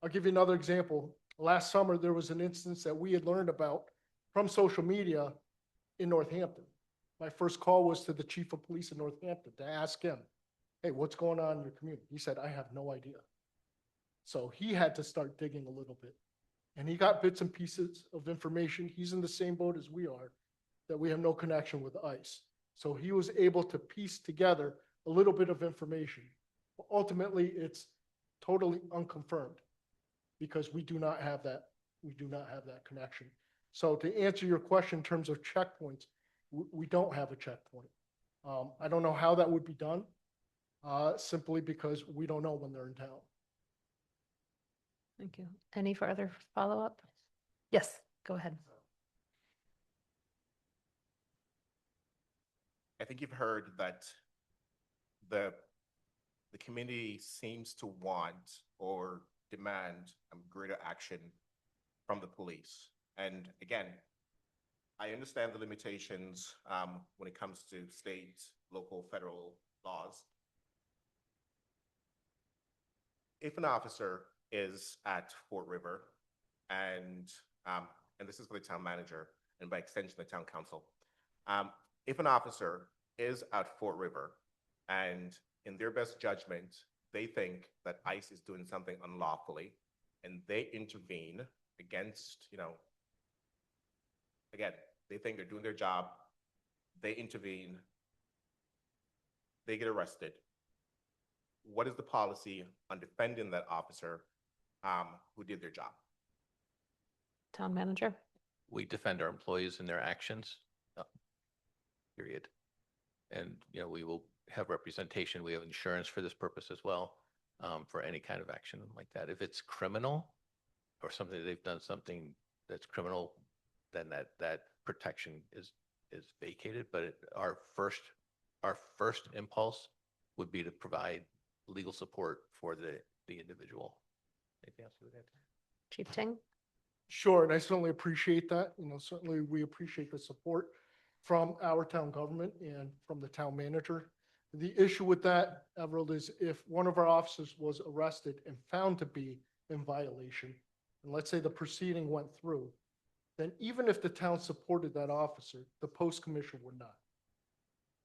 I'll give you another example. Last summer, there was an instance that we had learned about from social media in Northampton. My first call was to the chief of police in Northampton to ask him, hey, what's going on in your community? He said, I have no idea. So he had to start digging a little bit. And he got bits and pieces of information. He's in the same boat as we are, that we have no connection with ICE. So he was able to piece together a little bit of information. But ultimately, it's totally unconfirmed, because we do not have that. We do not have that connection. So to answer your question in terms of checkpoints, we don't have a checkpoint. I don't know how that would be done, simply because we don't know when they're in town. Thank you. Any further follow-up? Yes, go ahead. I think you've heard that the community seems to want or demand greater action from the police. And again, I understand the limitations when it comes to state, local, federal laws. If an officer is at Fort River, and this is for the town manager, and by extension, the town council, if an officer is at Fort River, and in their best judgment, they think that ICE is doing something unlawfully, and they intervene against, again, they think they're doing their job, they intervene, they get arrested. What is the policy on defending that officer who did their job? Town manager. We defend our employees and their actions, period. And, we will have representation. We have insurance for this purpose as well, for any kind of action like that. If it's criminal or something, they've done something that's criminal, then that protection is vacated. But our first impulse would be to provide legal support for the individual. Anything else you would add? Chief Ting. Sure, and I certainly appreciate that. Certainly we appreciate the support from our town government and from the town manager. The issue with that, Everald, is if one of our officers was arrested and found to be in violation, and let's say the proceeding went through, then even if the town supported that officer, the post commissioner would not.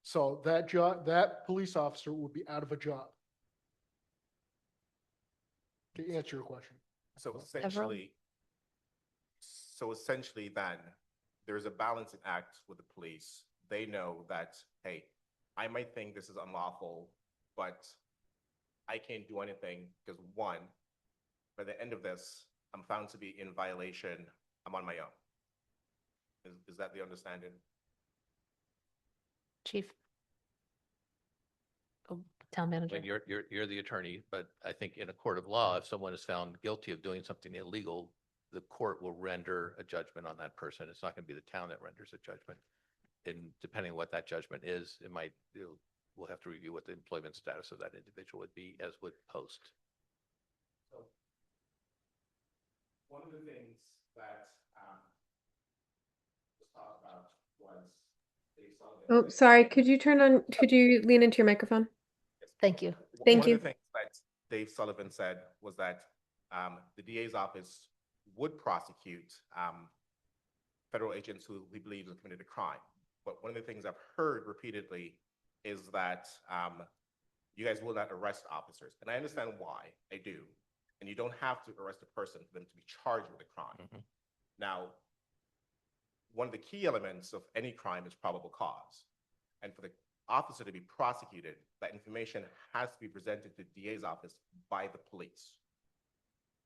So that police officer would be out of a job. To answer your question. So essentially then, there's a balancing act with the police. They know that, hey, I might think this is unlawful, but I can't do anything because, one, by the end of this, I'm found to be in violation. I'm on my own. Is that the understanding? Chief. Oh, town manager. I mean, you're the attorney, but I think in a court of law, if someone is found guilty of doing something illegal, the court will render a judgment on that person. It's not going to be the town that renders a judgment. And depending on what that judgment is, we'll have to review what the employment status of that individual would be, as would post. that was talked about was Dave Sullivan. Oh, sorry. Could you lean into your microphone? Thank you. Thank One you. of the things that Dave Sullivan said was that the DA's office would prosecute federal agents who he believes have committed a crime. But one of the things I've heard repeatedly is that you guys will not arrest officers. And I understand why, I do. And you don't have to arrest a person for them to be charged with a crime. Now, one of the key elements of any crime is probable cause. And for the officer to be prosecuted, that information has to be presented to the DA's office by the police.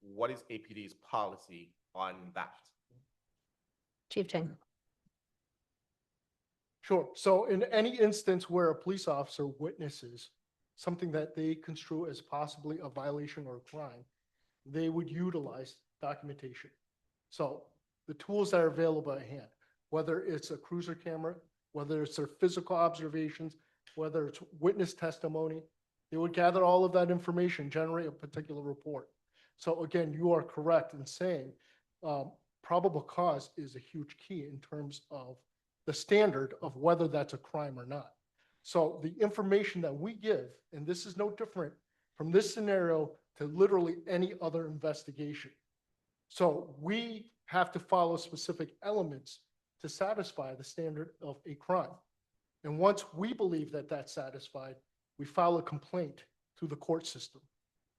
What is APD's policy on that? Chief Chang. Sure. So in any instance where a police officer witnesses something that they construe as possibly a violation or a crime, they would utilize documentation. So the tools that are available at hand, whether it's a cruiser camera, whether it's their physical observations, whether it's witness testimony, they would gather all of that information, generate a particular report. So again, you are correct in saying probable cause is a huge key in terms of the standard of whether that's a crime or not. So the information that we give, and this is no different from this scenario to literally any other investigation. So we have to follow specific elements to satisfy the standard of a crime. And once we believe that that's satisfied, we file a complaint through the court system.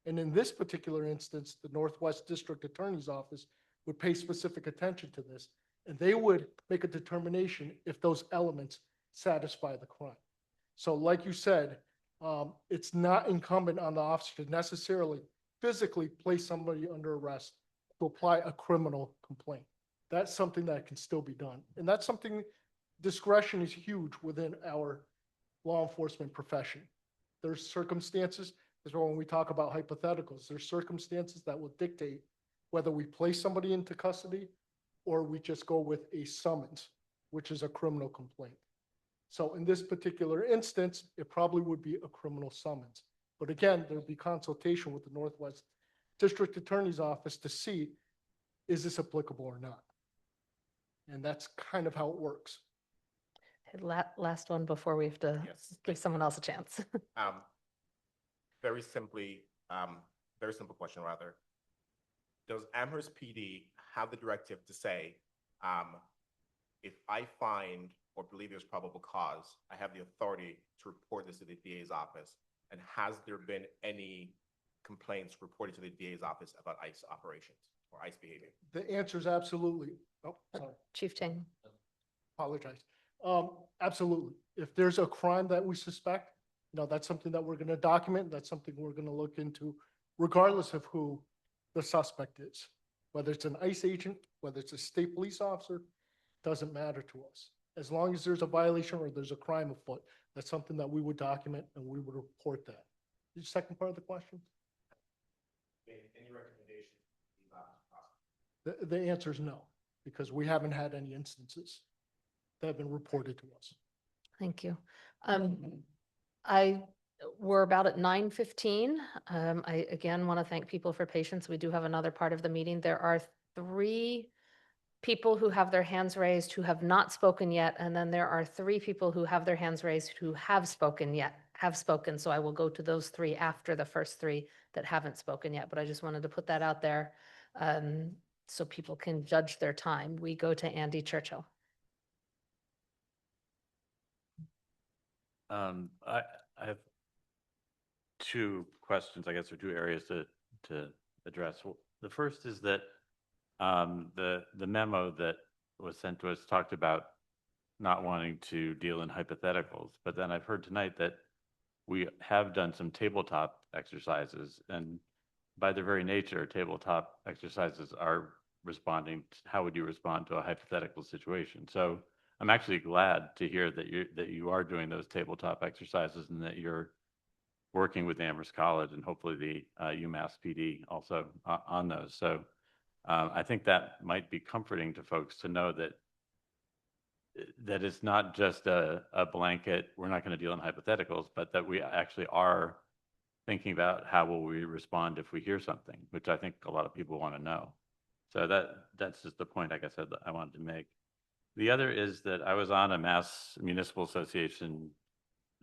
And in this particular instance, the Northwest District Attorney's Office would pay specific attention to this, and they would make a determination if those elements satisfy the crime. So like you said, it's not incumbent on the officer to necessarily physically place somebody under arrest to apply a criminal complaint. That's something that can still be done. And that's something, discretion is huge within our law enforcement profession. There's circumstances, as well when we talk about hypotheticals, there's circumstances that will dictate whether we place somebody into custody or we just go with a summons, which is a criminal complaint. So in this particular instance, it probably would be a criminal summons. But again, there'd be consultation with the Northwest District Attorney's Office to see, is this applicable or not? And that's kind of how it works. Last one before we have to give someone else a chance. Very simply, very simple question rather. Does Amherst PD have the directive to say, if I find or believe there's probable cause, I have the authority to report this to the DA's office? And has there been any complaints reported to the DA's office about ICE operations or ICE behavior? The answer is absolutely. Oh, sorry. Chief Chang. Apologize. Absolutely. If there's a crime that we suspect, that's something that we're going to document. That's something we're going to look into, regardless of who the suspect is. Whether it's an ICE agent, whether it's a state police officer, doesn't matter to us. As long as there's a violation or there's a crime afoot, that's something that we would document and we would report that. The second part of the question? Any recommendation? The answer is no, because we haven't had any instances that have been reported to us. Thank you. We're about at 9:15. I again want to thank people for patience. We do have another part of the meeting. There are 3 people who have their hands raised who have not spoken yet, and then there are 3 people who have their hands raised who have spoken. So I will go to those 3 after the first 3 that haven't spoken yet. But I just wanted to put that out there so people can judge their time. We go to Andy Churchill. I have 2 questions, I guess, or 2 areas to address. Well, the first is that the memo that was sent to us talked about not wanting to deal in hypotheticals, but then I've heard tonight that we have done some tabletop exercises, and by their very nature, tabletop exercises are responding to how would you respond to a hypothetical situation. So I'm actually glad to hear that you are doing those tabletop exercises and that you're working with Amherst College and hopefully the UMass PD also on those. So I think that might be comforting to folks to know that it's not just a blanket, we're not going to deal in hypotheticals, but that we actually are thinking about how will we respond if we hear something, which I think a lot of people want to know. So that's just the point, I guess, I wanted to make. The other is that I was on a Mass Municipal Association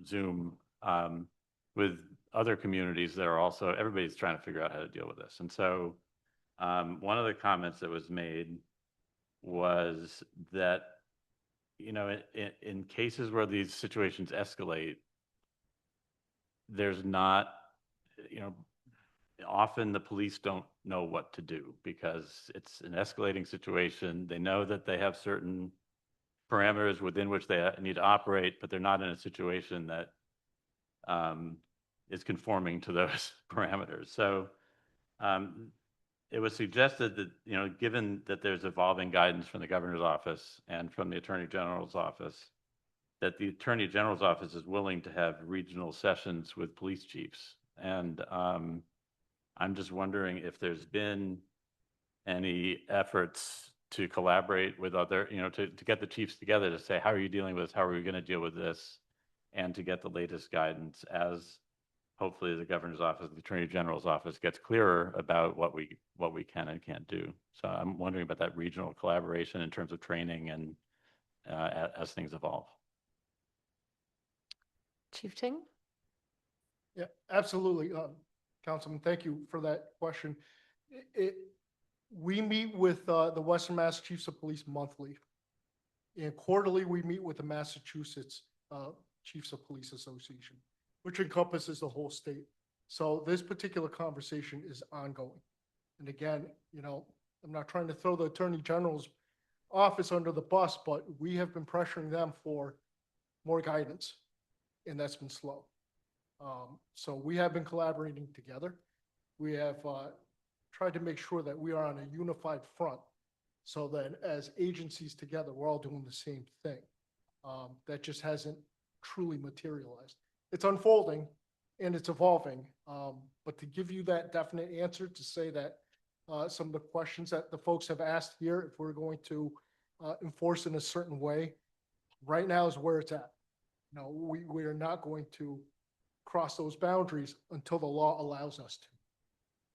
Zoom with other communities that are also, everybody's trying to figure out how to deal with this. And so one of the comments that was made was that, you know, in cases where these situations escalate, there's not, you know, often the police don't know what to do because it's an escalating situation. They know that they have certain parameters within which they need to operate, but they're not in a situation that is conforming to those parameters. So it was suggested that, you know, given that there's evolving guidance from the governor's office and from the attorney general's office, that the attorney general's office is willing to have regional sessions with police chiefs. And I'm just wondering if there's been any efforts to collaborate with other, you know, to get the chiefs together to say, how are you dealing with this? How are we going to deal with this? And to get the latest guidance as hopefully the governor's office, the attorney general's office gets clearer about what we can and can't do. So I'm wondering about that regional collaboration in terms of training and as things evolve. Chief Ting? Yeah, absolutely. Councilman, thank you for that question. We meet with the Western Mass Chiefs of Police monthly. And quarterly, we meet with the Massachusetts Chiefs of Police Association, which encompasses the whole state. So this particular conversation is ongoing. And again, you know, I'm not trying to throw the Attorney General's office under the bus, but we have been pressuring them for more guidance, and that's been slow. So we have been collaborating together. We have tried to make sure that we are on a unified front so that as agencies together, we're all doing the same thing. That just hasn't truly materialized. It's unfolding and it's evolving. But to give you that definite answer to say that some of the questions that the folks have asked here, if we're going to enforce in a certain way, right now is where it's at. No, we are not going to cross those boundaries until the law allows us to.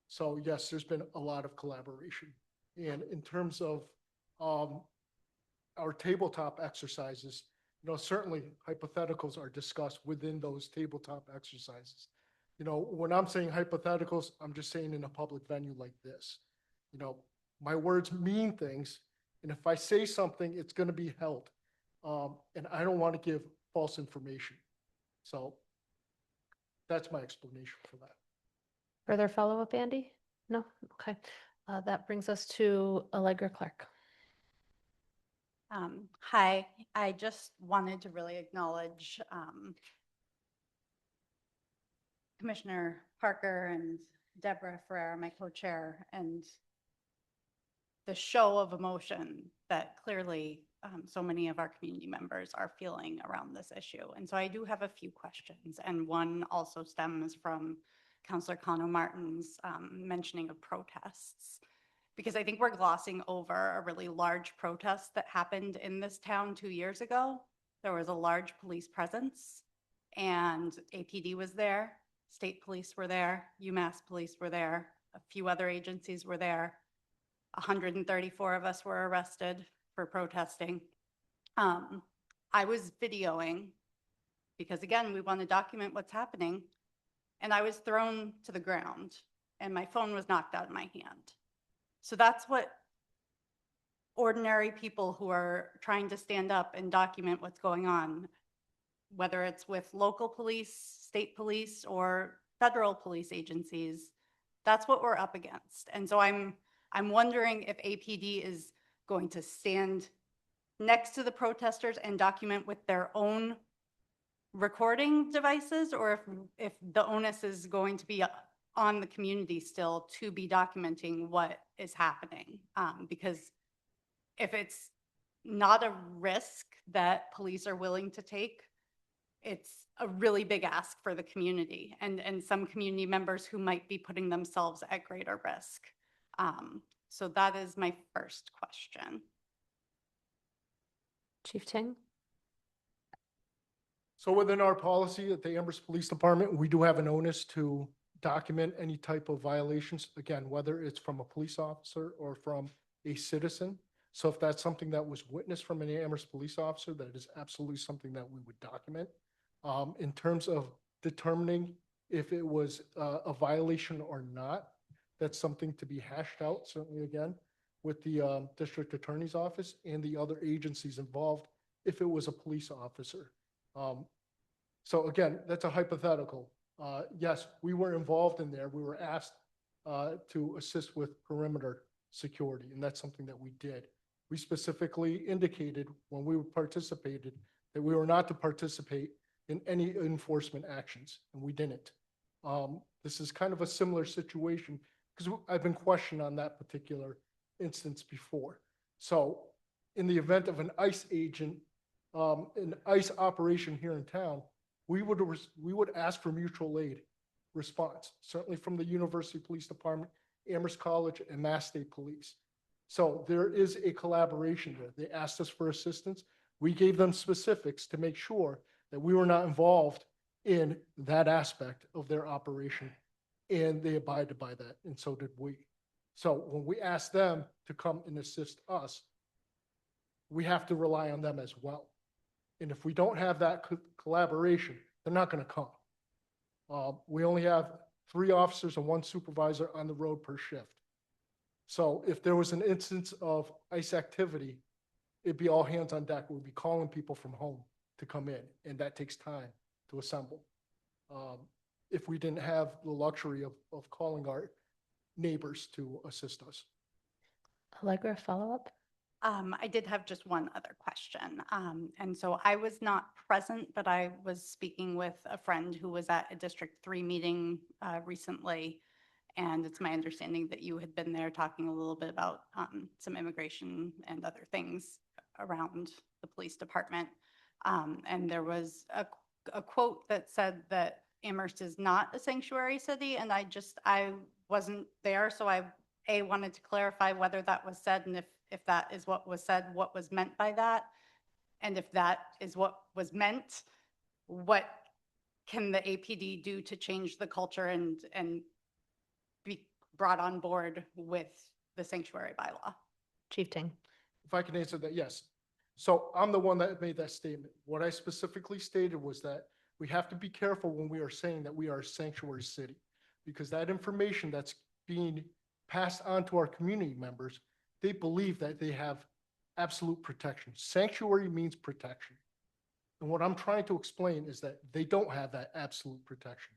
So yes, there's been a lot of collaboration. And in terms of our tabletop exercises, you know, certainly hypotheticals are discussed within those tabletop exercises. You know, when I'm saying hypotheticals, I'm just saying in a public venue like this. You know, my words mean things, and if I say something, it's going to be held. And I don't want to give false information. So that's my explanation for that. Further follow-up, Andy? No? Okay. That brings us to Allegra Clark. Hi, I just wanted to really acknowledge Commissioner Parker and Deborah Ferreira, my co-chair, and the show of emotion that clearly so many of our community members are feeling around this issue. And so I do have a few questions, and one also stems from Councillor Cano Martin's mentioning of protests, because I think we're glossing over a really large protest that happened in this town 2 years ago. There was a large police presence, and APD was there, state police were there, UMass police were there, a few other agencies were there. 134 of us were arrested for protesting. I was videoing because, again, we want to document what's happening, and I was thrown to the ground and my phone was knocked out of my hand. So that's what ordinary people who are trying to stand up and document what's going on, whether it's with local police, state police, or federal police agencies, that's what we're up against. And so I'm wondering if APD is going to stand next to the protesters and document with their own recording devices, or if the onus is going to be on the community still to be documenting what is happening. Because if it's not a risk that police are willing to take, it's a really big ask for the community and some community members who might be putting themselves at greater risk. So that is my first question. Chief Ting? So within our policy at the Amherst Police Department, we do have an onus to document any type of violations, again, whether it's from a police officer or from a citizen. So if that's something that was witnessed from an Amherst police officer, that is absolutely something that we would document. In terms of determining if it was a violation or not, that's something to be hashed out, certainly again, with the district attorney's office and the other agencies involved if it was a police officer. So again, that's a hypothetical. Yes, we were involved in there. We were asked to assist with perimeter security, and that's something that we did. We specifically indicated when we participated that we were not to participate in any enforcement actions, and we didn't. This is kind of a similar situation because I've been questioned on that particular instance before. So in the event of an ICE agent, an ICE operation here in town, we would ask for mutual aid response, certainly from the University Police Department, Amherst College, and Mass State Police. So there is a collaboration there. They asked us for assistance. We gave them specifics to make sure that we were not involved in that aspect of their operation, and they abided by that, and so did we. So when we ask them to come and assist us, we have to rely on them as well. And if we don't have that collaboration, they're not going to come. We only have 3 officers and 1 supervisor on the road per shift. So if there was an instance of ICE activity, it'd be all hands on deck. We'd be calling people from home to come in, and that takes time to assemble. If we didn't have the luxury of calling our neighbors to assist us. Allegra, follow-up? I did have just one other question. And so I was not present, but I was speaking with a friend who was at a District 3 meeting recently. And it's my understanding that you had been there talking a little bit about some immigration and other things around the police department. And there was a quote that said that Amherst is not a sanctuary city. And I wasn't there. So I wanted to clarify whether that was said, and if that is what was said, what was meant by that. And if that is what was meant, what can the APD do to change the culture and be brought on board with the sanctuary bylaw? Chief Ting. If I can answer that, yes. So I'm the one that made that statement. What I specifically stated was that we have to be careful when we are saying that we are a sanctuary city, because that information that's being passed on to our community members, they believe that they have absolute protection. Sanctuary means protection. And what I'm trying to explain is that they don't have that absolute protection.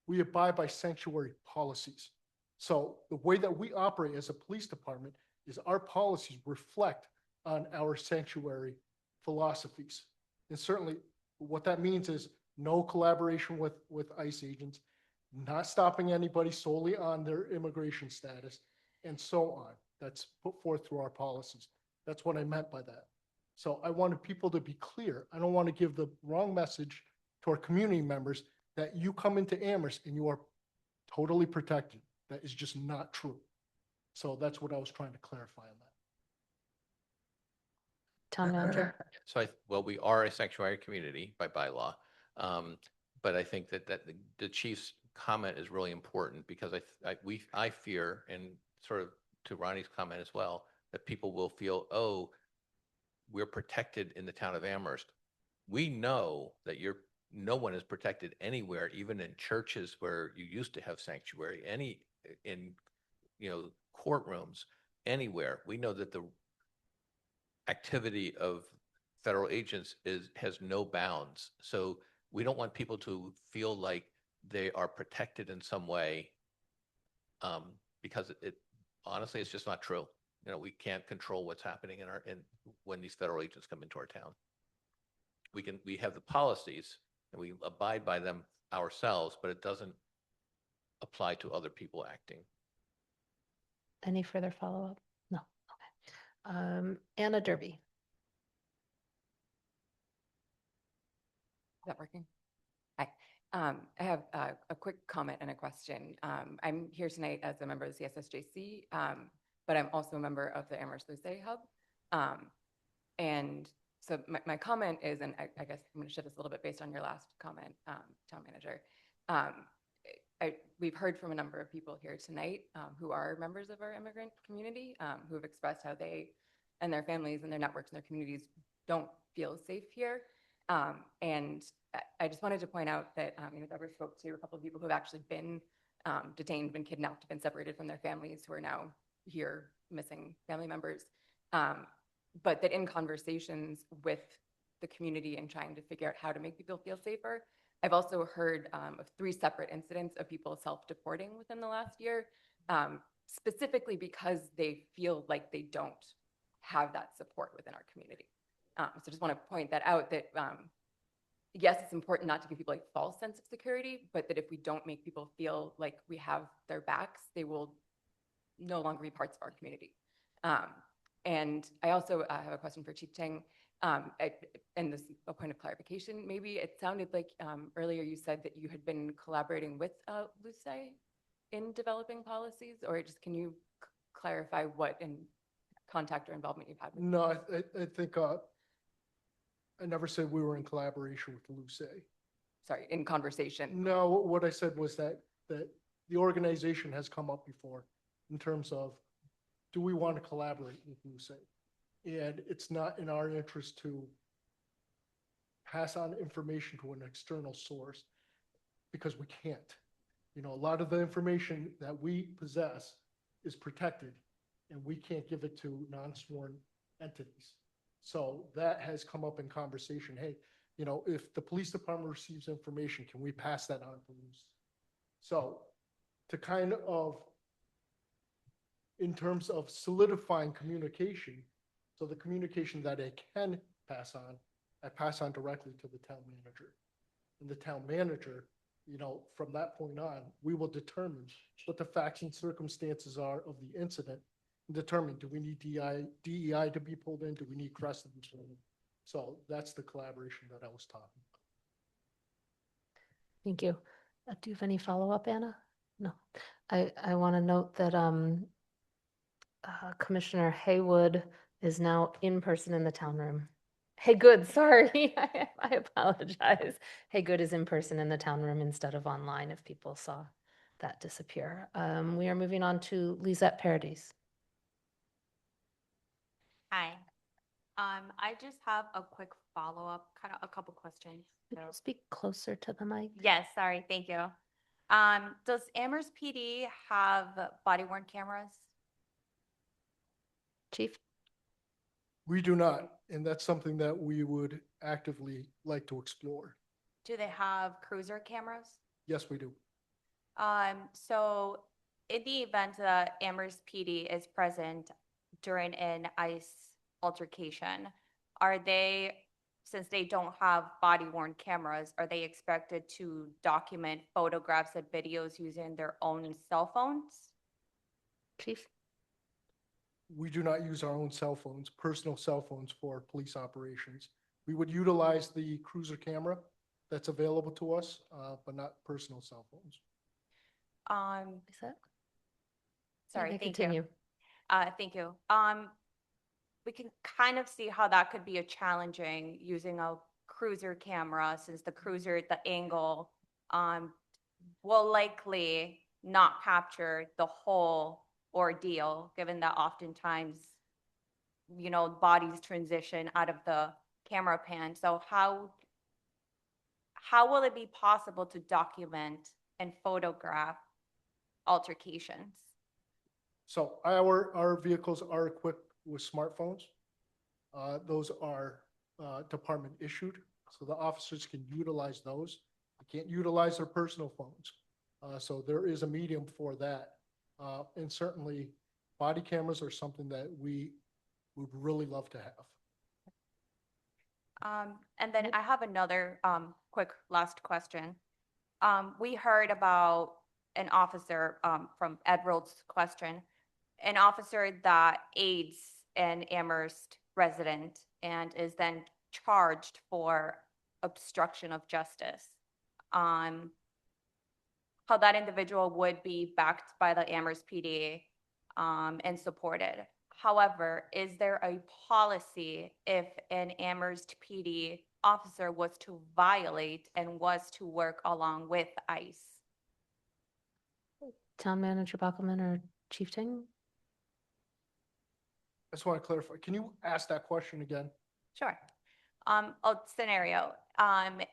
We abide by sanctuary policies. So the way that we operate as a police department is our policies reflect on our sanctuary philosophies. And certainly what that means is no collaboration with ICE agents, not stopping anybody solely on their immigration status, and so on. That's put forth through our policies. That's what I meant by that. So I wanted people to be clear. I don't want to give the wrong message to our community members that you come into Amherst and you are totally protected. That is just not true. So that's what I was trying to clarify on that. Town manager. So well, we are a sanctuary community by bylaw. But I think that the chief's comment is really important because I fear, and sort of to Ronnie's comment as well, that people will feel, oh, we're protected in the town of Amherst. We know that no one is protected anywhere, even in churches where you used to have sanctuary, in courtrooms, anywhere. We know that the activity of federal agents has no bounds. So we don't want people to feel like they are protected in some way, because honestly, it's just not true. We can't control what's happening when these federal agents come into our town. We have the policies and we abide by them ourselves, but it doesn't apply to other people acting. Any further follow-up? No. Okay. Anna Derby. Is that working? Hi. I have a quick comment and a question. I'm here tonight as a member of the CSSJC, but I'm also a member of the Amherst Lucé Hub. And so my comment is, and I guess I'm going to shift this a little bit based on your last comment, town manager. we've heard from a number of people here tonight who are members of our immigrant community who have expressed how they and their families and their networks and their communities don't feel safe here. And I just wanted to point out that, Deborah spoke to a couple of people who have actually been detained, been kidnapped, been separated from their families, who are now here missing family members. But that in conversations with the community and trying to figure out how to make people feel safer, I've also heard of 3 separate incidents of people self-deporting within the last year, specifically because they feel like they don't have that support within our community. So just want to point that out, that yes, it's important not to give people a false sense of security, but that if we don't make people feel like we have their backs, they will no longer be parts of our community. And I also have a question for Chief Chang, and this is a point of clarification. Maybe it sounded like earlier you said that you had been collaborating with Luce in developing policies, or just can you clarify what in contact or involvement you've had with? No, I think I never said we were in collaboration with Luce. Sorry, in conversation. No, what I said was that the organization has come up before in terms of, do we want to collaborate with Luce? And it's not in our interest to pass on information to an external source because we can't. A lot of the information that we possess is protected and we can't give it to non-sworn entities. So that has come up in conversation. Hey, if the police department receives information, can we pass that on to Luce? So to kind of, in terms of solidifying communication, so the communication that I can pass on, I pass on directly to the town manager. And the town manager, from that point on, we will determine what the facts and circumstances are of the incident and determine, do we need DEI to be pulled in? Do we need CREST to be pulled in? So that's the collaboration that I was talking about. Thank you. Do you have any follow-up, Anna? No. I want to note that Commissioner Haywood is now in person in the town room. Haygood, sorry, I apologize. Haygood is in person in the town room instead of online, if people saw that disappear. We are moving on to Lisette Paradis. Hi. I just have a quick follow-up, kind of a couple questions. Could you speak closer to the mic? Yes, sorry, thank you. Does Amherst PD have body-worn cameras? Chief? We do not, and that's something that we would actively like to explore. Do they have cruiser cameras? Yes, we do. So in the event that Amherst PD is present during an ICE altercation, are they, since they don't have body-worn cameras, are they expected to document photographs and videos using their own cell phones? Chief? We do not use our own cell phones, personal cell phones, for police operations. We would utilize the cruiser camera that's available to us, but not personal cell phones. Is that? Sorry, Okay, thank continue. you. Thank you. We can kind of see how that could be a challenging using a cruiser camera, since the cruiser, the angle, will likely not capture the whole ordeal, given that oftentimes, bodies transition out of the camera pan. So how will it be possible to document and photograph altercations? So our vehicles are equipped with smartphones. Those are department issued, so the officers can utilize those. They can't utilize their personal phones. So there is a medium for that. And certainly body cameras are something that we would really love to have. And then I have another quick last question. We heard about an officer from Ed Rold's question, an officer that aids an Amherst resident and is then charged for obstruction of justice. How that individual would be backed by the Amherst PD and supported. However, is there a policy if an Amherst PD officer was to violate and was to work along with ICE? Town Manager Bachman or Chief Ting? I just want to clarify, can you ask that question again? Sure. Scenario,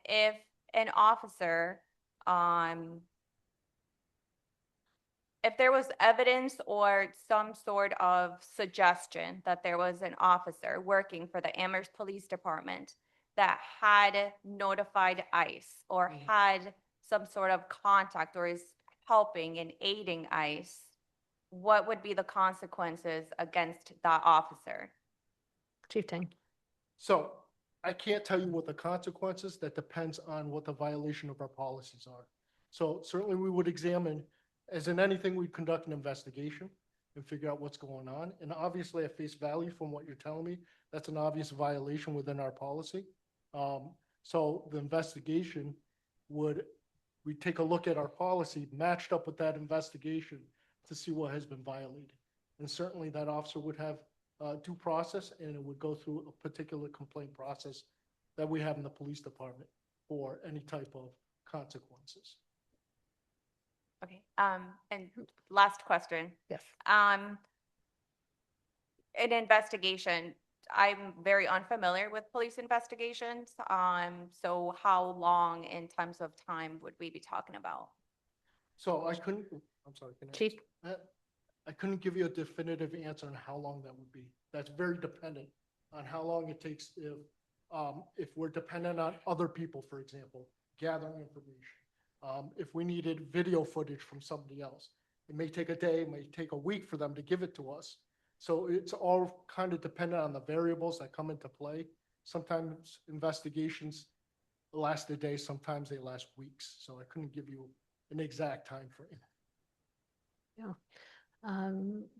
if an officer, if there was evidence or some sort of suggestion that there was an officer working for the Amherst Police Department that had notified ICE or had some sort of contact or is helping and aiding ICE, what would be the consequences against that officer? Chief Ting. So I can't tell you what the consequences, that depends on what the violation of our policies are. So certainly we would examine, as in anything, we'd conduct an investigation and figure out what's going on. And obviously at face value from what you're telling me, that's an obvious violation within our policy. So the investigation we take a look at our policy matched up with that investigation to see what has been violated. And certainly that officer would have due process, and it would go through a particular complaint process that we have in the police department for any type of consequences. Okay, and last question. Yes. An investigation, I'm very unfamiliar with police investigations. So how long in terms of time would we be talking about? So I couldn't, I'm sorry. Chief. I couldn't give you a definitive answer on how long that would be. That's very dependent on how long it takes if we're dependent on other people, for example, gathering information. If we needed video footage from somebody else, it may take a day, it may take a week for them to give it to us. So it's all kind of dependent on the variables that come into play. Sometimes investigations last a day, sometimes they last weeks. So I couldn't give you an exact time frame. Yeah.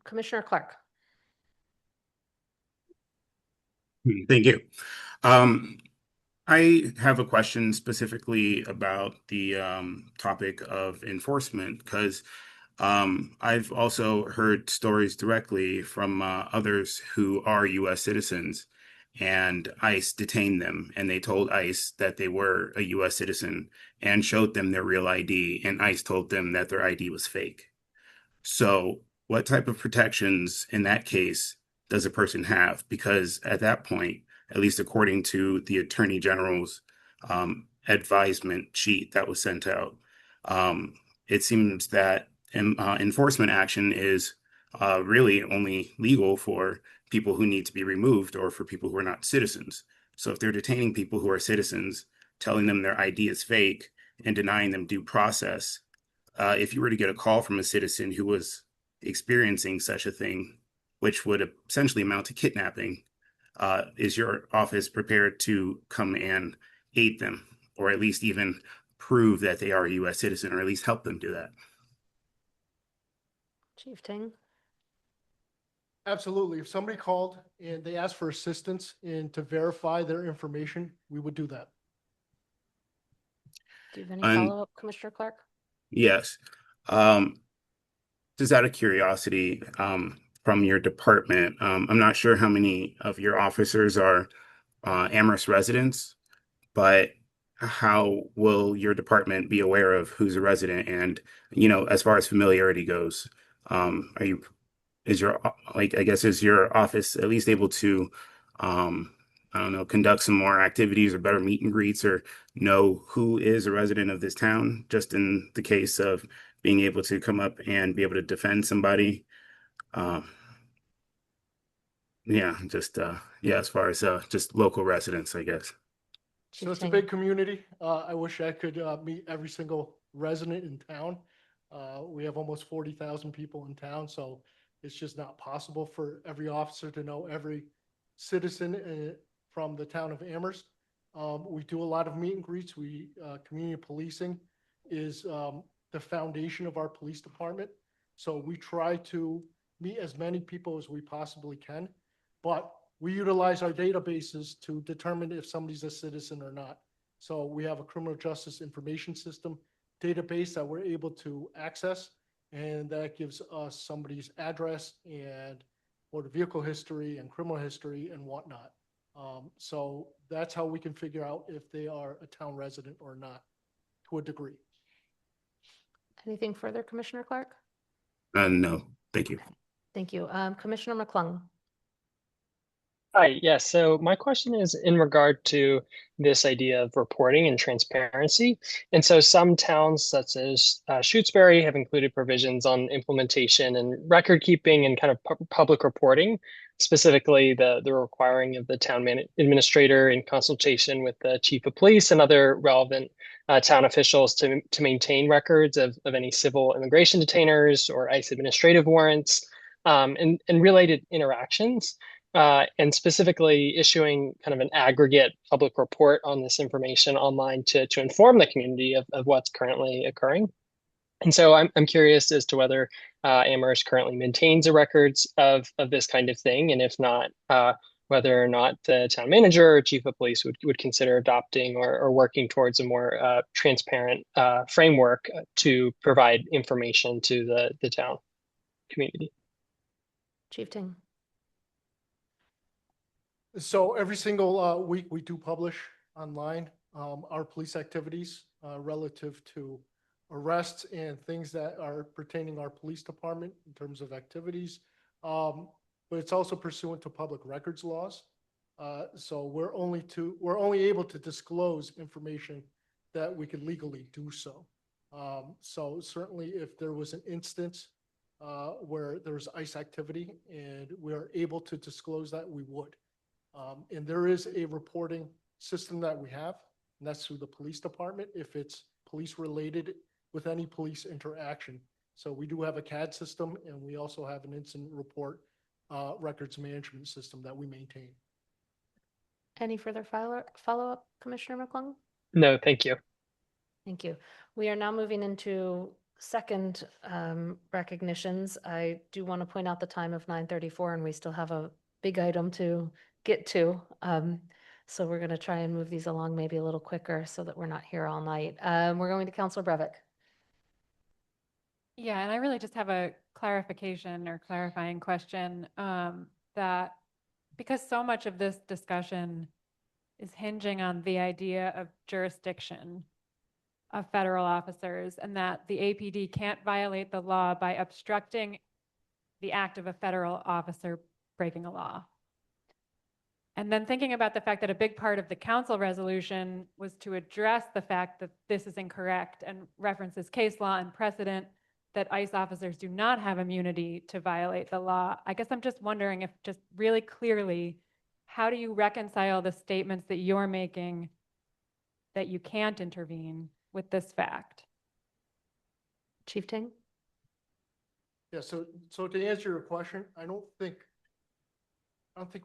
Commissioner Clark. Thank you. I have a question specifically about the topic of enforcement, because I've also heard stories directly from others who are U.S. citizens, and ICE detained them, and they told ICE that they were a U.S. citizen and showed them their real ID, and ICE told them that their ID was fake. So what type of protections in that case does a person have? Because at that point, at least according to the Attorney General's advisement sheet that was sent out, it seems that enforcement action is really only legal for people who need to be removed or for people who are not citizens. So if they're detaining people who are citizens, telling them their ID is fake and denying them due process, if you were to get a call from a citizen who was experiencing such a thing, which would essentially amount to kidnapping, is your office prepared to come and aid them, or at least even prove that they are a U.S. citizen, or at least help them do that? Chief Ting. Absolutely. If somebody called and they asked for assistance and to verify their information, we would do that. Do you have any follow-up, Commissioner Clark? Yes. Just out of curiosity, from your department, I'm not sure how many of your officers are Amherst residents, but how will your department be aware of who's a resident? And, you know, as far as familiarity goes, is your office at least able to, I don't know, conduct some more activities or better meet and greets, or know who is a resident of this town, just in the case of being able to come up and be able to defend somebody? As far as just local residents, I guess. So it's a big community. I wish I could meet every single resident in town. We have almost 40,000 people in town, so it's just not possible for every officer to know every citizen from the town of Amherst. We do a lot of meet and greets. Community policing is the foundation of our police department. So we try to meet as many people as we possibly can, but we utilize our databases to determine if somebody's a citizen or not. So we have a criminal justice information system database that we're able to access, and that gives us somebody's address and motor vehicle history and criminal history and whatnot. So that's how we can figure out if they are a town resident or not, to a degree. Anything further, Commissioner Clark? No, thank you. Thank you. Commissioner McClung. Hi, yes. So my question is in regard to this idea of reporting and transparency. And so some towns, such as Shutesbury, have included provisions on implementation and record keeping and kind of public reporting, specifically the requiring of the town administrator in consultation with the chief of police and other relevant town officials to maintain records of any civil immigration detainers or ICE administrative warrants and related interactions. And specifically issuing kind of an aggregate public report on this information online to inform the community of what's currently occurring. And so I'm curious as to whether Amherst currently maintains a records of this kind of thing, and if not, whether or not the town manager or chief of police would consider adopting or working towards a more transparent framework to provide information to the town community. Chief Ting. So every single week we do publish online our police activities relative to arrests and things that are pertaining our police department in terms of activities. But it's also pursuant to public records laws. So we're only able to disclose information that we can legally do so. So certainly if there was an instance where there was ICE activity and we're able to disclose that, we would. And there is a reporting system that we have, and that's through the police department if it's police related with any police interaction. So we do have a CAD system, and we also have an incident report records management system that we maintain. Any further follow-up, Commissioner McClung? No, thank you. Thank you. We are now moving into second recognitions. I do want to point out the time of 9:34, and we still have a big item to get to. So we're going to try and move these along maybe a little quicker so that we're not here all night. We're going to Councilor Breivik. Yeah, and I really just have a clarification or clarifying question that because so much of this discussion is hinging on the idea of jurisdiction of federal officers and that the APD can't violate the law by obstructing the act of a federal officer breaking a law. And then thinking about the fact that a big part of the council resolution was to address the fact that this is incorrect and references case law and precedent that ICE officers do not have immunity to violate the law. I guess I'm just wondering if just really clearly, how do you reconcile the statements that you're making that you can't intervene with this fact? Chief Ting? Yeah, so to answer your question, I don't think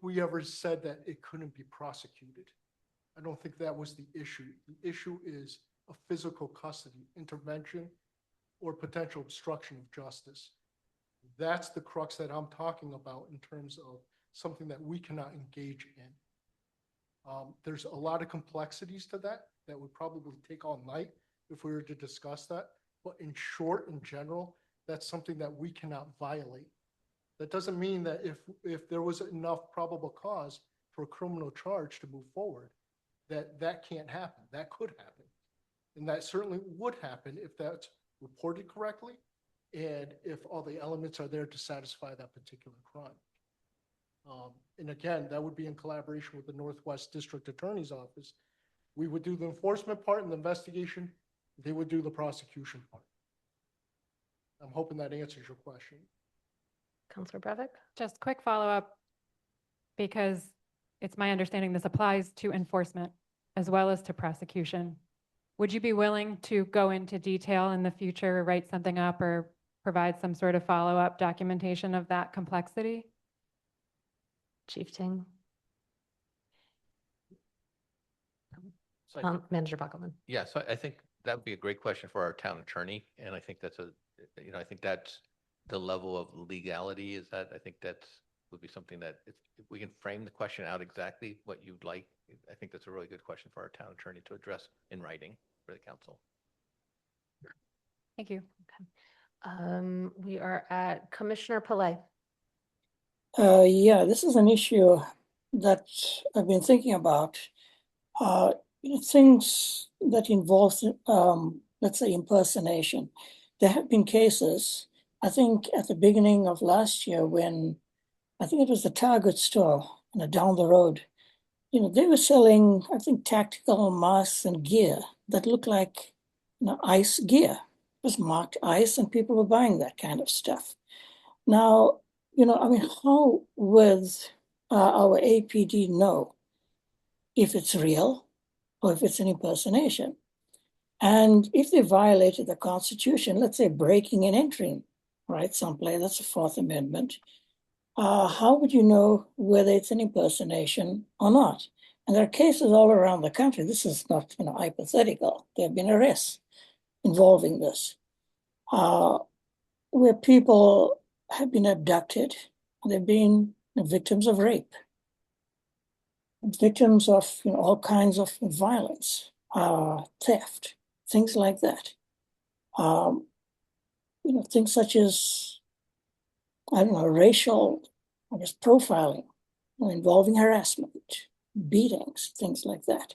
we ever said that it couldn't be prosecuted. I don't think that was the issue. The issue is a physical custody intervention or potential obstruction of justice. That's the crux that I'm talking about in terms of something that we cannot engage in. There's a lot of complexities to that would probably take all night if we were to discuss that. But in short, in general, that's something that we cannot violate. That doesn't mean that if there was enough probable cause for a criminal charge to move forward, that can't happen. That could happen. And that certainly would happen if that's reported correctly and if all the elements are there to satisfy that particular crime. And again, that would be in collaboration with the Northwest District Attorney's Office. We would do the enforcement part and the investigation. They would do the prosecution part. I'm hoping that answers your question. Councilor Breivik? Just quick follow-up, because it's my understanding this applies to enforcement as well as to prosecution. Would you be willing to go into detail in the future, or write something up or provide some sort of follow-up documentation of that complexity? Chief Ting? So Manager Buckelman. yeah, so I think that would be a great question for our town attorney. And I think that's I think that's the level of legality is that I think that's would be something that if we can frame the question out exactly what you'd like, I think that's a really good question for our town attorney to address in writing for the council. Thank you. Okay. We are at Commissioner Pillay. Yeah, this is an issue that I've been thinking about. Things that involve, let's say, impersonation. There have been cases I think at the beginning of last year when I think it was the Target store, down the road, they were selling, I think, tactical masks and gear that looked like, ice gear. It was marked ice and people were buying that kind of stuff. Now, how would our APD know if it's real or if it's an impersonation? And if they violated the Constitution, let's say breaking and entering, right, someplace, that's the Fourth Amendment, how would you know whether it's an impersonation or not? And there are cases all around the country. This is not, hypothetical. There have been arrests involving this, where people have been abducted. They've been victims of rape, victims of all kinds of violence, theft, things like that. Things such as, racial, profiling, involving harassment, beatings, things like that.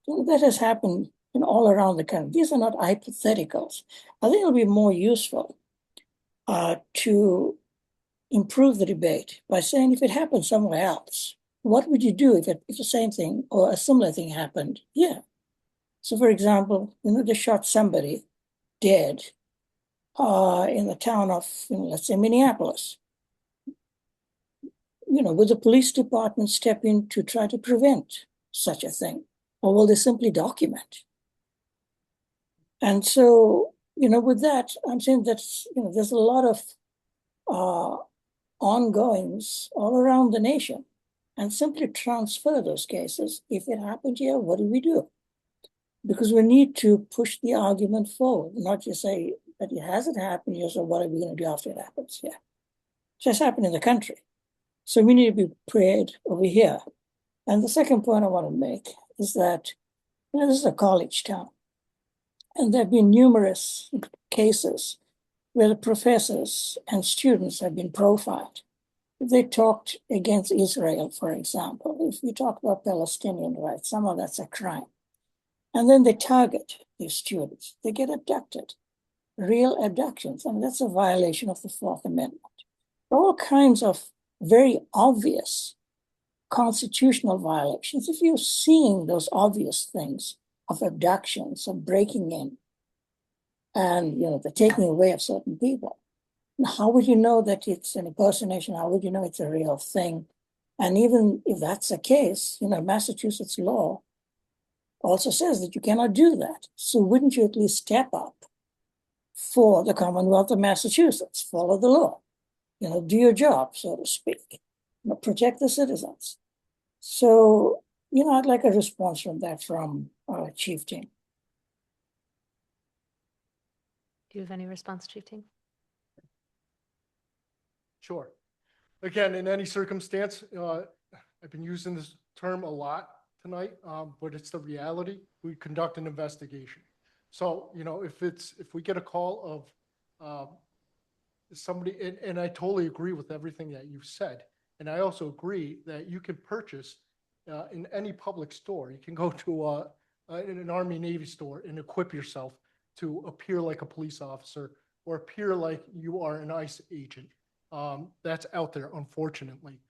That has happened all around the country. These are not hypotheticals. I think it'll be more useful to improve the debate by saying if it happened somewhere else, what would you do if the same thing or a similar thing happened here? So, for example, they shot somebody dead in the town of, let's say, Minneapolis. Will the police department step in to try to prevent such a thing? Or will they simply document? And so, with that, I'm saying that, there's a lot of ongoings all around the nation, and simply transfer those cases. If it happened here, what do we do? Because we need to push the argument forward, not just say that it hasn't happened here, so what are we going to do after it happens here? It just happened in the country. So we need to be prepared over here. And the second point I want to make is that this is a college town. And there have been numerous cases where the professors and students have been profiled. If they talked against Israel, for example, if you talk about Palestinian rights, some of that's a crime. And then they target these students. They get abducted, real abductions. And that's a violation of the Fourth Amendment. All kinds of very obvious constitutional violations. If you're seeing those obvious things of abductions, of breaking in, and the taking away of certain people, how would you know that it's an impersonation? How would you know it's a real thing? And even if that's the case, Massachusetts law also says that you cannot do that. So wouldn't you at least step up for the Commonwealth of Massachusetts, follow the law, do your job, so to speak, protect the citizens. So, I'd like a response from that from Chief Ting. Do you have any response, Chief Ting? Sure. Again, in any circumstance, I've been using this term a lot tonight, but it's the reality. We conduct an investigation. So, if we get a call of somebody, and I totally agree with everything that you've said. And I also agree that you can purchase in any public store. You can go to an Army Navy store and equip yourself to appear like a police officer or appear like you are an ICE agent. That's out there, unfortunately.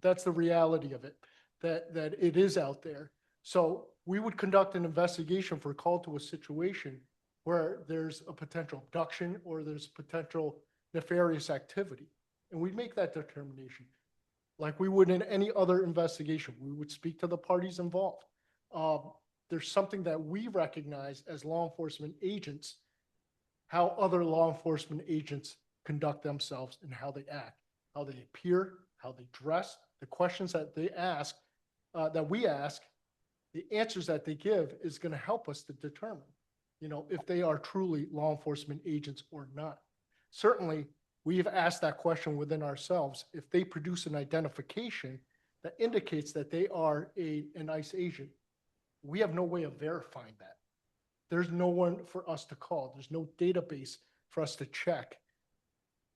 That's the reality of it, that it is out there. So we would conduct an investigation for a call to a situation where there's a potential abduction or there's potential nefarious activity. And we'd make that determination like we would in any other investigation. We would speak to the parties involved. There's something that we recognize as law enforcement agents, how other law enforcement agents conduct themselves and how they act, how they appear, how they dress, the questions that they ask, that we ask, the answers that they give is going to help us to determine, if they are truly law enforcement agents or not. Certainly, we have asked that question within ourselves. If they produce an identification that indicates that they are an ICE agent, we have no way of verifying that. There's no one for us to call. There's no database for us to check.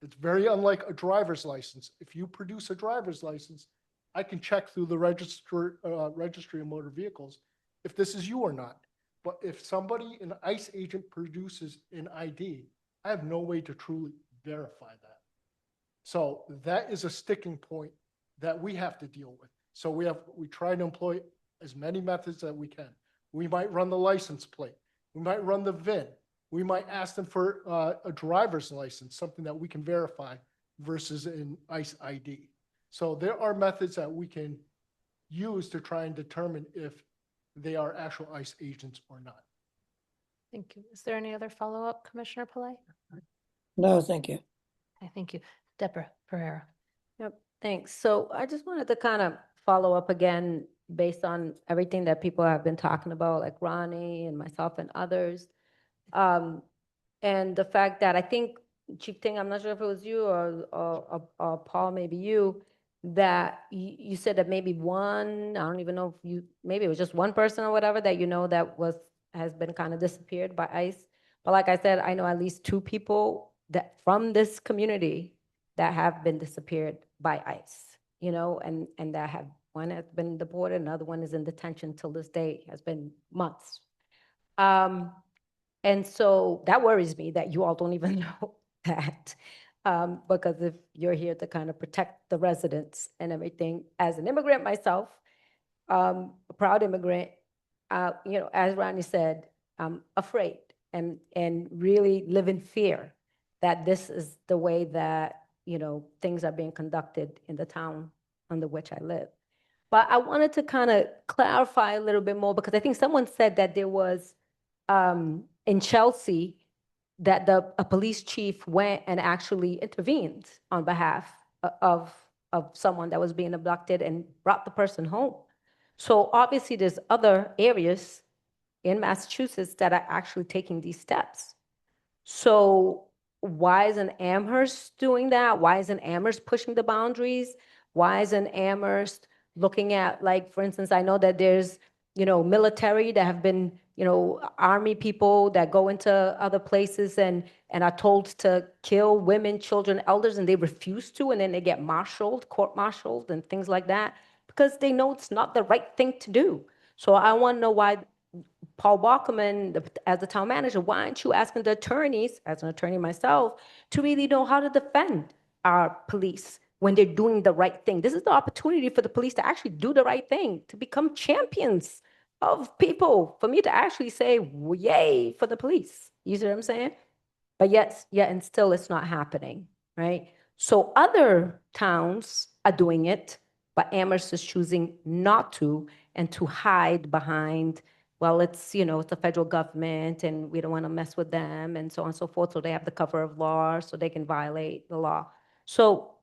It's very unlike a driver's license. If you produce a driver's license, I can check through the registry of motor vehicles if this is you or not. But if somebody, an ICE agent, produces an ID, I have no way to truly verify that. So that is a sticking point that we have to deal with. So we try to employ as many methods that we can. We might run the license plate. We might run the VIN. We might ask them for a driver's license, something that we can verify versus an ICE ID. So there are methods that we can use to try and determine if they are actual ICE agents or not. Thank you. Is there any other follow-up, Commissioner Pillay? No, thank you. Okay, thank you. Deborah Ferreira. Yep, thanks. So I just wanted to kind of follow up again based on everything that people have been talking about, like Ronnie and myself and others. And the fact that I think, Chief Ting, I'm not sure if it was you or Paul, maybe you, that you said that maybe one, I don't even know if maybe it was just one person or whatever that that has been kind of disappeared by ICE. But like I said, I know at least two people that from this community that have been disappeared by ICE, and that have, one has been deported, another one is in detention till this day, has been months. And so that worries me that you all don't even know that. Because if you're here to kind of protect the residents and everything, as an immigrant myself, a proud immigrant, as Ronnie said, I'm afraid and really live in fear that this is the way that, things are being conducted in the town under which I live. But I wanted to kind of clarify a little bit more because I think someone said that there was, in Chelsea, that a police chief went and actually intervened on behalf of someone that was being abducted and brought the person home. So obviously there's other areas in Massachusetts that are actually taking these steps. So why isn't Amherst doing that? Why isn't Amherst pushing the boundaries? Why isn't Amherst looking at, like, for instance, I know that there's, military that have been, army people that go into other places and are told to kill women, children, elders, and they refuse to, and then they get court-martialed and things like that, because they know it's not the right thing to do. So I want to know why, Paul Bachman, as the town manager, why aren't you asking the attorneys, as an attorney myself, to really know how to defend our police when they're doing the right thing? This is the opportunity for the police to actually do the right thing, to become champions of people, for me to actually say, yay for the police. You see what I'm saying? But yet and still it's not happening, right? So other towns are doing it, but Amherst is choosing not to, and to hide behind, well, it's, it's the federal government and we don't want to mess with them and so on and so forth. So they have the cover of law so they can violate the law. So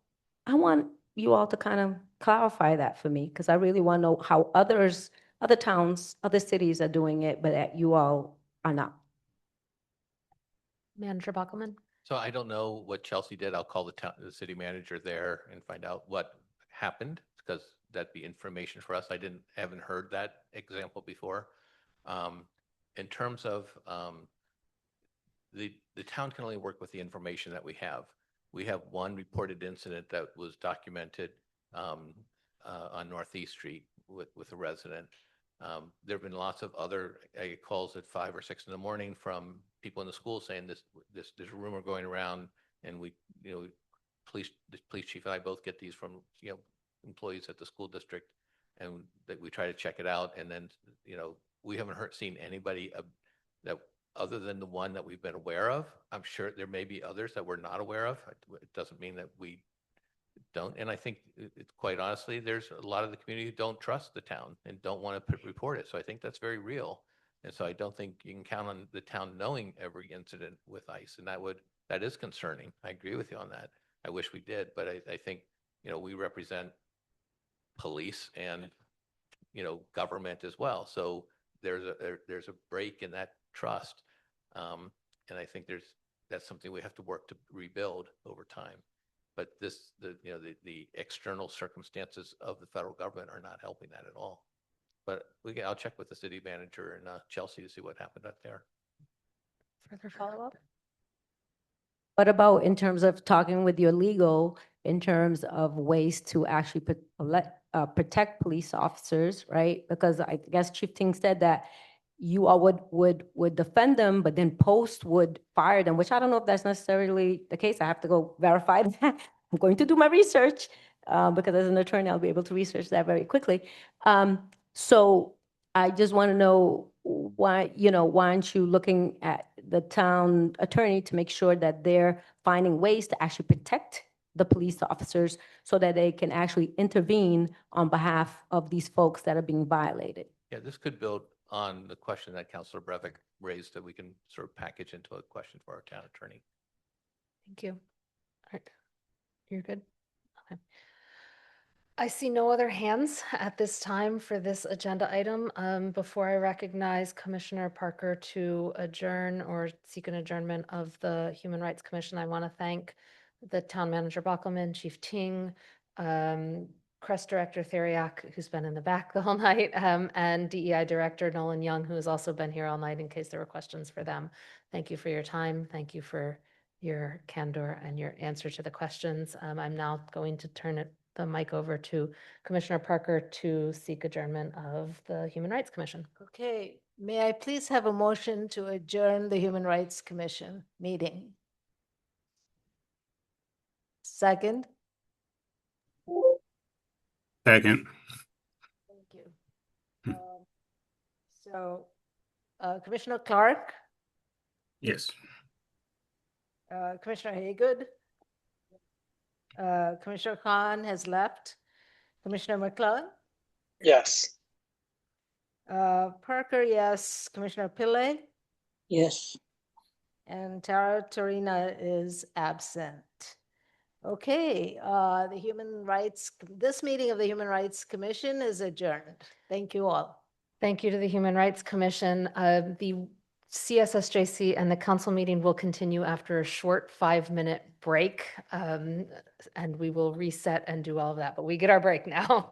I want you all to kind of clarify that for me, because I really want to know how other towns, other cities are doing it, but that you all are not. Manager Bachman. So I don't know what Chelsea did. I'll call the city manager there and find out what happened, because that'd be information for us. I haven't heard that example before. In terms of the town can only work with the information that we have. We have one reported incident that was documented on Northeast Street with a resident. There have been lots of other calls at 5 or 6 in the morning from people in the school saying there's a rumor going around, and the police chief and I both get these from employees at the school district, and that we try to check it out, and then we haven't seen anybody that other than the one that we've been aware of. I'm sure there may be others that we're not aware of. It doesn't mean that we don't. And I think quite honestly, there's a lot of the community who don't trust the town and don't want to report it. So I think that's very real. And so I don't think you can count on the town knowing every incident with ICE. And that is concerning. I agree with you on that. I wish we did, but I think, we represent police and, government as well. So there's a break in that trust. And I think that's something we have to work to rebuild over time. But the external circumstances of the federal government are not helping that at all. But I'll check with the city manager in Chelsea to see what happened out there. Further follow-up? What about in terms of talking with your legal, in terms of ways to actually protect police officers, right? Because I guess Chief Ting said that, you all would defend them, but then post would fire them, which I don't know if that's necessarily the case. I have to go verify that. I'm going to do my research because as an attorney, I'll be able to research that very quickly. So I just want to know why, why aren't you looking at the town attorney to make sure that they're finding ways to actually protect the police officers so that they can actually intervene on behalf of these folks that are being violated? Yeah, this could build on the question that Councilor Brevik raised that we can sort of package into a question for our town attorney. Thank you. All right. You're good? Okay. I see no other hands at this time for this agenda item. Before I recognize Commissioner Parker to adjourn or seek an adjournment of the Human Rights Commission, I want to thank the Town Manager Bockelman, Chief Ting, Crest Director Theriak, who's been in the back the whole night, and DEI Director Nolan Young, who has also been here all night in case there were questions for them. Thank you for your time. Thank you for your candor and your answer to the questions. I'm now going to turn the mic over to Commissioner Parker to seek adjournment of the Human Rights Commission. Okay, may I please have a motion to adjourn the Human Rights Commission meeting? Second? Second. Thank you. So Commissioner Clark, Yes. Commissioner Haygood, Commissioner Khan has left, Commissioner McClellan, Yes. Parker, yes, Commissioner Pillay, Yes. and Tara Torina is absent. Okay, this meeting of the Human Rights Commission is adjourned. Thank you all. Thank you to the Human Rights Commission. The CSSJC and the council meeting will continue after a short 5-minute break, and we will reset and do all of that, but we get our break now.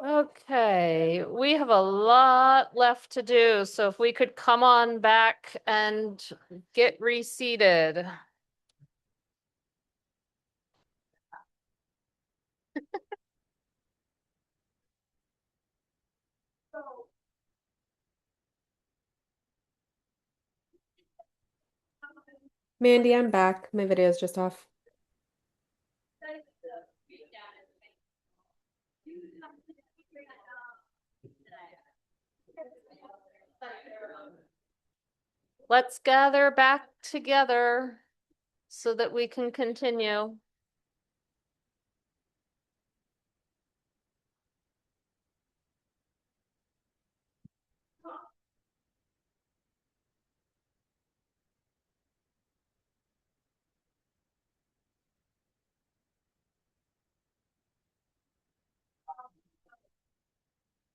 Okay, we have a lot left to do, so if we could come on back and get reseated. Mandy, I'm back. My video's just off. Let's gather back together so that we can continue.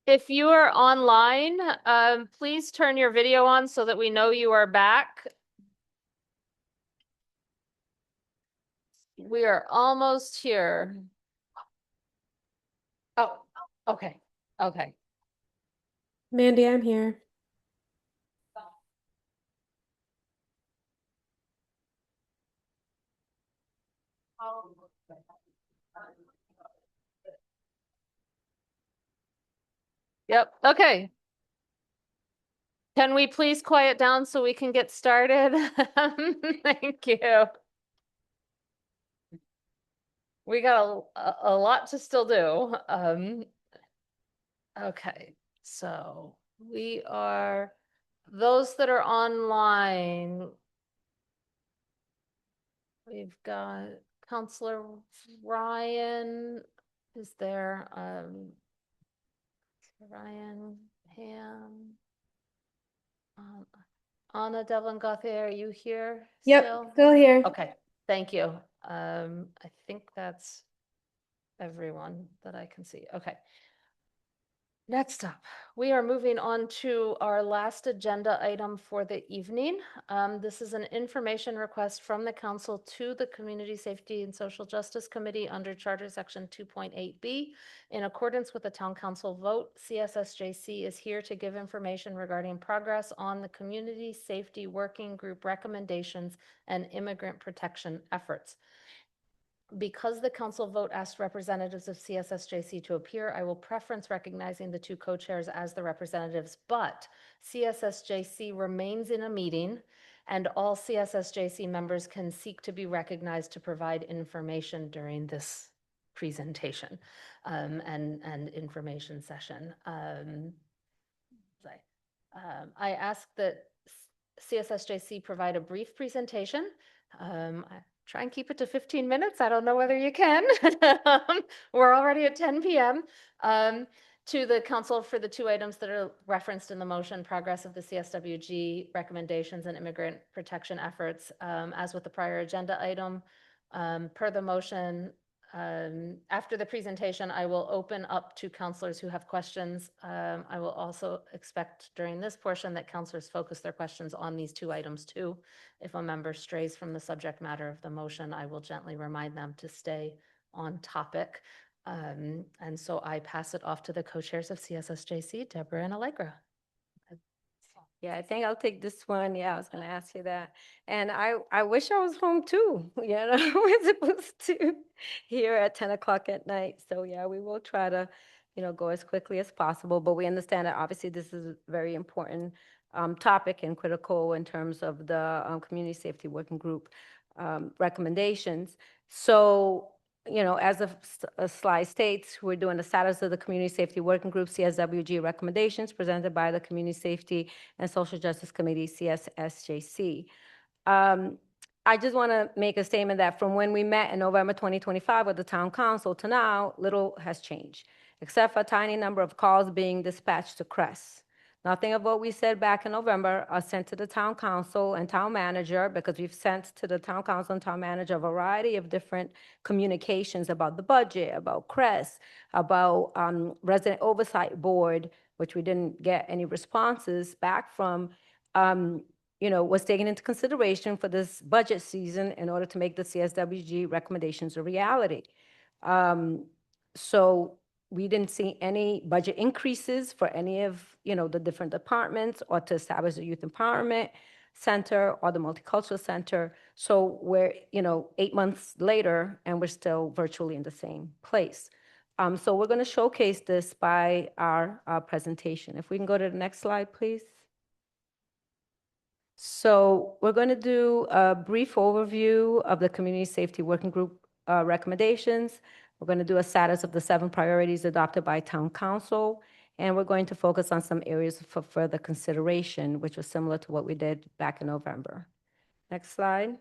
If you are online, please turn your video on so that we know you are back. We are almost here. Oh, okay, okay. Mandy, I'm here. Yep, okay. Can we please quiet down so we can get started? Thank you. We got a lot to still do. Okay, so we are, those that are online, we've got Counselor Ryan is there, Ryan, Pam, Anna Devlin Gauthier, are you here Yep, still here. Okay, thank you. I think that's everyone that I can see. Okay. Next up, we are moving on to our last agenda item for the evening. This is an information request from the council to the Community Safety and Social Justice Committee under Charter Section 2.8B. In accordance with the town council vote, CSSJC is here to give information regarding progress on the Community Safety Working Group recommendations and immigrant protection efforts. Because the council vote asked representatives of CSSJC to appear, I will preference recognizing the two co-chairs as the representatives, but CSSJC remains in a meeting and all CSSJC members can seek to be recognized to provide information during this presentation and information session. I ask that CSSJC provide a brief presentation. I try and keep it to 15 minutes. I don't know whether you can. We're already at 10 p.m. To the council for the two items that are referenced in the motion, progress of the CSWG recommendations and immigrant protection efforts. As with the prior agenda item, per the motion, after the presentation, I will open up to counselors who have questions. I will also expect during this portion that counselors focus their questions on these two items too. If a member strays from the subject matter of the motion, I will gently remind them to stay on topic. And so I pass it off to the co-chairs of CSSJC, Deborah and Allegra. Yeah, I think I'll take this one. Yeah, I was going to ask you that. And I wish I was home too. You know, we're supposed to here at 10 o'clock at night. So yeah, we will try to, you know, go as quickly as possible. But we understand that obviously this is a very important topic and critical in terms of the Community Safety Working Group recommendations. So, you know, as a slide states, we're doing the status of the Community Safety Working Group, CSWG recommendations presented by the Community Safety and Social Justice Committee, CSSJC. I just want to make a statement that from when we met in November 2025 with the Town Council to now, little has changed, except for a tiny number of calls being dispatched to CRESS. Nothing of what we said back in November are sent to the Town Council and Town Manager, because we've sent to the Town Council and Town Manager a variety of different communications about the budget, about CRESS, about Resident Oversight Board, which we didn't get any responses back from, you know, was taken into consideration for this budget season in order to make the CSWG recommendations a reality. So we didn't see any budget increases for any of, the different departments or to establish the Youth Empowerment Center or the Multicultural Center. So we're, 8 months later, and we're still virtually in the same place. So we're going to showcase this by our presentation. If we can go to the next slide, please. So we're going to do a brief overview of the Community Safety Working Group recommendations. We're going to do a status of the 7 priorities adopted by Town Council, and we're going to focus on some areas for further consideration, which was similar to what we did back in November. Next slide.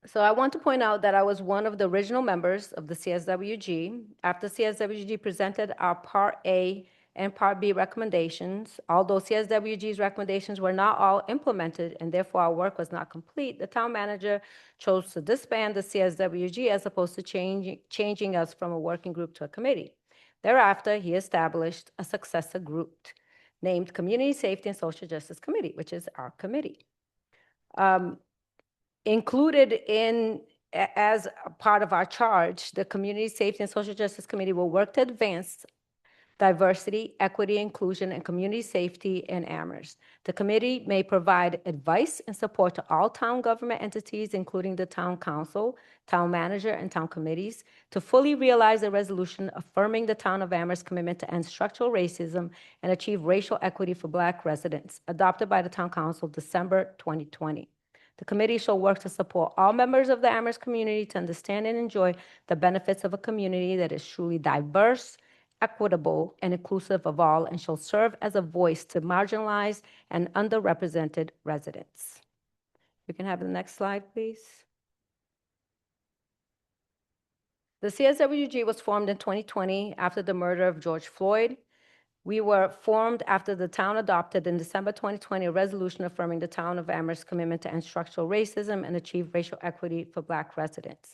So I want to point out that I was one of the original members of the CSWG. After CSWG presented our Part A and Part B recommendations, although CSWG's recommendations were not all implemented and therefore our work was not complete, the town manager chose to disband the CSWG as opposed to changing us from a working group to a committee. Thereafter, he established a successor group named Community Safety and Social Justice Committee, which is our committee. Included as a part of our charge, the Community Safety and Social Justice Committee will work to advance diversity, equity, inclusion, and community safety in Amherst. The committee may provide advice and support to all town government entities, including the town council, town manager, and town committees, to fully realize the resolution affirming the town of Amherst's commitment to end structural racism and achieve racial equity for Black residents, adopted by the town council December 2020. The committee shall work to support all members of the Amherst community to understand and enjoy the benefits of a community that is truly diverse, equitable, and inclusive of all, and shall serve as a voice to marginalized and underrepresented residents. You can have the next slide, please. The CSWG was formed in 2020 after the murder of George Floyd. We were formed after the town adopted in December 2020 a resolution affirming the town of Amherst's commitment to end structural racism and achieve racial equity for Black residents.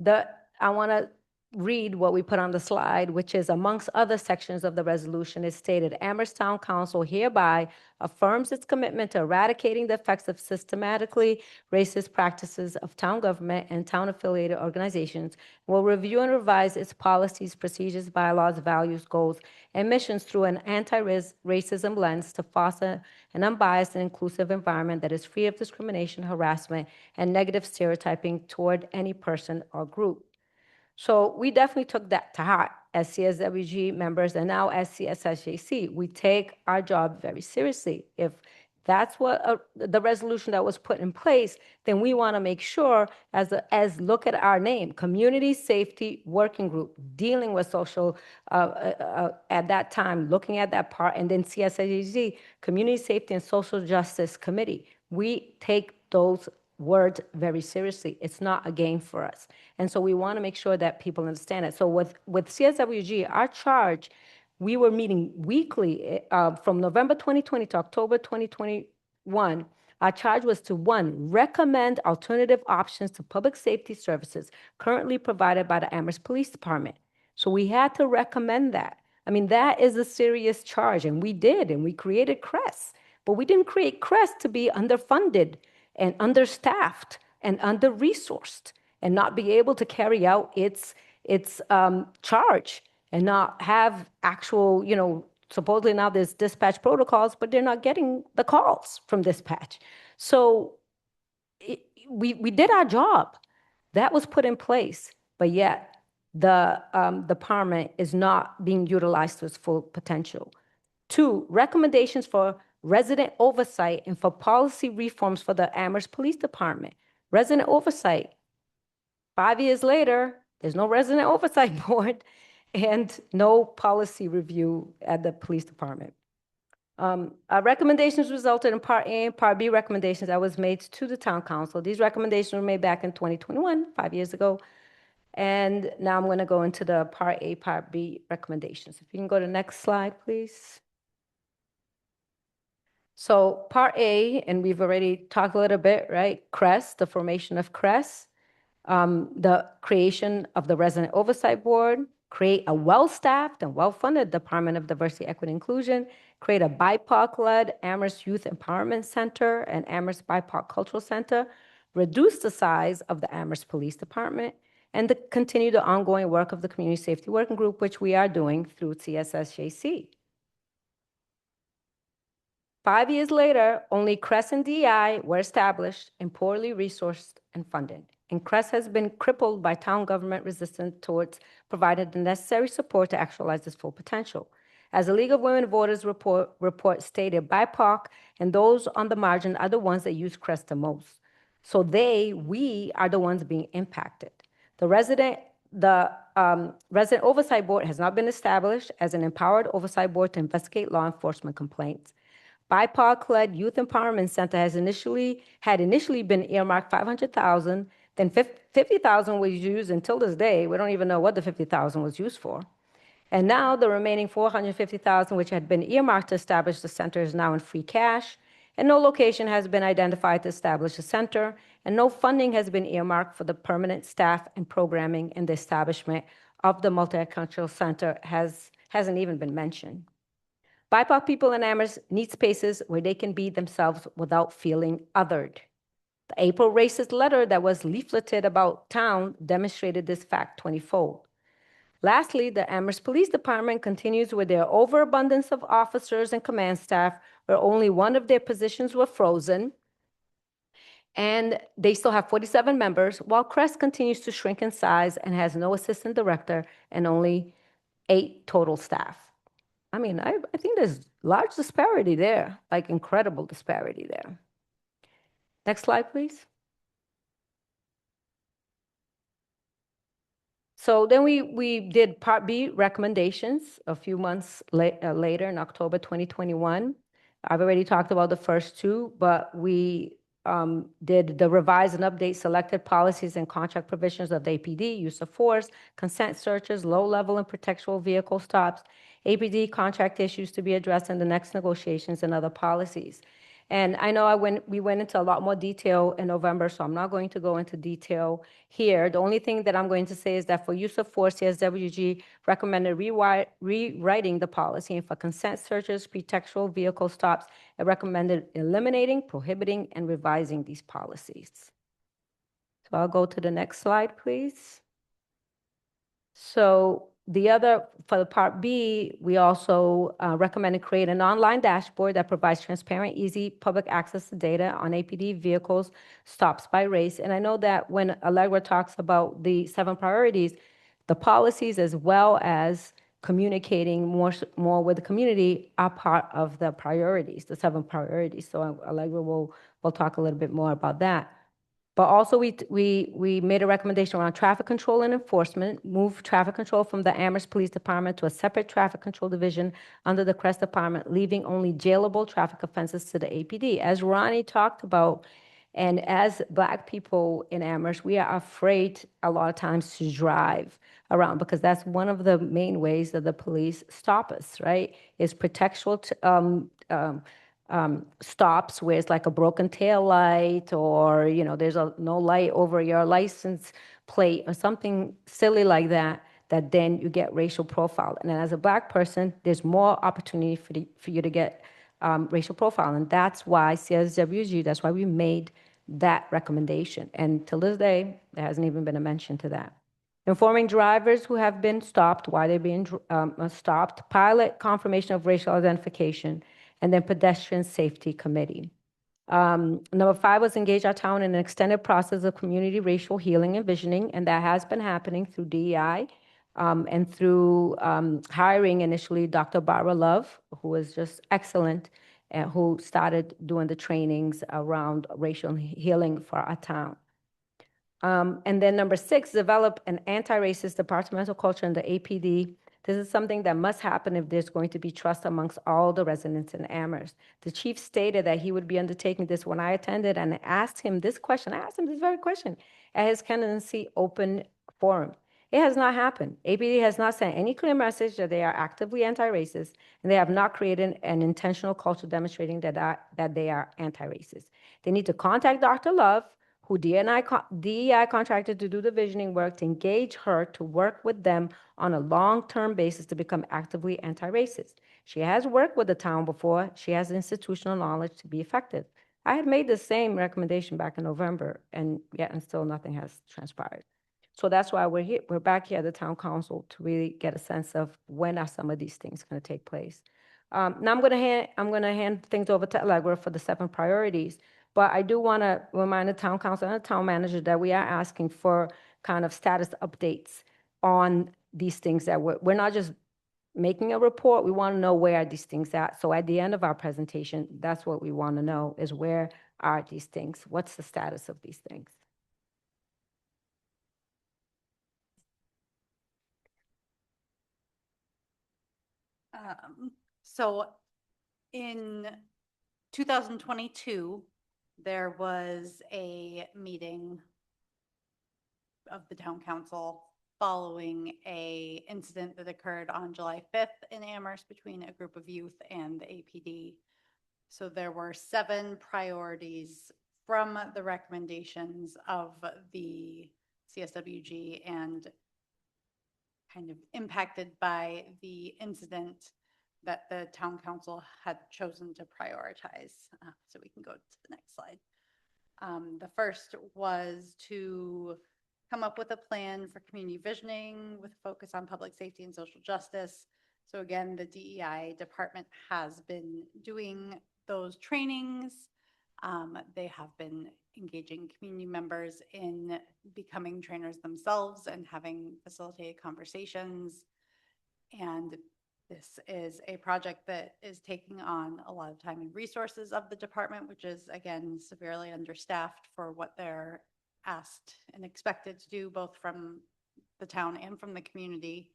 I want to read what we put on the slide, which is, amongst other sections of the resolution, is stated, Amherst Town Council hereby affirms its commitment to eradicating the effects of systematically racist practices of town government and town-affiliated organizations, will review and revise its policies, procedures, bylaws, values, goals, and missions through an anti-racism lens to foster an unbiased and inclusive environment that is free of discrimination, harassment, and negative stereotyping toward any person or group. So we definitely took that to heart as CSWG members and now as CSSJC. We take our job very seriously. If that's what the resolution that was put in place, then we want to make sure, as look at our name, Community Safety Working Group, dealing with social, at that time, looking at that part, and then CSSJC, Community Safety and Social Justice Committee. We take those words very seriously. It's not a game for us. And so we want to make sure that people understand it. So with CSWG, our charge, we were meeting weekly from November 2020 to October 2021. Our charge was to, 1, recommend alternative options to public safety services currently provided by the Amherst Police Department. So we had to recommend that. I mean, that is a serious charge, and we did, and we created CRESS. But we didn't create CRESS to be underfunded and understaffed and under-resourced and not be able to carry out its charge and not have actual, supposedly now there's dispatch protocols, but they're not getting the calls from dispatch. So we did our job. That was put in place, but yet the department is not being utilized to its full potential. 2, recommendations for resident oversight and for policy reforms for the Amherst Police Department. Resident oversight. 5 years later, there's no resident oversight board and no policy review at the police department. Our recommendations resulted in Part A and Part B recommendations that was made to the town council. These recommendations were made back in 2021, 5 years ago. And now I'm going to go into the Part A, Part B recommendations. If you can go to the next slide, please. So Part A, and we've already talked a little bit, right? CRESS, the formation of CRESS, the creation of the Resident Oversight Board, create a well-staffed and well-funded Department of Diversity, Equity, and Inclusion, create a BIPOC-led Amherst Youth Empowerment Center and Amherst BIPOC Cultural Center, reduce the size of the Amherst Police Department, and to continue the ongoing work of the Community Safety Working Group, which we are doing through CSSJC. 5 years later, only CRESS and DEI were established and poorly resourced and funded. And CRESS has been crippled by town government resistance towards providing the necessary support to actualize its full potential. As the League of Women Voters report stated, BIPOC and those on the margin are the ones that use CRESS the most. So we are the ones being impacted. The Resident Oversight Board has not been established as an empowered oversight board to investigate law enforcement complaints. BIPOC-led Youth Empowerment Center had initially been earmarked $500,000, then $50,000 was used until this day. We don't even know what the $50,000 was used for. And now the remaining $450,000, which had been earmarked to establish the center, is now in free cash, and no location has been identified to establish a center, and no funding has been earmarked for the permanent staff and programming, and the establishment of the multicultural center hasn't even been mentioned. BIPOC people in Amherst need spaces where they can be themselves without feeling othered. The April racist letter that was leafleted about town demonstrated this fact 20-fold. Lastly, the Amherst Police Department continues with their overabundance of officers and command staff, where only one of their positions were frozen, and they still have 47 members, while CRESS continues to shrink in size and has no assistant director and only 8 total staff. I mean, I think there's large disparity there, like incredible disparity there. Next slide, please. So then we did Part B recommendations a few months later in October 2021. I've already talked about the first 2, but we did the revise and update selected policies and contract provisions of the APD, use of force, consent searches, low-level and protectual vehicle stops, APD contract issues to be addressed in the next negotiations, and other policies. And I know we went into a lot more detail in November, so I'm not going to go into detail here. The only thing that I'm going to say is that for use of force, CSWG recommended rewriting the policy, and for consent searches, pretextual vehicle stops, it recommended eliminating, prohibiting, and revising these policies. So I'll go to the next slide, please. So for the Part B, we also recommended create an online dashboard that provides transparent, easy public access to data on APD vehicles stops by race. And I know that when Allegra talks about the 7 priorities, the policies as well as communicating more with the community are part of the priorities, the 7 priorities. So Allegra will talk a little bit more about that. But also we made a recommendation around traffic control and enforcement, move traffic control from the Amherst Police Department to a separate traffic control division under the CRESS Department, leaving only jailable traffic offenses to the APD. As Ronnie talked about, and as Black people in Amherst, we are afraid a lot of times to drive around because that's one of the main ways that the police stop us, right? Is pretextual stops where it's like a broken tail light, or there's no light over your license plate or something silly like that, that then you get racial profile. And then as a Black person, there's more opportunity for you to get racial profile. And that's why CSWG, that's why we made that recommendation. And till this day, there hasn't even been a mention to that. Informing drivers who have been stopped, why they're being stopped, pilot confirmation of racial identification, and then pedestrian safety committee. Number 5 was engage our town in an extended process of community racial healing and visioning, and that has been happening through DEI and through hiring initially Dr. Barbara Love, who was just excellent, who started doing the trainings around racial healing for our town. And then number 6, develop an anti-racist departmental culture in the APD. This is something that must happen if there's going to be trust amongst all the residents in Amherst. The chief stated that he would be undertaking this when I attended, and I asked him this very question at his candidacy open forum. It has not happened. APD has not sent any clear message that they are actively anti-racist, and they have not created an intentional culture demonstrating that they are anti-racist. They need to contact Dr. Love, who DEI contracted to do the visioning work, to engage her to work with them on a long-term basis to become actively anti-racist. She has worked with the town before. She has institutional knowledge to be effective. I had made the same recommendation back in November, and still nothing has transpired. So that's why we're here. We're back here at the town council to really get a sense of when are some of these things going to take place. Now I'm going to hand things over to Allegra for the 7 priorities. But I do want to remind the town council and the town manager that we are asking for kind of status updates on these things that we're not just making a report. We want to know where are these things at. So at the end of our presentation, that's what we want to know is where are these things? What's the status of these things? So in 2022, there was a meeting of the town council following a incident that occurred on July 5th in Amherst between a group of youth and the APD. So there were 7 priorities from the recommendations of the CSWG and kind of impacted by the incident that the town council had chosen to prioritize. So we can go to the next slide. The first was to come up with a plan for community visioning with focus on public safety and social justice. So again, the DEI department has been doing those trainings. They have been engaging community members in becoming trainers themselves and having facilitated conversations. And this is a project that is taking on a lot of time and resources of the department, which is, again, severely understaffed for what they're asked and expected to do, both from the town and from the community.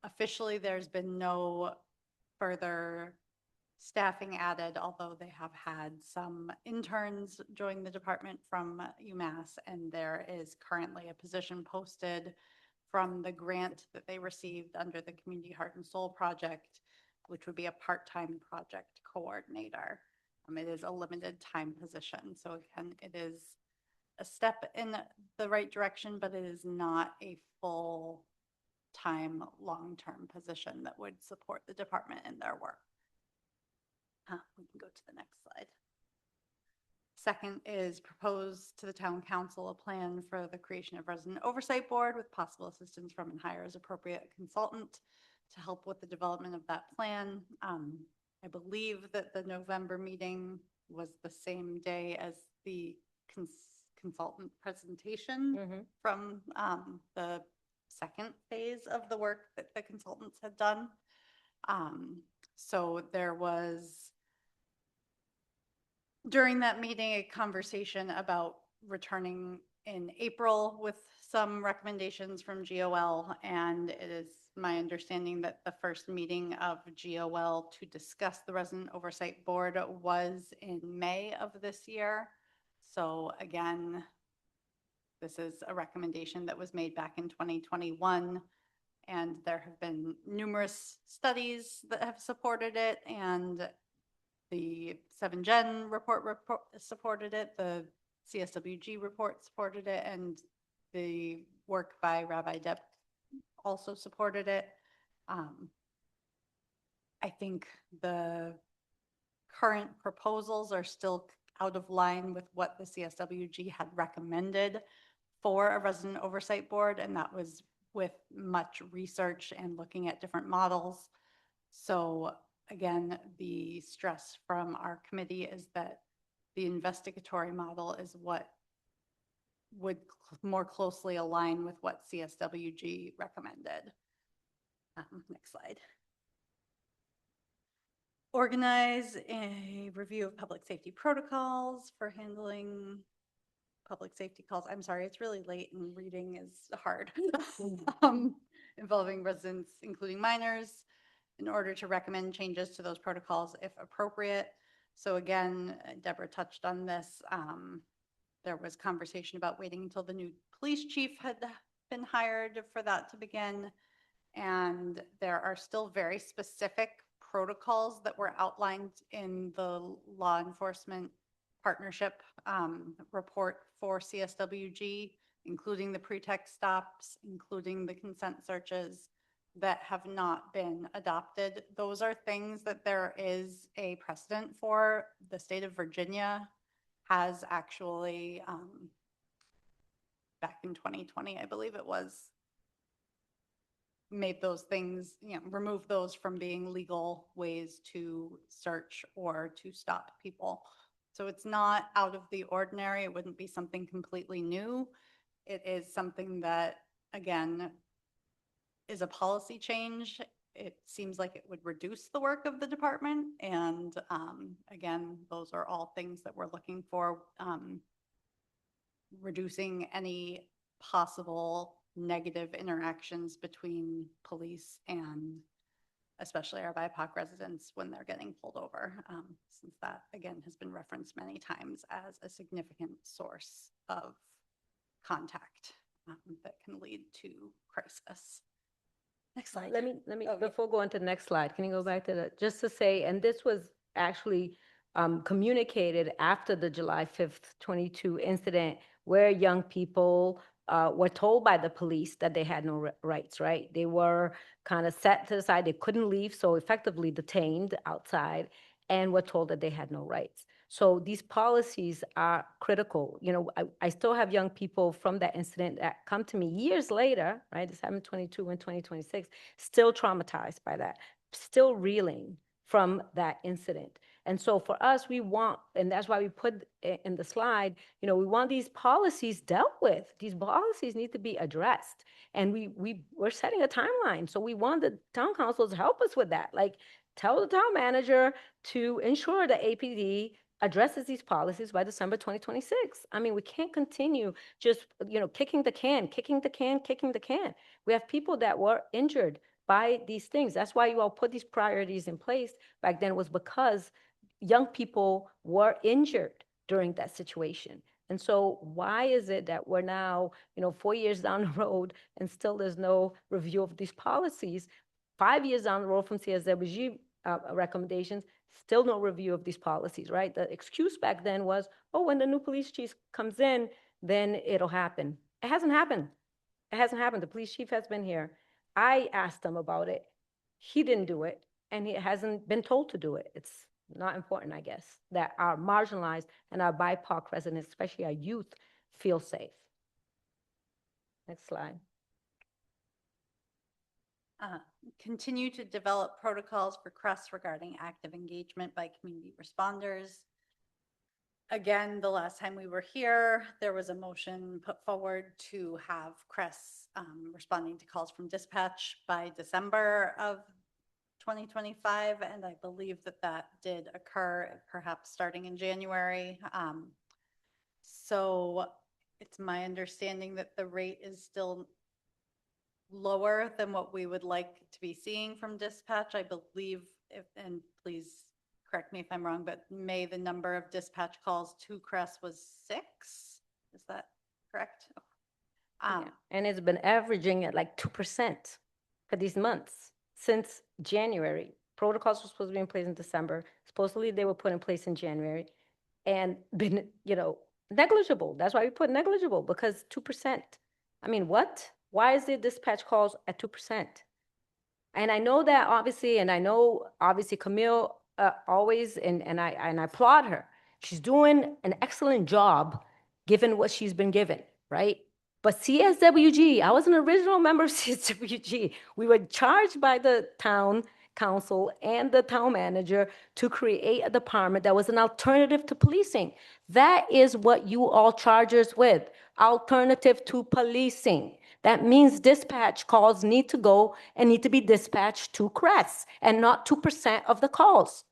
Officially, there's been no further staffing added, although they have had some interns join the department from UMass, and there is currently a position posted from the grant that they received under the Community Heart and Soul Project, which would be a part-time project coordinator. It is a limited time position. So again, it is a step in the right direction, but it is not a full-time, long-term position that would support the department in their work. We can go to the next slide. Second is propose to the town council a plan for the creation of resident oversight board with possible assistance from and hire as appropriate consultant to help with the development of that plan. I believe that the November meeting was the same day as the consultant presentation from the second phase of the work that the consultants had done. So there was, during that meeting, a conversation about returning in April with some recommendations from GOL, and it is my understanding that the first meeting of GOL to discuss the Resident Oversight Board was in May of this year. So again, this is a recommendation that was made back in 2021, and there have been numerous studies that have supported it, and the 7Gen report supported it, the CSWG report supported it, and the work by Rabbi Depp also supported it. I think the current proposals are still out of line with what the CSWG had recommended for a resident oversight board, and that was with much research and looking at different models. So again, the stress from our committee is that the investigatory model is what would more closely align with what CSWG recommended. Next slide. Organize a review of public safety protocols for handling public safety calls. I'm sorry, it's really late and reading is hard. Involving residents, including minors, in order to recommend changes to those protocols if appropriate. So again, Deborah touched on this. There was conversation about waiting until the new police chief had been hired for that to begin. And there are still very specific protocols that were outlined in the law enforcement partnership report for CSWG, including the pretext stops, including the consent searches, that have not been adopted. Those are things that there is a precedent for. The state of Virginia has actually back in 2020, I believe it was, made those things, remove those from being legal ways to search or to stop people. So it's not out of the ordinary. It wouldn't be something completely new. It is something that, again, is a policy change. It seems like it would reduce the work of the department. And again, those are all things that we're looking for, reducing any possible negative interactions between police and especially our BIPOC residents when they're getting pulled over, since that, again, has been referenced many times as a significant source of contact that can lead to crisis. Next slide. Let me, before going to the next slide, can you go back to the, just to say, and this was actually communicated after the July 5th, 22 incident where young people were told by the police that they had no rights, right? They were kind of set to the side. They couldn't leave, so effectively detained outside and were told that they had no rights. So these policies are critical. You know, I still have young people from that incident that come to me years later, right? This happened 22 and 2026, still traumatized by that, still reeling from that incident. And so for us, we want, and that's why we put in the slide, you know, we want these policies dealt with. These policies need to be addressed. And we're setting a timeline. So we want the town councils to help us with that. Like, tell the town manager to ensure that APD addresses these policies by December 2026. I mean, we can't continue just, you know, kicking the can. We have people that were injured by these things. That's why you all put these priorities in place back then, was because young people were injured during that situation. And so why is it that we're now, you know, 4 years down the road and still there's no review of these policies? 5 years down the road from CSSJC recommendations, still no review of these policies, right? The excuse back then was, oh, when the new police chief comes in, then it'll happen. It hasn't happened. It hasn't happened. The police chief has been here. I asked him about it. He didn't do it, and he hasn't been told to do it. It's not important, I guess, that our marginalized and our BIPOC residents, especially our youth, feel safe. Next slide. Continue to develop protocols for CRESS regarding active engagement by community responders. Again, the last time we were here, there was a motion put forward to have CRESS responding to calls from dispatch by December of 2025, and I believe that that did occur, perhaps starting in January. So it's my understanding that the rate is still lower than what we would like to be seeing from dispatch. I believe, and please correct me if I'm wrong, but May, the number of dispatch calls to CRESS was 6. Is that correct? Yeah. And it's been averaging at like 2% for these months since January. Protocols were supposed to be in place in December. Supposedly they were put in place in January and been, you know, negligible. That's why we put negligible, because 2%. I mean, what? Why is the dispatch calls at 2%? And I know that obviously, and I know obviously Camille always, and I applaud her. She's doing an excellent job given what she's been given, right? But CSWG, I was an original member of CSWG. We were charged by the town council and the town manager to create a department that was an alternative to policing. That is what you all charge us with, alternative to policing. That means dispatch calls need to go and need to be dispatched to CRESS and not 2% of the calls.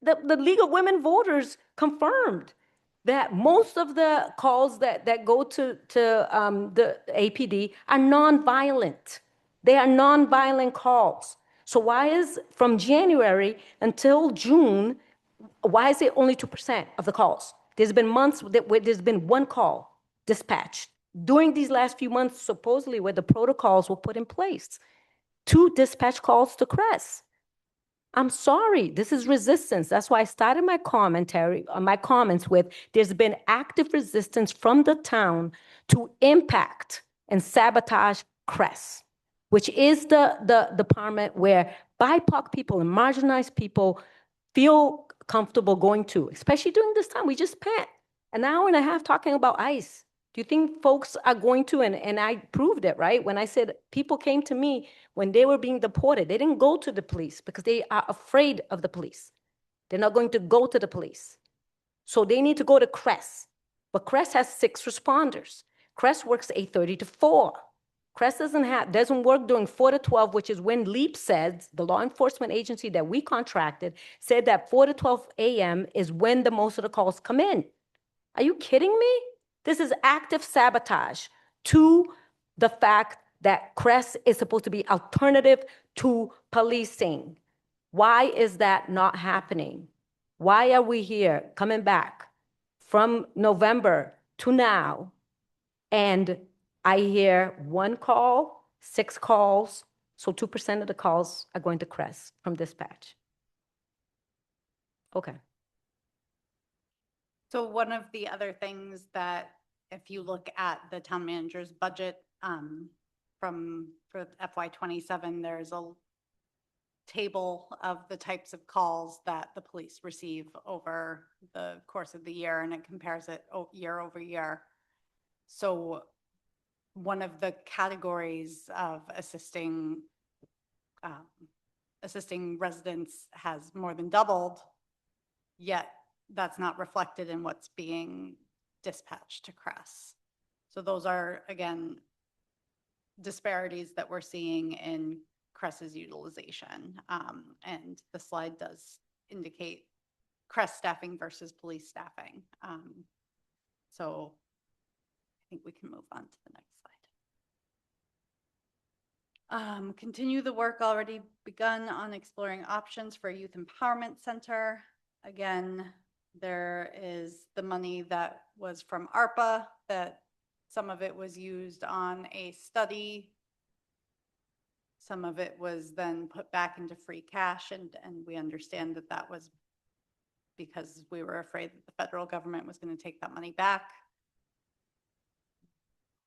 The League of Women Voters confirmed that most of the calls that go to the APD are nonviolent. They are nonviolent calls. So why is from January until June, why is it only 2% of the calls? There's been months where there's been one call dispatched. During these last few months, supposedly, where the protocols were put in place, 2 dispatch calls to CRESS. I'm sorry, this is resistance. That's why I started my comments with, there's been active resistance from the town to impact and sabotage CRESS, which is the department where BIPOC people and marginalized people feel comfortable going to, especially during this time. We just spent an hour and a half talking about ICE. Do you think folks are going to, and I proved it, right? When I said people came to me when they were being deported, they didn't go to the police because they are afraid of the police. They're not going to go to the police. So they need to go to CRESS. But CRESS has 6 responders. CRESS works 8:30 to 4. CRESS doesn't work during 4 to 12, which is when LEAP said, the law enforcement agency that we contracted, said that 4 to 12 a.m. is when the most of the calls come in. Are you kidding me? This is active sabotage to the fact that CRESS is supposed to be alternative to policing. Why is that not happening? Why are we here coming back from November to now? And I hear 1 call, 6 calls, so 2% of the calls are going to CRESS from dispatch. Okay. So one of the other things that, if you look at the town manager's budget for FY27, there's a table of the types of calls that the police receive over the course of the year, and it compares it year over year. So one of the categories of assisting residents has more than doubled, yet that's not reflected in what's being dispatched to CRESS. So those are, again, disparities that we're seeing in CRESS's utilization. And the slide does indicate CRESS staffing versus police staffing. So I think we can move on to the next slide. Continue the work already begun on exploring options for a youth empowerment center. Again, there is the money that was from ARPA, that some of it was used on a study. Some of it was then put back into free cash, and we understand that that was because we were afraid that the federal government was going to take that money back.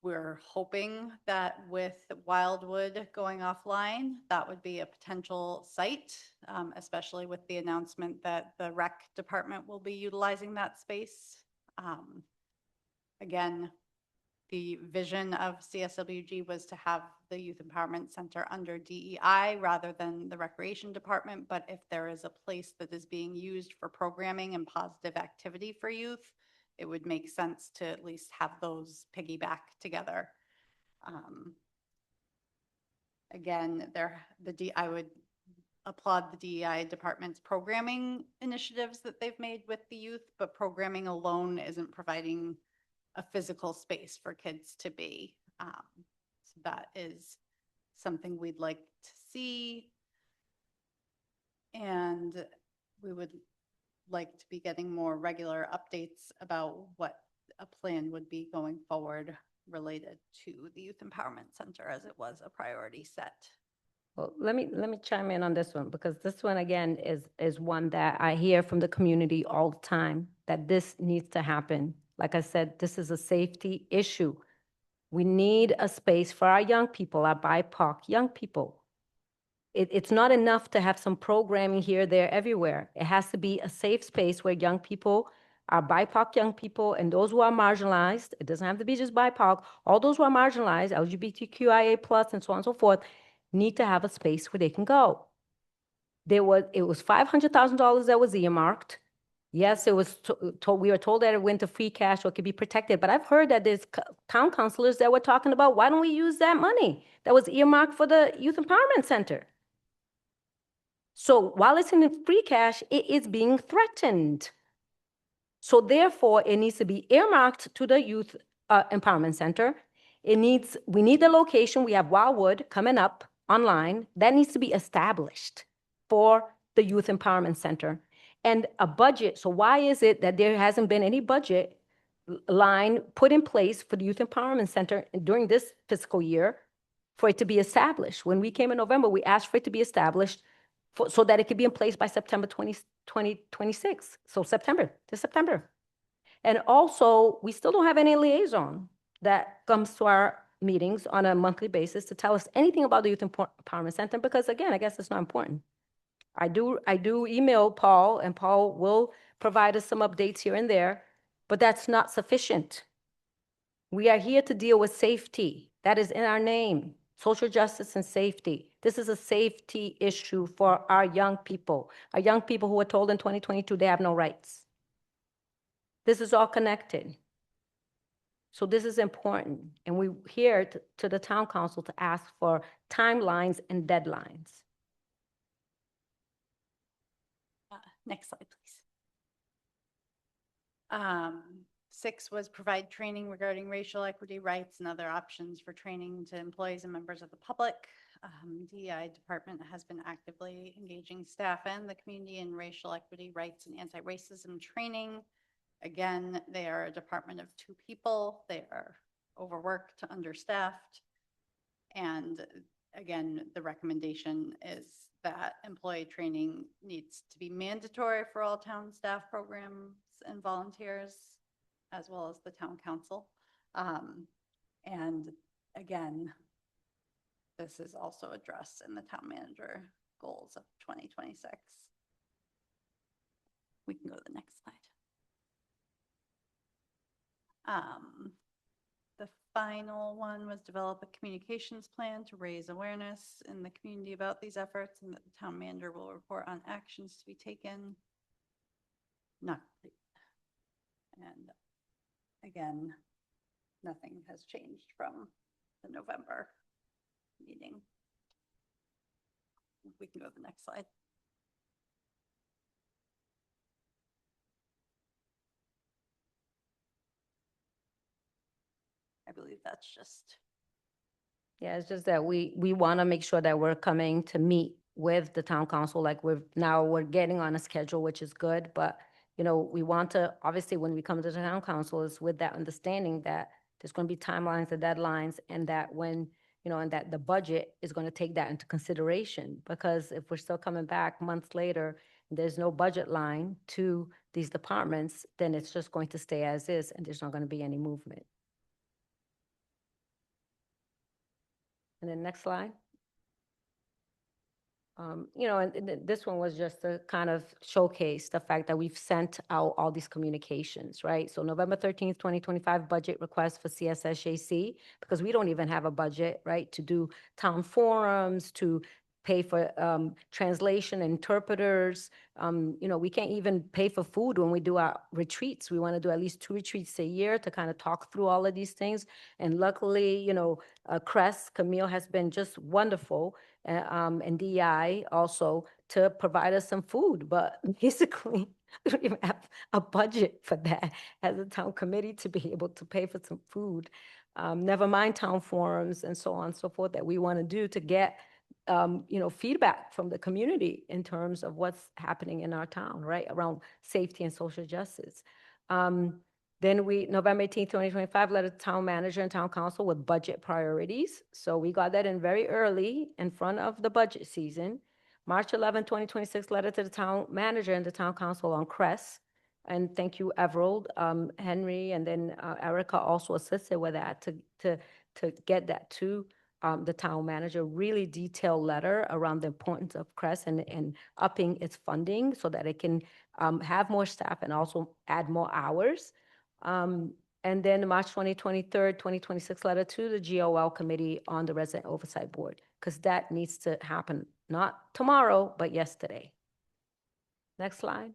We're hoping that with Wildwood going offline, that would be a potential site, especially with the announcement that the rec department will be utilizing that space. Again, the vision of CSWG was to have the Youth Empowerment Center under DEI rather than the Recreation Department. But if there is a place that is being used for programming and positive activity for youth, it would make sense to at least have those piggyback together. Again, I would applaud the DEI department's programming initiatives that they've made with the youth, but programming alone isn't providing a physical space for kids to be. So that is something we'd like to see. And we would like to be getting more regular updates about what a plan would be going forward related to the Youth Empowerment Center, as it was a priority set. Well, let me chime in on this one, because this one again is one that I hear from the community all the time, that this needs to happen. Like I said, this is a safety issue. We need a space for our young people, our BIPOC young people. It's not enough to have some programming here, there, everywhere. It has to be a safe space where young people, our BIPOC young people, and those who are marginalized, it doesn't have to be just BIPOC, all those who are marginalized, LGBTQIA+, and so on and so forth, need to have a space where they can go. It was $500,000 that was earmarked. Yes, it was we were told that it went to free cash or it could be protected, but I've heard that there's town councilors that were talking about, why don't we use that money that was earmarked for the Youth Empowerment Center? So while it's in free cash, it is being threatened. So therefore, it needs to be earmarked to the Youth Empowerment Center. We need the location. We have Wildwood coming up online. That needs to be established for the Youth Empowerment Center. And a budget. So why is it that there hasn't been any budget line put in place for the Youth Empowerment Center during this fiscal year for it to be established? When we came in November, we asked for it to be established so that it could be in place by September 2026. So this September. And also, we still don't have any liaison that comes to our meetings on a monthly basis to tell us anything about the Youth Empowerment Center, because again, I guess it's not important. I do email Paul, and Paul will provide us some updates here and there, but that's not sufficient. We are here to deal with safety. That is in our name, social justice and safety. This is a safety issue for our young people who were told in 2022 they have no rights. This is all connected. So this is important. And we're here to the town council to ask for timelines and deadlines. Next slide, please. 6 was provide training regarding racial equity rights and other options for training to employees and members of the public. DEI department has been actively engaging staff and the community in racial equity rights and anti-racism training. Again, they are a department of 2 people. They are overworked, understaffed. And again, the recommendation is that employee training needs to be mandatory for all town staff, programs, and volunteers, as well as the town council. And again, this is also addressed in the town manager goals of 2026. We can go to the next slide. The final one was develop a communications plan to raise awareness in the community about these efforts, and that the town manager will report on actions to be taken. Not complete. And again, nothing has changed from the November meeting. We can go to the next slide. I believe that's just. Yeah, it's just that we want to make sure that we're coming to meet with the town council, like we're getting on a schedule, which is good, but you know, we want to, obviously, when we come to the town council, is with that understanding that there's going to be timelines and deadlines, and that when, you know, and that the budget is going to take that into consideration, because if we're still coming back months later, and there's no budget line to these departments, then it's just going to stay as is, and there's not going to be any movement. And then next slide. You know, and this one was just to kind of showcase the fact that we've sent out all these communications, right? So November 13th, 2025 budget request for CSSJC, because we don't even have a budget, right, to do town forums, to pay for translation interpreters. You know, we can't even pay for food when we do our retreats. We want to do at least 2 retreats a year to kind of talk through all of these things. And luckily, you know, Camille has been just wonderful, and DEI also, to provide us some food. But basically, we don't even have a budget for that as a town committee to be able to pay for some food. Never mind town forums and so on and so forth that we want to do to get you know, feedback from the community in terms of what's happening in our town, right, around safety and social justice. Then November 18th, 2025, letter to town manager and town council with budget priorities. So we got that in very early in front of the budget season. March 11, 2026, letter to the town manager and the town council on CRESS. And thank you, Everald, Henry, and then Erica also assisted with that to get that to the town manager, really detailed letter around the importance of CRESS and upping its funding so that it can have more staff and also add more hours. And then March 23rd, 2026 letter to the GOL committee on the resident oversight board, because that needs to happen, not tomorrow, but yesterday. Next slide.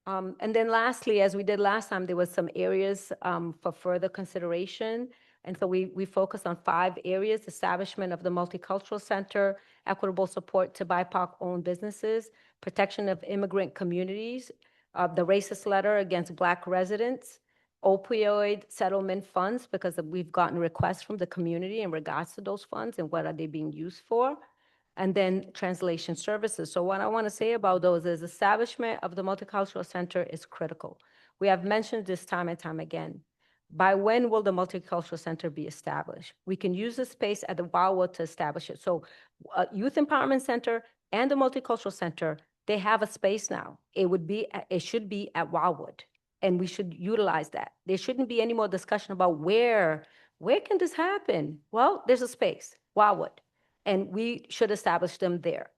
And then lastly, as we did last time, there was some areas for further consideration. And so we focused on 5 areas: establishment of the multicultural center, equitable support to BIPOC-owned businesses, protection of immigrant communities, the racist letter against Black residents, opioid settlement funds, because we've gotten requests from the community in regards to those funds and what are they being used for, and then translation services. So what I want to say about those is establishment of the multicultural center is critical. We have mentioned this time and time again. By when will the multicultural center be established? We can use the space at the Wildwood to establish it. So Youth Empowerment Center and the Multicultural Center, they have a space now. It should be at Wildwood, and we should utilize that. There shouldn't be any more discussion about where can this happen? Well, there's a space, Wildwood, and we should establish them there.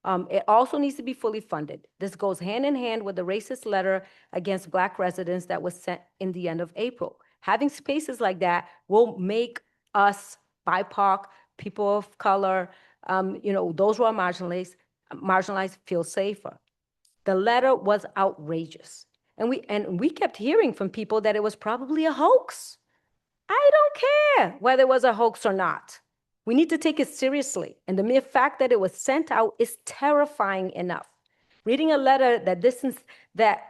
It also needs to be fully funded. This goes hand in hand with the racist letter against Black residents that was sent in the end of April. Having spaces like that will make us BIPOC, people of color, those who are marginalized feel safer. The letter was outrageous. And we kept hearing from people that it was probably a hoax. I don't care whether it was a hoax or not. We need to take it seriously. And the mere fact that it was sent out is terrifying enough. Reading a letter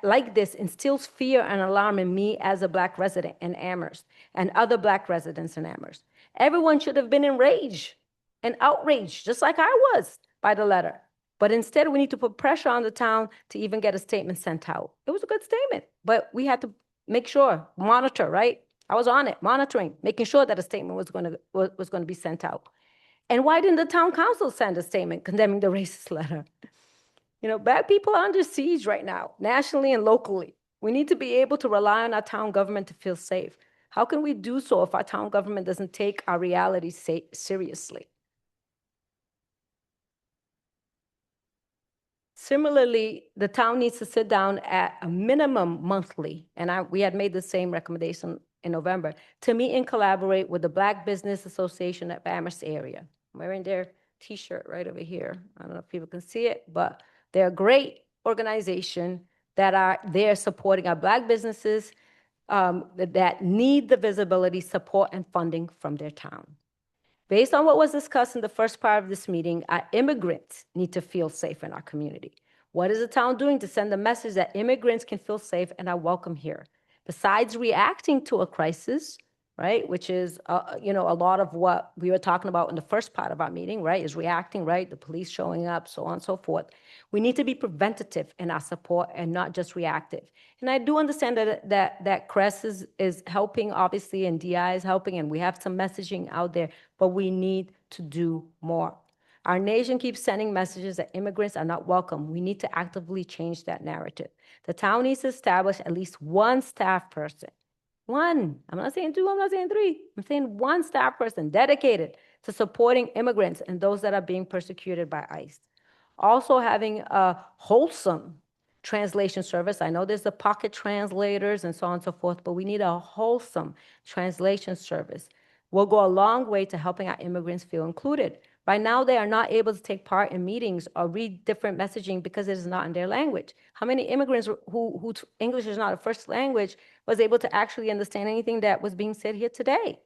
like this instills fear and alarm in me as a Black resident in Amherst and other Black residents in Amherst. Everyone should have been enraged and outraged, just like I was, by the letter. But instead, we need to put pressure on the town to even get a statement sent out. It was a good statement, but we had to make sure, monitor, right? I was on it, monitoring, making sure that a statement was going to be sent out. And why didn't the town council send a statement condemning the racist letter? Black people are under siege right now, nationally and locally. We need to be able to rely on our town government to feel safe. How can we do so if our town government doesn't take our reality seriously? Similarly, the town needs to sit down at a minimum monthly, and we had made the same recommendation in November, to meet and collaborate with the Black Business Association of Amherst area. I'm wearing their t-shirt right over here. I don't know if people can see it, but they're a great organization that are there supporting our Black businesses that need the visibility, support, and funding from their town. Based on what was discussed in the first part of this meeting, our immigrants need to feel safe in our community. What is the town doing to send the message that immigrants can feel safe and are welcome here? Besides reacting to a crisis, right, which is, a lot of what we were talking about in the first part of our meeting, right, is reacting, right, the police showing up, so on and so forth. We need to be preventative in our support and not just reactive. And I do understand that CRES is helping, obviously, and DI is helping, and we have some messaging out there, but we need to do more. Our nation keeps sending messages that immigrants are not welcome. We need to actively change that narrative. The town needs to establish at least one staff person. One. I'm not saying two, I'm not saying three. I'm saying one staff person dedicated to supporting immigrants and those that are being persecuted by ICE. Also having a wholesome translation service. I know there's the pocket translators and so on and so forth, but we need a wholesome translation service. Will go a long way to helping our immigrants feel included. Right now, they are not able to take part in meetings or read different messaging because it is not in their language. How many immigrants who English is not a first language was able to actually understand anything that was being said here today?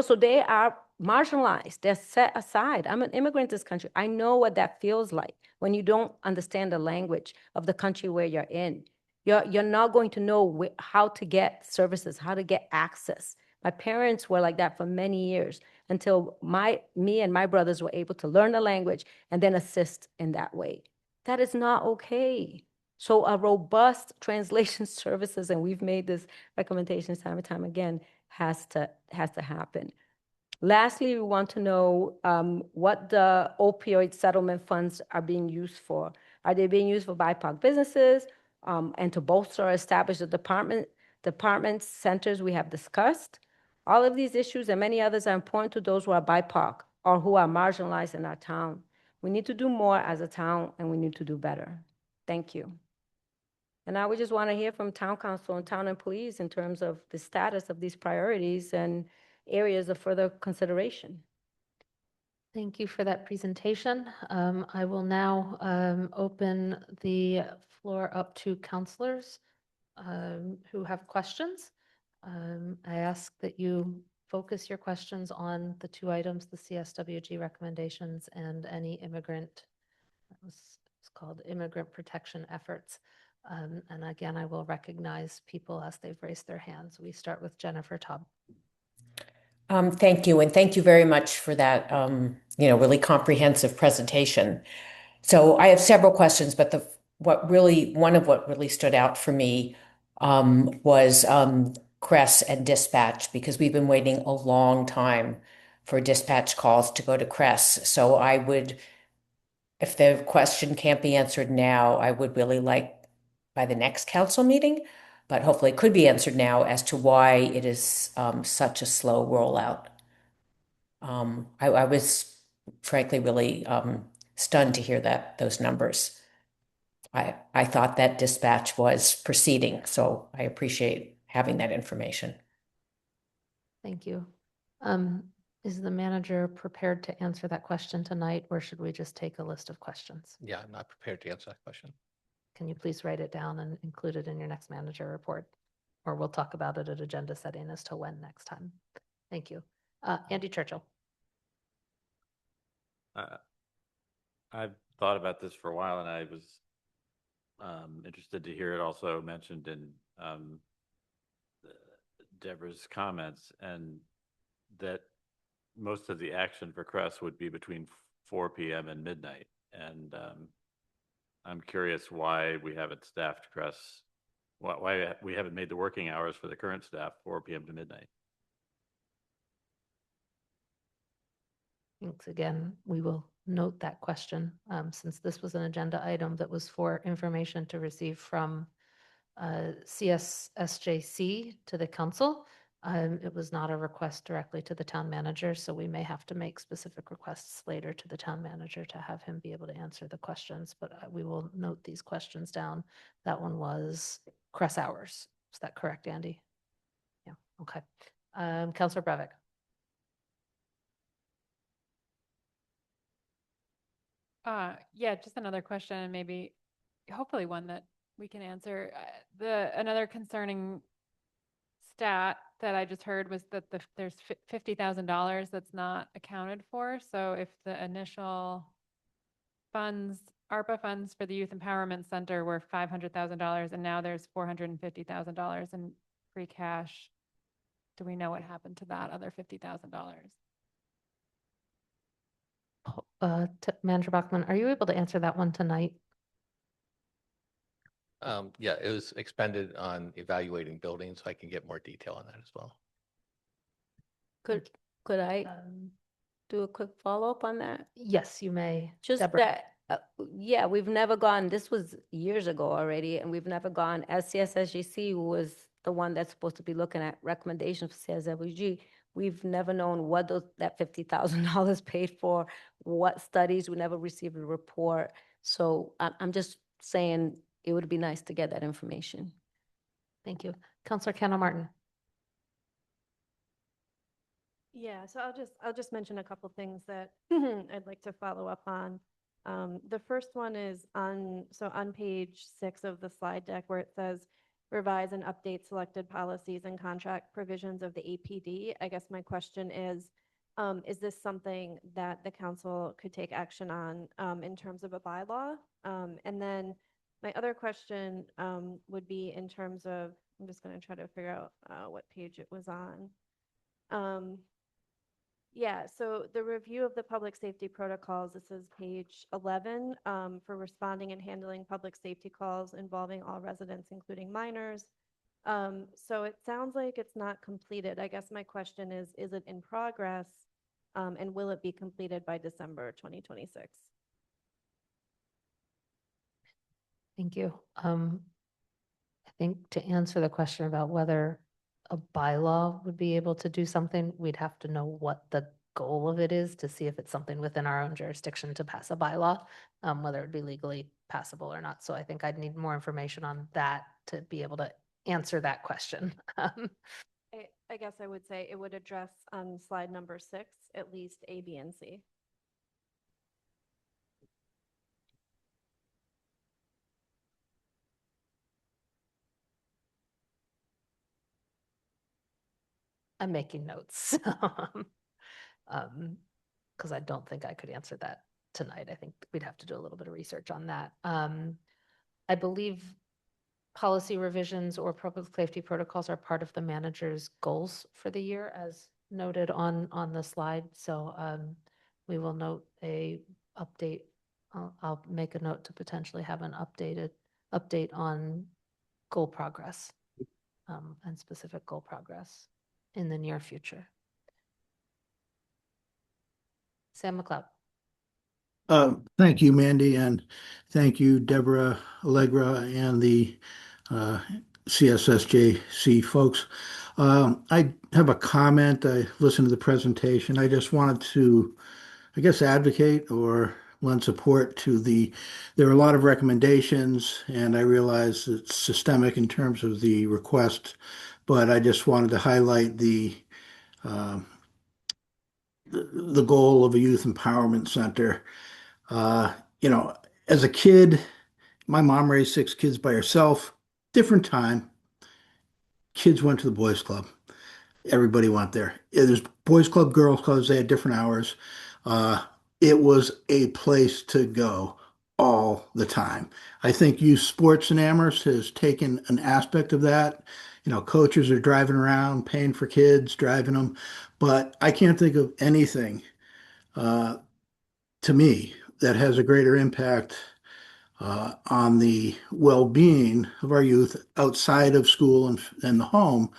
So they are marginalized. They're set aside. I'm an immigrant to this country. I know what that feels like when you don't understand the language of the country where you're in. You're not going to know how to get services, how to get access. My parents were like that for many years until me and my brothers were able to learn the language and then assist in that way. That is not okay. So a robust translation services, and we've made this recommendation time and time again, has to happen. Lastly, we want to know what the opioid settlement funds are being used for. Are they being used for BIPOC businesses and to bolster or establish the department centers we have discussed? All of these issues and many others are important to those who are BIPOC or who are marginalized in our town. We need to do more as a town, and we need to do better. Thank you. And I would just want to hear from town council and town employees in terms of the status of these priorities and areas of further consideration. Thank you for that presentation. I will now open the floor up to counselors who have questions. I ask that you focus your questions on the two items, the CSWG recommendations and any immigrant, it's called immigrant protection efforts. And again, I will recognize people as they've raised their hands. We start with Jennifer Taub. Thank you. And thank you very much for that, really comprehensive presentation. So I have several questions, but one of what really stood out for me was CRES and dispatch, because we've been waiting a long time for dispatch calls to go to CRES. So I would, if the question can't be answered now, I would really like by the next council meeting, but hopefully it could be answered now as to why it is such a slow rollout. I was frankly really stunned to hear those numbers. I thought that dispatch was proceeding, so I appreciate having that information. Thank you. Is the manager prepared to answer that question tonight, or should we just take a list of questions? Yeah, I'm not prepared to answer that question. Can you please write it down and include it in your next manager report? Or we'll talk about it at agenda setting as to when next time. Thank you. Andy Churchill. I've thought about this for a while, and I was interested to hear it also mentioned in Deborah's comments, and that most of the action for Crest would be between 4 p.m. and midnight. And I'm curious why we haven't staffed Crest, why we haven't made the working hours for the current staff 4 p.m. to midnight. Thanks again. We will note that question since this was an agenda item that was for information to receive from CSSJC to the council. It was not a request directly to the town manager, so we may have to make specific requests later to the town manager to have him be able to answer the questions, but we will note these questions down. That one was Crest hours. Is that correct, Andy? Yeah, okay. Councilor Brevik. Yeah, just another question, and maybe, hopefully one that we can answer. Another concerning stat that I just heard was that there's $50,000 that's not accounted for. So if the initial funds, ARPA funds for the Youth Empowerment Center were $500,000, and now there's $450,000 in free cash, do we know what happened to that other $50,000? Manager Bachman, are you able to answer that one tonight? Yeah, it was expended on evaluating buildings, so I can get more detail on that as well. Could I do a quick follow-up on that? Yes, you may. Just Deborah. that, yeah, we've never gone, this was years ago already, and we've never gone, as CSSJC was the one that's supposed to be looking at recommendations for CSSJC, we've never known what that $50,000 paid for, what studies, we never received a report. So I'm just saying it would be nice to get that information. Thank you. Councilor Kendall Martin. Yeah, so I'll just mention a couple things that I'd like to follow up on. The first one is on page 6 of the slide deck where it says revise and update selected policies and contract provisions of the APD. I guess my question is this something that the council could take action on in terms of a bylaw? And then my other question would be in terms of, I'm just going to try to figure out what page it was on. Yeah, so the review of the public safety protocols, this is page 11 for responding and handling public safety calls involving all residents, including minors. So it sounds like it's not completed. I guess my question is it in progress and will it be completed by December 2026? Thank you. I think to answer the question about whether a bylaw would be able to do something, we'd have to know what the goal of it is to see if it's something within our own jurisdiction to pass a bylaw, whether it be legally passable or not. So I think I'd need more information on that to be able to answer that question. I guess I would say it would address on slide number 6, at least A, B, and C. I'm making notes because I don't think I could answer that tonight. I think we'd have to do a little bit of research on that. I believe policy revisions or public safety protocols are part of the manager's goals for the year, as noted on the slide. So we will note a update. I'll make a note to potentially have an update on goal progress and specific goal progress in the near future. Sam McLeod. Thank you, Mandy, and thank you, Deborah, Allegra, and the CSSJC folks. I have a comment. I listened to the presentation. I just wanted to, I guess, advocate or lend support to there are a lot of recommendations, and I realize it's systemic in terms of the request, but I just wanted to highlight uh, the goal of a youth empowerment center. Uh, you know, as a kid, my mom raised 6 kids by herself, different time. Kids went to the boys' club. Everybody went there. There's boys' club, girls' clubs. They had different hours. Uh, it was a place to go all the time. I think youth sports in Amherst has taken an aspect of that. You know, coaches are driving around, paying for kids, driving them. But I can't think of anything uh, to me that has a greater impact on the well-being of our youth outside of school and the home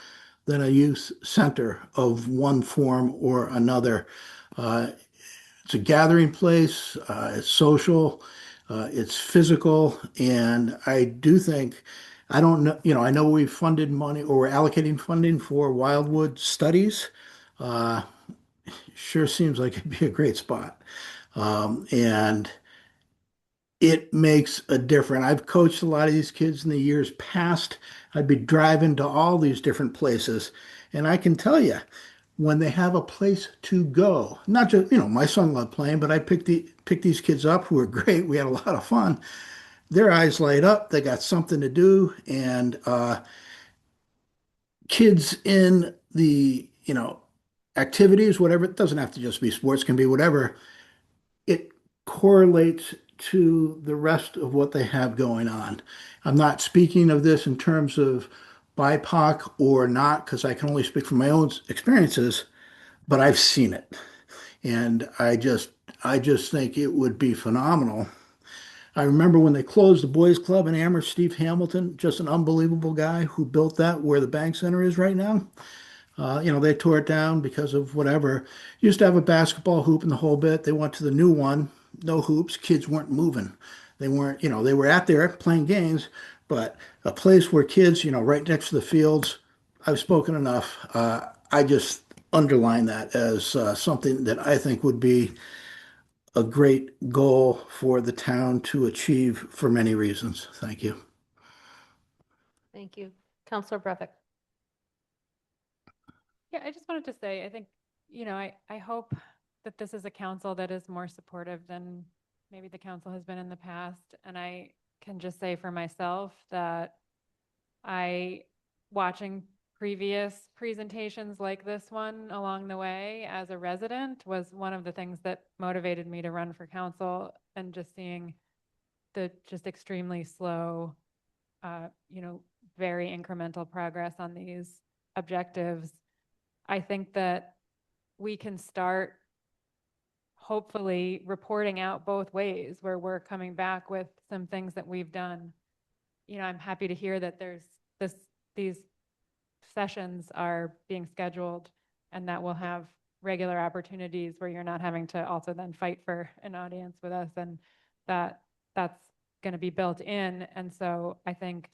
than a youth center of one form or another. Uh, it's a gathering place, it's social, it's physical, and I do think, I don't know, you know, I know we've funded money or we're allocating funding for Wildwood studies. Uh, sure seems like it'd be a great spot. And it makes a difference. I've coached a lot of these kids in the years past. I'd be driving to all these different places, and I can tell you, when they have a place to go, not just, you know, my son loved playing, but I picked these kids up who were great. We had a lot of fun. Their eyes light up. They got something to do, and kids in the, you know, activities, whatever. It doesn't have to just be sports, can be whatever. It correlates to the rest of what they have going on. I'm not speaking of this in terms of BIPOC or not, because I can only speak from my own experiences, but I've seen it. And I just think it would be phenomenal. I remember when they closed the boys club in Amherst, Steve Hamilton, just an unbelievable guy who built that where the bank center is right now. You know, they tore it down because of whatever. Used to have a basketball hoop in the whole bit. They went to the new one, no hoops. Kids weren't moving. They weren't, you know, they were out there playing games, but a place where kids, you know, right next to the fields. I've spoken enough. I just underline that as something that I think would be a great goal for the town to achieve for many reasons. Thank you. Thank you. Counselor Brevick. Yeah, I just wanted to say, I think, I hope that this is a council that is more supportive than maybe the council has been in the past. And I can just say for myself that watching previous presentations like this one along the way as a resident was one of the things that motivated me to run for council, and just seeing the just extremely slow, very incremental progress on these objectives. I think that we can start hopefully reporting out both ways, where we're coming back with some things that we've done. I'm happy to hear that these sessions are being scheduled, and that we'll have regular opportunities where you're not having to also then fight for an audience with us, and that's going to be built in. And so I think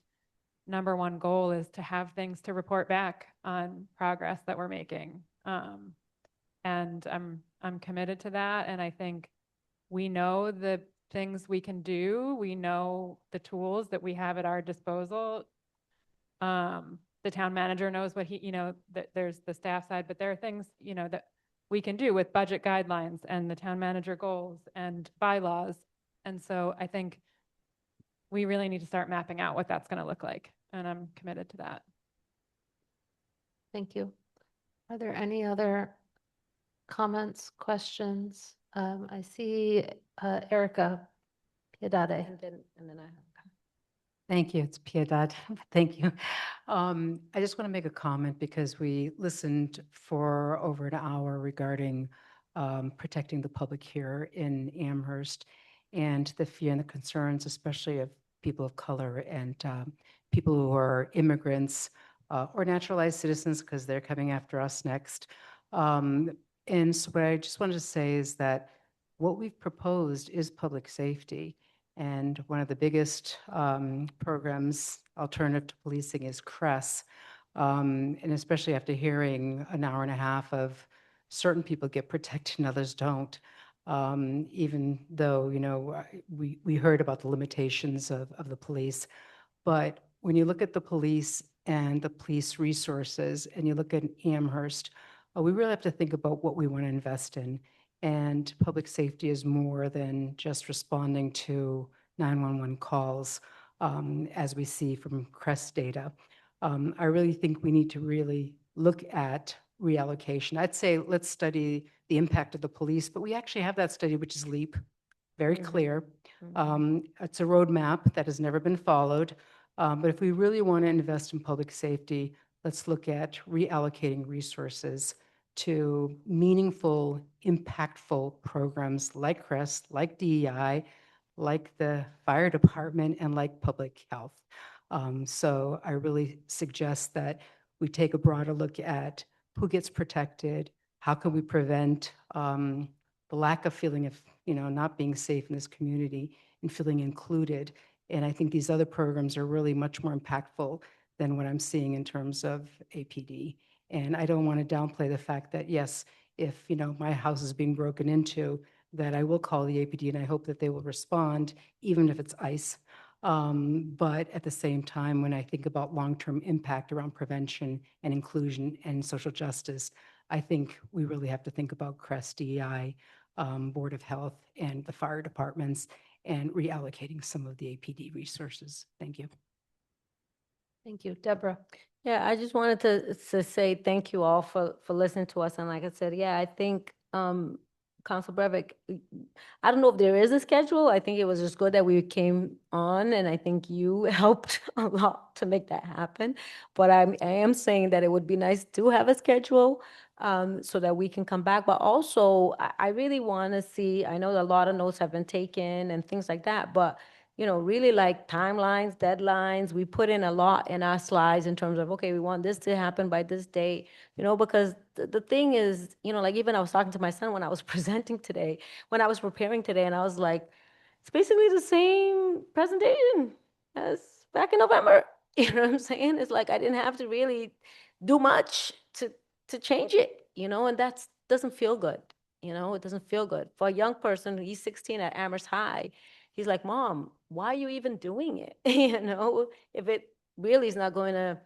number one goal is to have things to report back on progress that we're making. And I'm committed to that. And I think we know the things we can do. We know the tools that we have at our disposal. The town manager knows what that there's the staff side, but there are things, that we can do with budget guidelines and the town manager goals and bylaws. And so I think we really need to start mapping out what that's going to look like. And I'm committed to that. Thank you. Are there any other comments, questions? I see Erica Piedade. And then I have. Thank you. It's Piedad. Thank you. I just want to make a comment because we listened for over an hour regarding protecting the public here in Amherst, and the fear and the concerns, especially of people of color and people who are immigrants or naturalized citizens, because they're coming after us next. And so what I just wanted to say is that what we've proposed is public safety. And one of the biggest programs, alternative to policing, is CRESS. And especially after hearing an hour and a half of certain people get protected and others don't. even though, we heard about the limitations of the police. But when you look at the police and the police resources, and you look at Amherst, we really have to think about what we want to invest in. And public safety is more than just responding to 911 calls, as we see from CREST data. I really think we need to really look at reallocation. I'd say let's study the impact of the police, but we actually have that study, which is LEAP, very clear. It's a roadmap that has never been followed. But if we really want to invest in public safety, let's look at reallocating resources to meaningful, impactful programs like CREST, like DEI, like the fire department, and like public health. So I really suggest that we take a broader look at who gets protected, how can we prevent the lack of feeling of, not being safe in this community and feeling included. And I think these other programs are really much more impactful than what I'm seeing in terms of APD. And I don't want to downplay the fact that, yes, if, my house is being broken into, that I will call the APD and I hope that they will respond, even if it's ICE. But at the same time, when I think about long-term impact around prevention and inclusion and social justice, I think we really have to think about CREST, DEI, Board of Health, and the fire departments, and reallocating some of the APD resources. Thank you. Thank you. Deborah? Yeah, I just wanted to say thank you all for listening to us. And like I said, yeah, I think Council Breivik, I don't know if there is a schedule. I think it was just good that we came on, and I think you helped a lot to make that happen. But I am saying that it would be nice to have a schedule so that we can come back. But also, I really want to see, I know that a lot of notes have been taken and things like that, but really like timelines, deadlines. We put in a lot in our slides in terms of, okay, we want this to happen by this date, because the thing is, like even I was talking to my son when I was presenting today, when I was preparing today, and I was like, it's basically the same presentation as back in November. You know what I'm saying? It's like I didn't have to really do much to change it, and that doesn't feel good. It doesn't feel good. For a young person, he's 16 at Amherst High. He's like, Mom, why are you even doing it? If it really is not going to,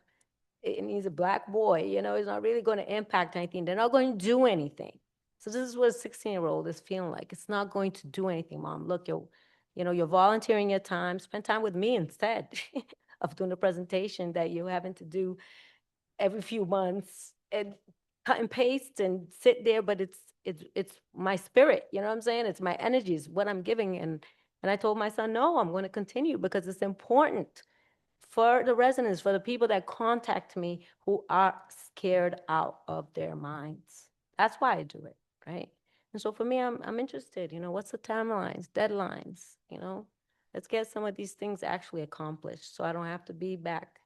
and he's a Black boy, it's not really going to impact anything. They're not going to do anything. So this is what a 16-year-old is feeling like. It's not going to do anything, Mom. Look, you're volunteering your time. Spend time with me instead of doing the presentation that you're having to do every few months and cut and paste and sit there. But it's my spirit. You know what I'm saying? It's my energy. It's what I'm giving. And I told my son, no, I'm going to continue because it's important for the residents, for the people that contact me who are scared out of their minds. That's why I do it, right? And so for me, I'm interested, what's the timelines, deadlines, let's get some of these things actually accomplished so I don't have to be back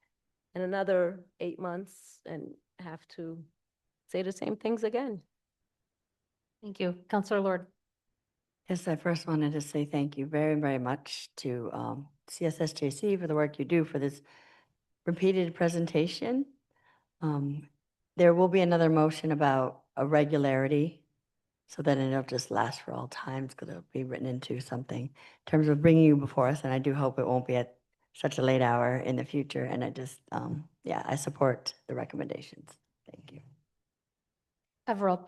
in another 8 months and have to say the same things again. Thank you. Councilor Lord? Yes, I first wanted to say thank you very, very much to CSSJC for the work you do for this repeated presentation. There will be another motion about a regularity so that it'll just last for all times because it'll be written into something in terms of bringing you before us. And I do hope it won't be at such a late hour in the future. And I just, I support the recommendations. Thank you. Everald?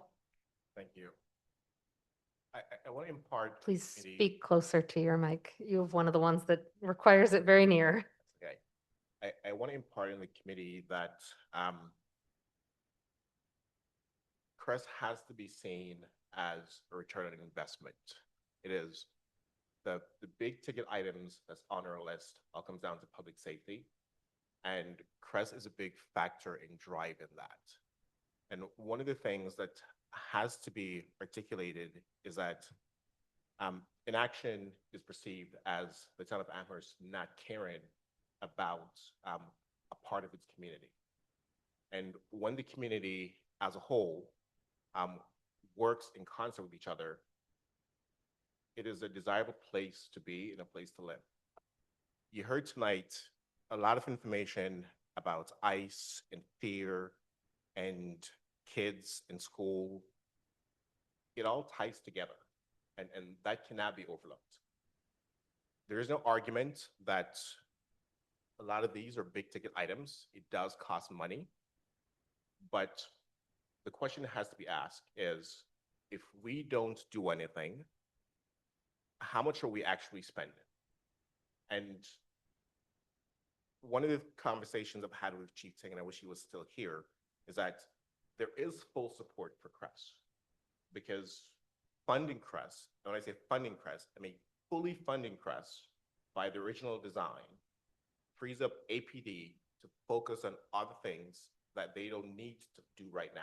Thank you. I want to impart. Please speak closer to your mic. You have one of the ones that requires it very near. Okay. I want to impart in the committee that CREST has to be seen as a return on investment. It is the big ticket items that's on our list all comes down to public safety, and CREST is a big factor in driving that. And one of the things that has to be articulated is that inaction is perceived as the town of Amherst not caring about a part of its community. And when the community as a whole works in concert with each other, it is a desirable place to be and a place to live. You heard tonight a lot of information about ICE and fear and kids in school. It all ties together. And that cannot be overlooked. There is no argument that a lot of these are big ticket items. It does cost money. But the question that has to be asked is, if we don't do anything, how much are we actually spending? And one of the conversations I've had with Chief Ting, and I wish he was still here, is that there is full support for CRESS, because funding CRESS, and when I say funding CRESS, I mean fully funding CRESS by the original design, frees up APD to focus on other things that they don't need to do right now.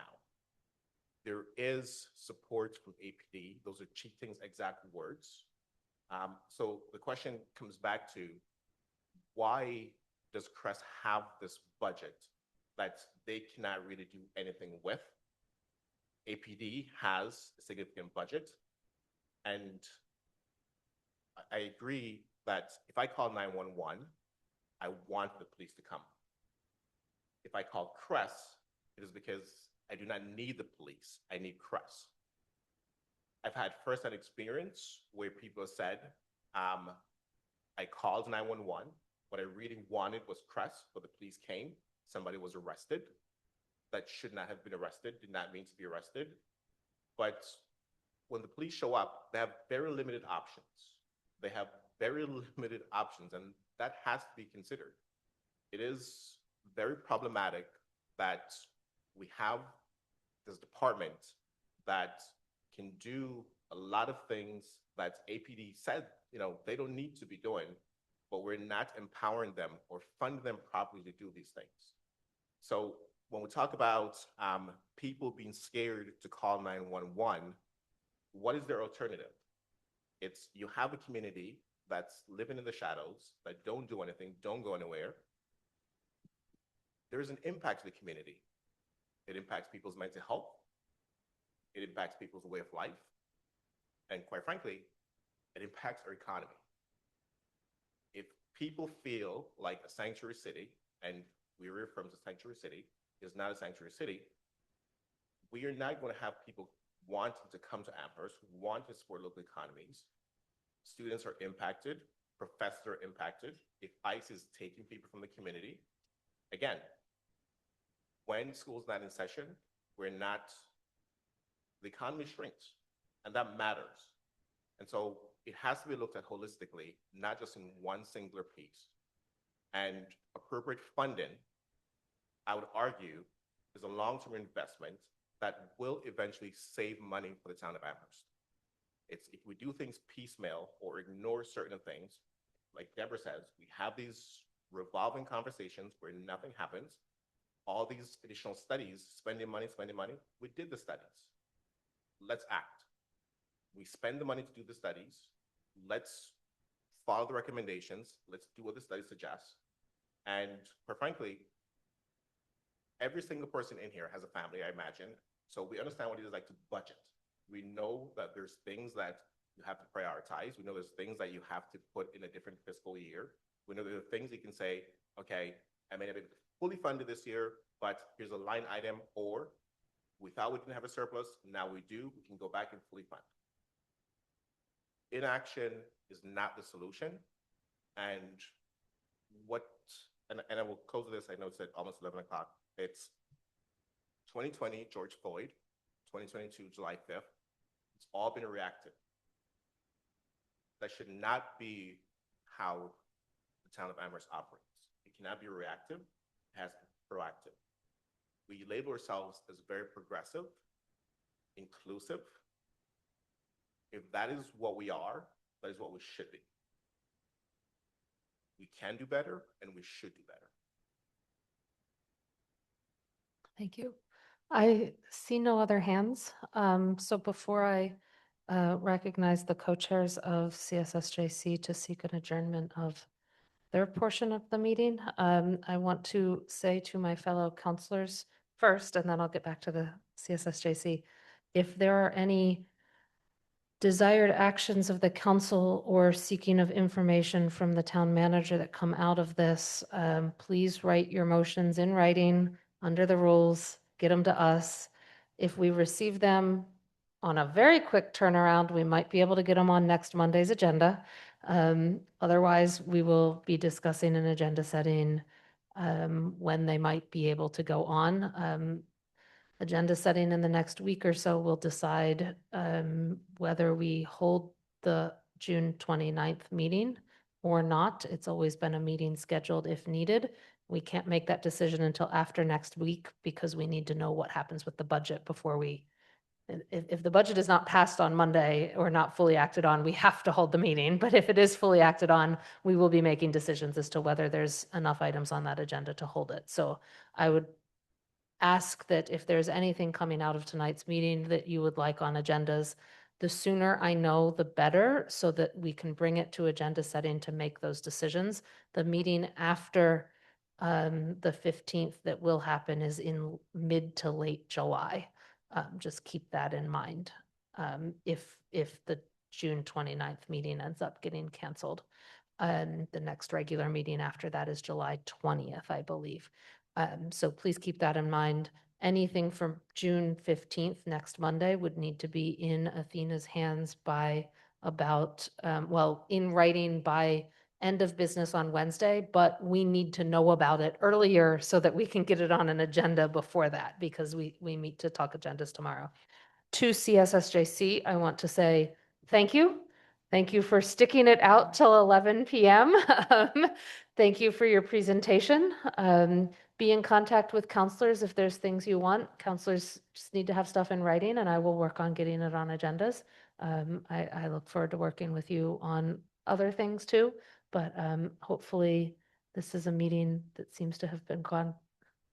There is support from APD. Those are Chief Ting's exact words. So the question comes back to, why does CRESS have this budget that they cannot really do anything with? APD has a significant budget, and I agree that if I call 911, I want the police to come. If I call CRESS, it is because I do not need the police, I need CRESS. I've had firsthand experience where people said, I called 911, what I really wanted was CRESS, but the police came, somebody was arrested that should not have been arrested, did not mean to be arrested. But when the police show up, they have very limited options. They have very limited options, and that has to be considered. It is very problematic that we have this department that can do a lot of things that APD said, they don't need to be doing, but we're not empowering them or funding them properly to do these things. So when we talk about people being scared to call 911, what is their alternative? It's, you have a community that's living in the shadows, that don't do anything, don't go anywhere. There is an impact to the community. It impacts people's mental health. It impacts people's way of life. And quite frankly, it impacts our economy. If people feel like a sanctuary city, and we reaffirm the sanctuary city is not a sanctuary city, we are not going to have people wanting to come to Amherst, wanting to support local economies. Students are impacted, professors are impacted. If ICE is taking people from the community, again, when school's not in session, the economy shrinks, and that matters. And so it has to be looked at holistically, not just in one singular piece. And appropriate funding, I would argue, is a long-term investment that will eventually save money for the town of Amherst. It's, if we do things piecemeal or ignore certain things, like Deborah says, we have these revolving conversations where nothing happens. All these additional studies, spending money, we did the studies. Let's act. We spend the money to do the studies. Let's follow the recommendations. Let's do what the study suggests. And quite frankly, every single person in here has a family, I imagine. So we understand what it is like to budget. We know that there's things that you have to prioritize. We know there's things that you have to put in a different fiscal year. We know there are things you can say, okay, I may have been fully funded this year, but here's a line item, or we thought we didn't have a surplus, now we do, we can go back and fully fund. Inaction is not the solution. And I will close with this, I know it's at almost 11 o'clock. It's 2020, George Floyd, 2022, July 5th. It's all been reactive. That should not be how the town of Amherst operates. It cannot be reactive, it has to be proactive. We label ourselves as very progressive, inclusive. If that is what we are, that is what we should be. We can do better, and we should do better. Thank you. I see no other hands. So before I recognize the co-chairs of CSSJC to seek an adjournment of their portion of the meeting, I want to say to my fellow counselors first, and then I'll get back to the CSSJC. If there are any desired actions of the council or seeking of information from the town manager that come out of this, please write your motions in writing under the rules, get them to us. If we receive them on a very quick turnaround, we might be able to get them on next Monday's agenda. Otherwise, we will be discussing an agenda setting when they might be able to go on. Agenda setting in the next week or so will decide whether we hold the June 29th meeting or not. It's always been a meeting scheduled if needed. We can't make that decision until after next week because we need to know what happens with the budget before we, if the budget is not passed on Monday or not fully acted on, we have to hold the meeting. But if it is fully acted on, we will be making decisions as to whether there's enough items on that agenda to hold it. So I would ask that if there's anything coming out of tonight's meeting that you would like on agendas, the sooner I know, the better, so that we can bring it to agenda setting to make those decisions. The meeting after the 15th that will happen is in mid to late July. Just keep that in mind if the June 29th meeting ends up getting canceled. The next regular meeting after that is July 20th, I believe. So please keep that in mind. Anything from June 15th, next Monday, would need to be in Athena's hands by about, well, in writing by end of business on Wednesday, but we need to know about it earlier so that we can get it on an agenda before that, because we meet to talk agendas tomorrow. To CSSJC, I want to say thank you. Thank you for sticking it out till 11 p.m. Thank you for your presentation. Be in contact with counselors if there's things you want. Counselors just need to have stuff in writing, and I will work on getting it on agendas. I look forward to working with you on other things too, but hopefully this is a meeting that seems to have been gone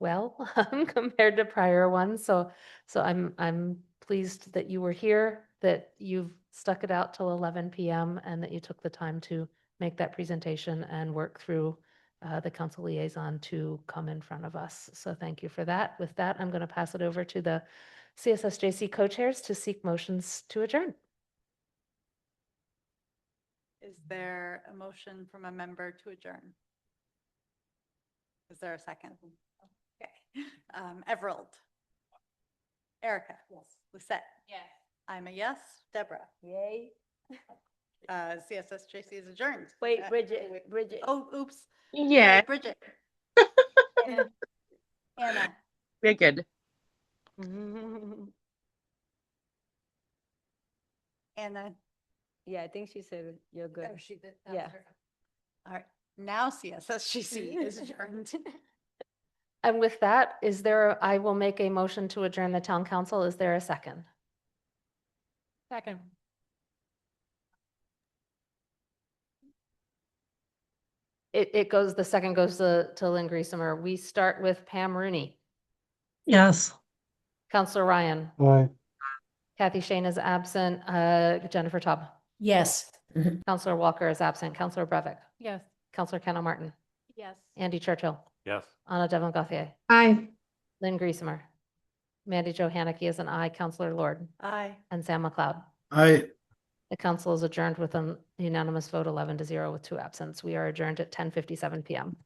well compared to prior ones. So I'm pleased that you were here, that you've stuck it out till 11 p.m. and that you took the time to make that presentation and work through the council liaison to come in front of us. So thank you for that. With that, I'm going to pass it over to the CSSJC co-chairs to seek motions to adjourn. Is there a motion from a member to adjourn? Is there a second? Okay. Everald. Erica. Yes. Lisette. Yes. I'm a yes. Deborah. Yay. CSSJC is adjourned. Wait, Bridget. Oh, oops. Yeah. Sorry, Bridget. Anna. We're good. Anna. Yeah, I think she said you're good. Oh, she did. Yeah. All right. Now CSSJC is adjourned. And with that, I will make a motion to adjourn the town council. Is there a second? Second. The second goes to Lynn Griesemer. We start with Pam Rooney. Yes. Counselor Ryan. Aye. Kathy Shane is absent. Jennifer Taub. Yes. Counselor Walker is absent. Counselor Breivik. Yes. Counselor Kendall Martin. Yes. Andy Churchill. Yes. Anna Devlin Gauthier. Aye. Lynn Griesemer. Mandy Jo Haneke is an aye. Counselor Lord. Aye. And Sam McLeod. Aye. The council is adjourned with an unanimous vote 11-0 with 2 absent. We are adjourned at 10:57 p.m.